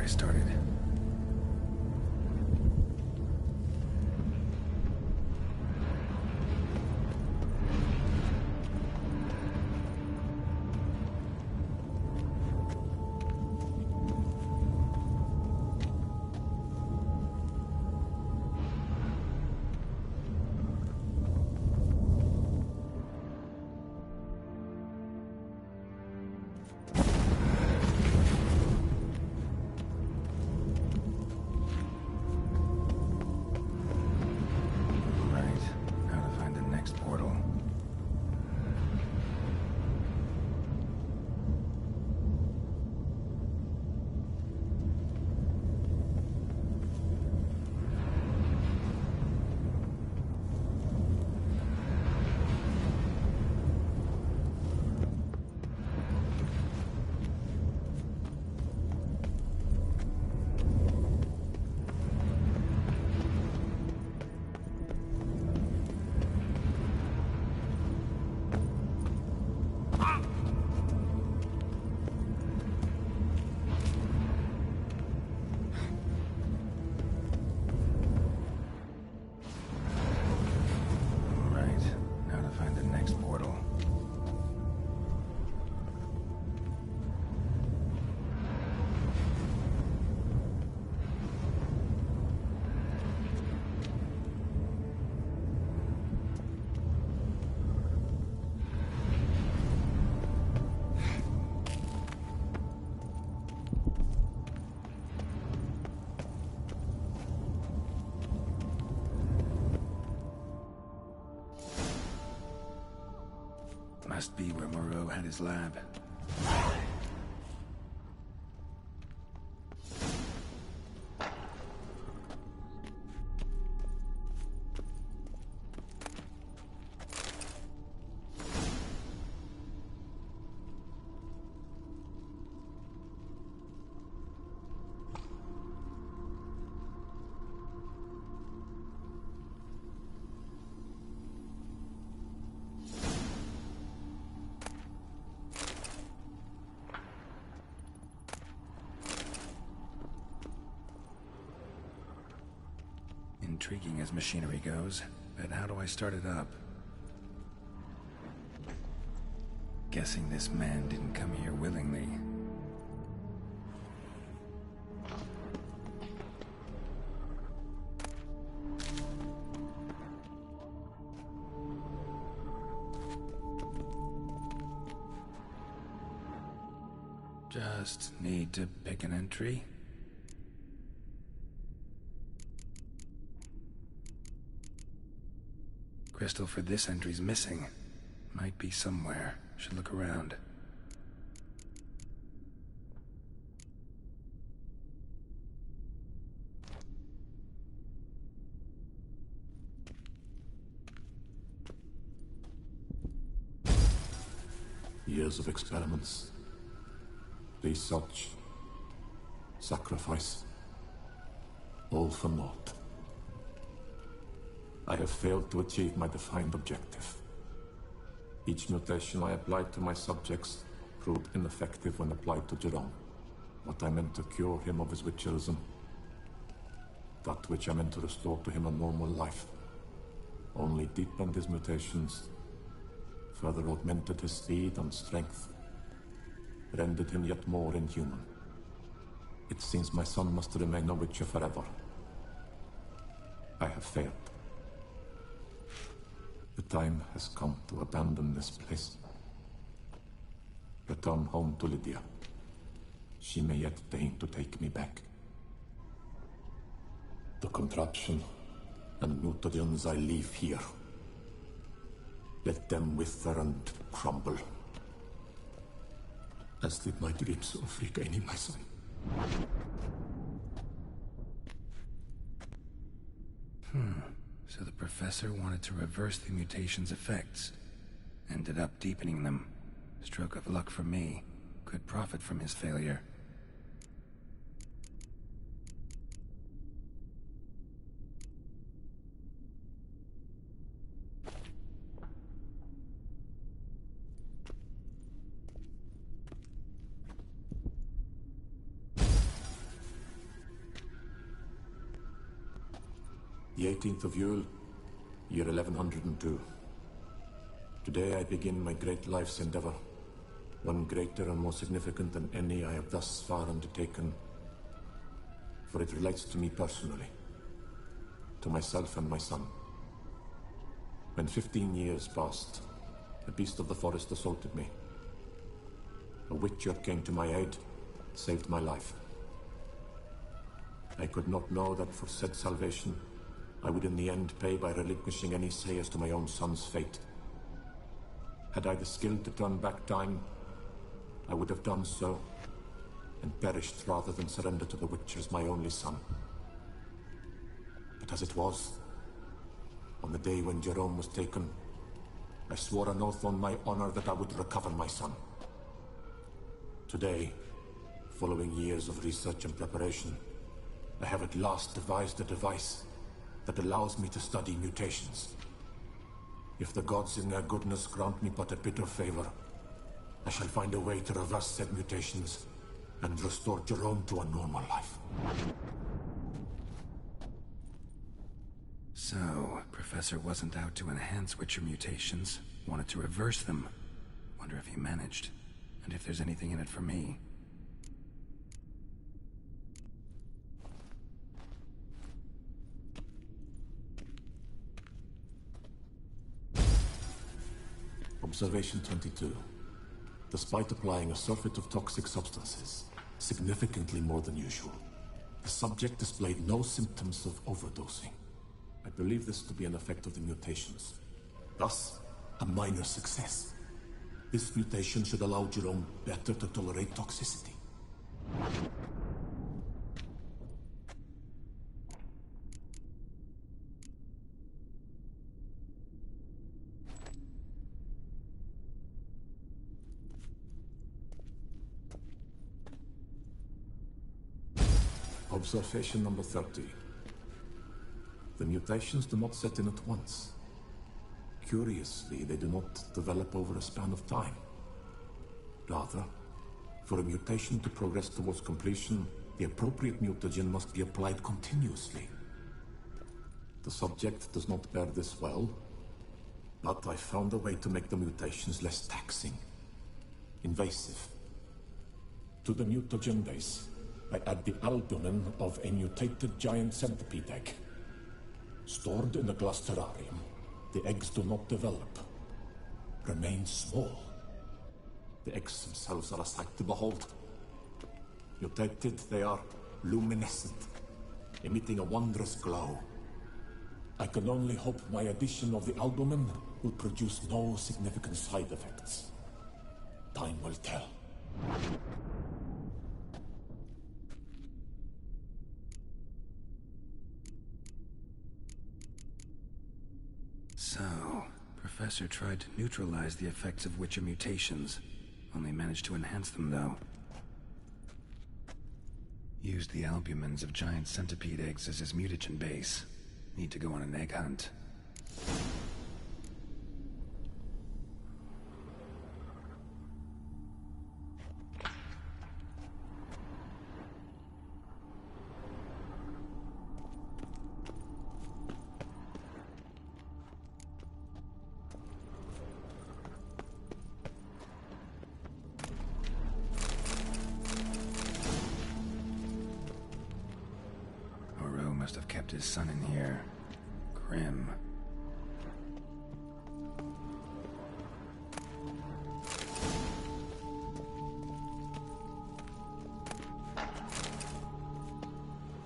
[SPEAKER 4] I started. Must be where Moreau had his lab. Intriguing as machinery goes, but how do I start it up? Guessing this man didn't come here willingly. Just need to pick an entry. Crystal for this entry's missing. Might be somewhere. Should look around.
[SPEAKER 2] Years of experiments, research, sacrifice, all for naught. I have failed to achieve my defined objective. Each mutation I applied to my subjects proved ineffective when applied to Jerome. What I meant to cure him of his witcherism, that which I meant to restore to him a normal life, only deepened his mutations, further augmented his speed and strength, rendered him yet more inhuman. It seems my son must remain a witcher forever. I have failed. The time has come to abandon this place. Return home to Lydia. She may yet deign to take me back. The contraption and mutagens I leave here, let them wither and crumble, as did my dreams of regaining my son.
[SPEAKER 4] So the professor wanted to reverse the mutation's effects. Ended up deepening them. Stroke of luck for me. Could profit from his failure.
[SPEAKER 2] The 18th of Yule, year 1102. Today I begin my great life's endeavor, one greater and more significant than any I have thus far undertaken, for it relates to me personally, to myself and my son. When 15 years passed, a beast of the forest assaulted me. A witcher came to my aid, saved my life. I could not know that for said salvation, I would in the end pay by relinquishing any say as to my own son's fate. Had I the skill to turn back time, I would have done so, and perished rather than surrender to the Witchers my only son. But as it was, on the day when Jerome was taken, I swore an oath on my honor that I would recover my son. Today, following years of research and preparation, I have at last devised a device that allows me to study mutations. If the gods in their goodness grant me but a bit of favor, I shall find a way to reverse said mutations and restore Jerome to a normal life.
[SPEAKER 4] So, Professor wasn't out to enhance Witcher mutations, wanted to reverse them. Wonder if he managed, and if there's anything in it for me.
[SPEAKER 2] Observation 22. Despite applying a surfeit of toxic substances, significantly more than usual, the subject displayed no symptoms of overdosing. I believe this to be an effect of the mutations. Thus, a minor success. This mutation should allow Jerome better to tolerate toxicity. Observation number 30. The mutations do not set in at once. Curiously, they do not develop over a span of time. Rather, for a mutation to progress towards completion, the appropriate mutagen must be applied continuously. The subject does not bear this well, but I found a way to make the mutations less taxing, invasive. To the mutagen base, I add the albumin of a mutated giant centipede egg. Stored in a glass terrarium, the eggs do not develop, remain small. The eggs themselves are a sight to behold. Mutated, they are luminescent, emitting a wondrous glow. I can only hope my addition of the albumin will produce no significant side effects. Time will tell.
[SPEAKER 4] So, Professor tried to neutralize the effects of Witcher mutations. Only managed to enhance them, though. Used the albumins of giant centipede eggs as his mutagen base. Need to go on an egg hunt. Must have kept his son in here. Grim.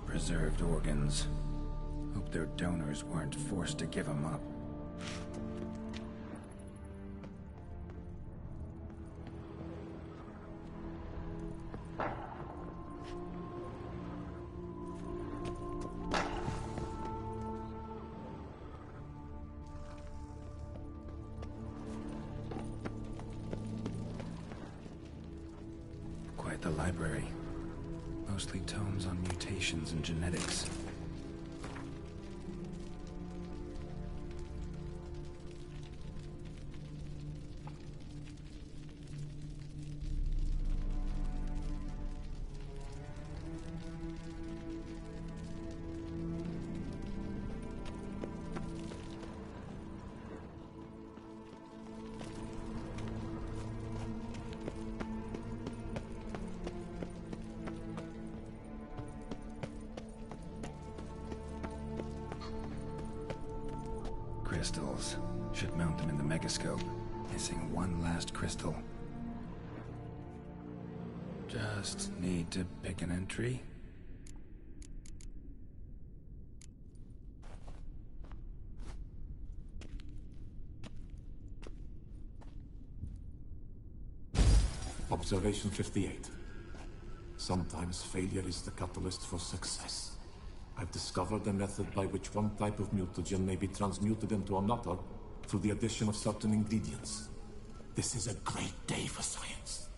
[SPEAKER 4] Preserved organs. Hope their donors weren't forced to give them up. The library. Mostly tomes on mutations and genetics. cells. Should mount them in the megascope. Missing one last crystal. Just need to pick an entry.
[SPEAKER 2] Observation 58. Sometimes failure is the catalyst for success. I've discovered a method by which one type of mutagen may be transmuted into another through the addition of certain ingredients. This is a great day for science.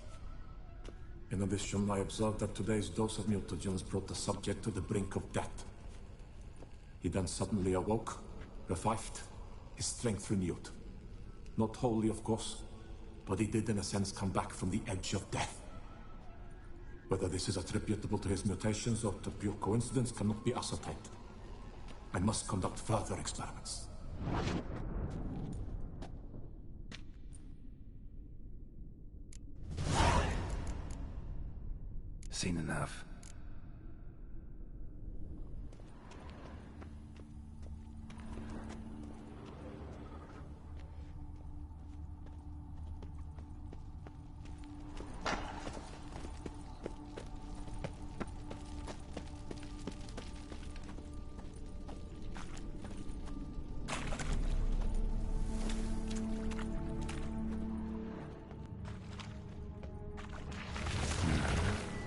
[SPEAKER 2] In addition, I observed that today's dose of mutagens brought the subject to the brink of death. He then suddenly awoke, revived, his strength renewed. Not wholly, of course, but he did in a sense come back from the edge of death. Whether this is attributable to his mutations or to pure coincidence cannot be ascertained. I must conduct further experiments.
[SPEAKER 4] Seen enough.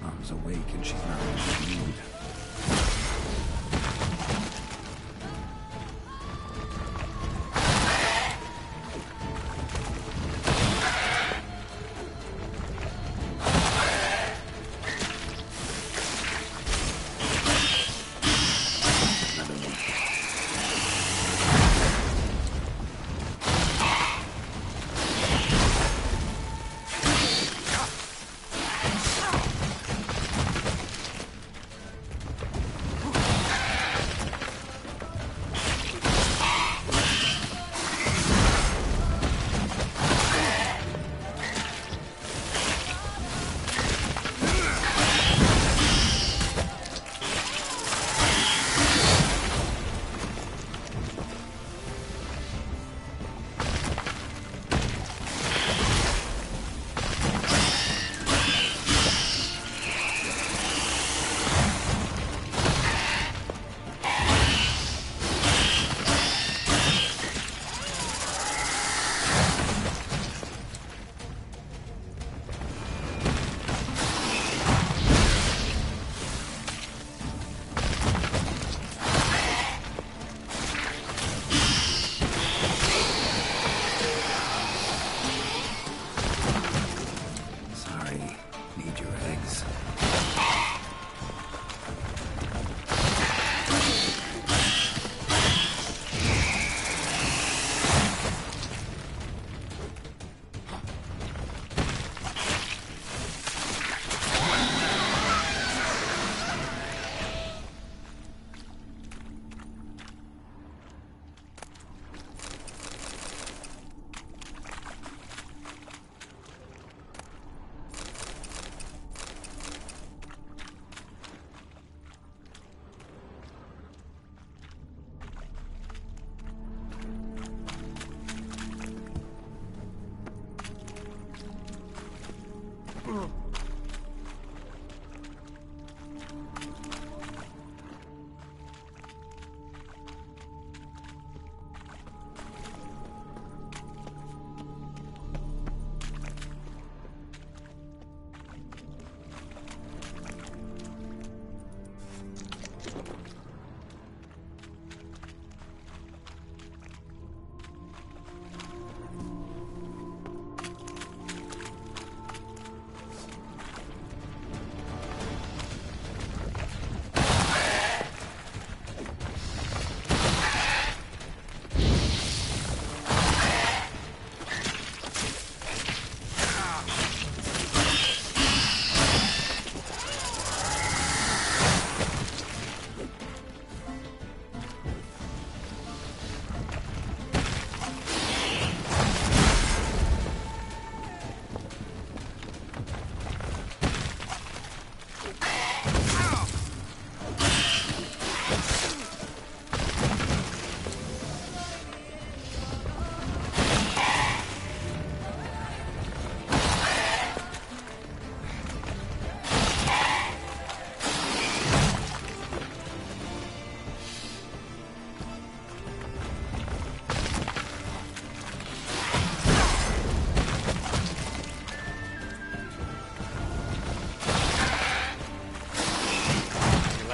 [SPEAKER 4] Mom's awake and she's not in a good mood.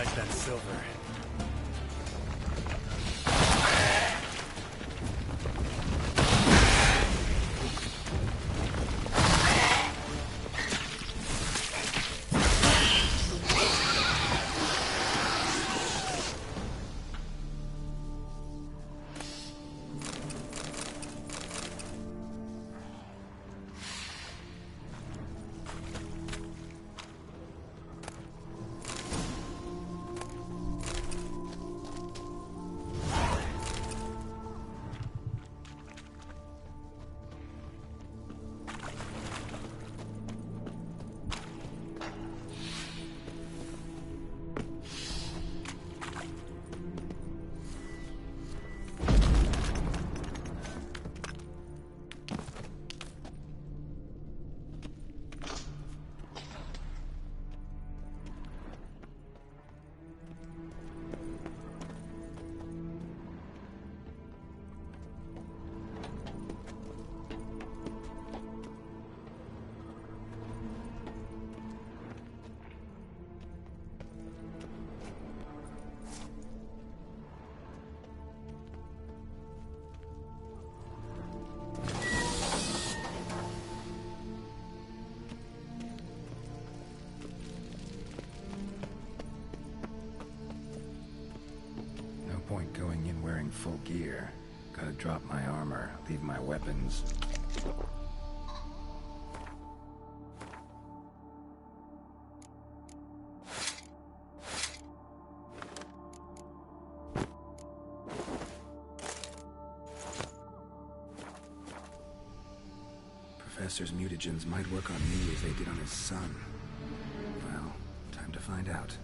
[SPEAKER 6] like that silver.
[SPEAKER 4] Point going in wearing full gear. Gotta drop my armor, leave my weapons. Professor's mutagens might work on me as they did on his son. Well, time to find out.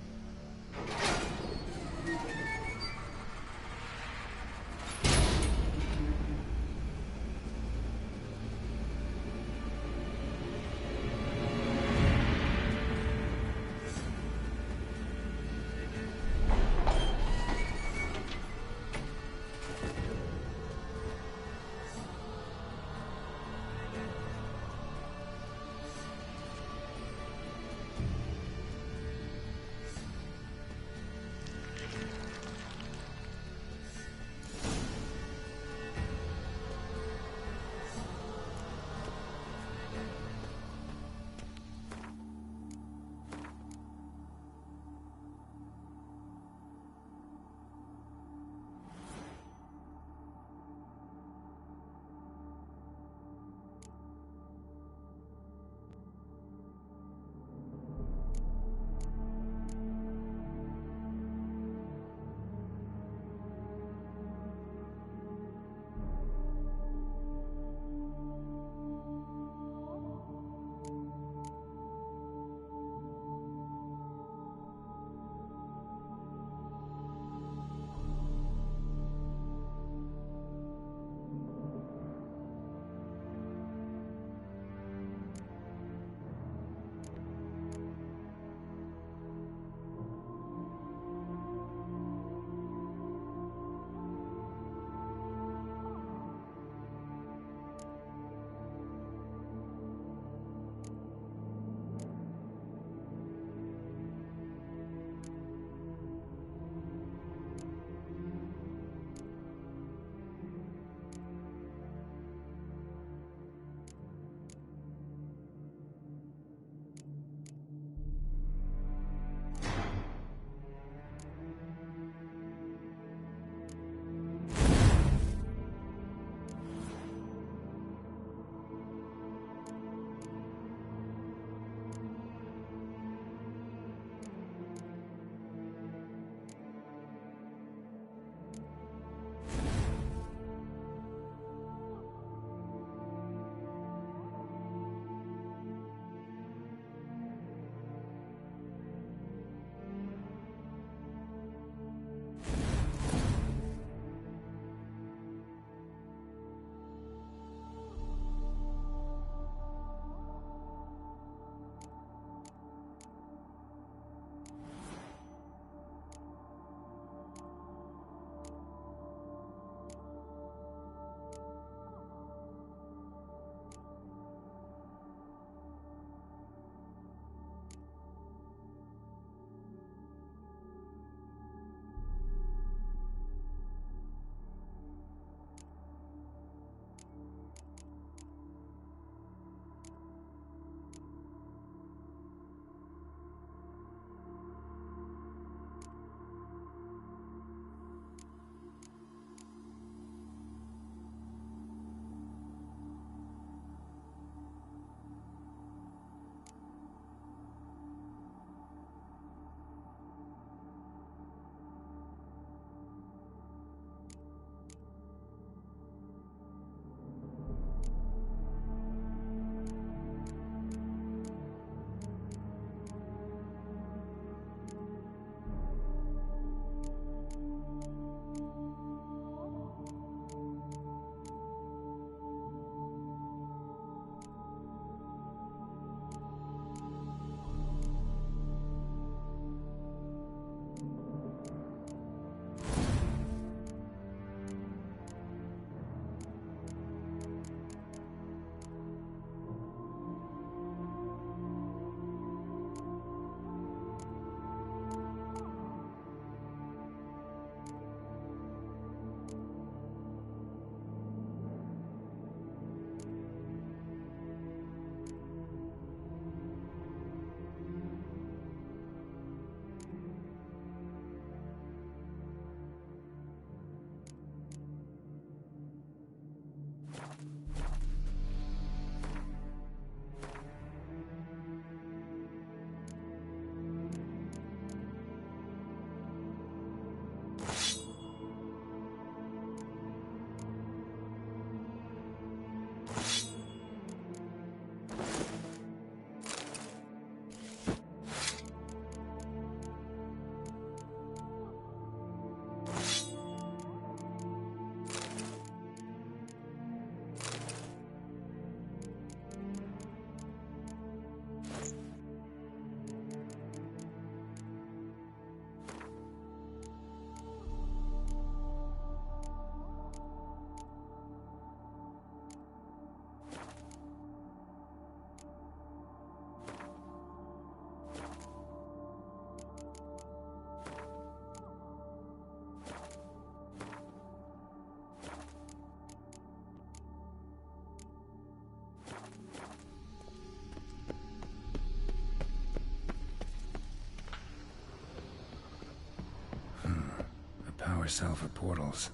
[SPEAKER 4] poor cell for portals.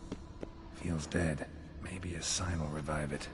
[SPEAKER 4] Feels dead. Maybe a sign will revive it.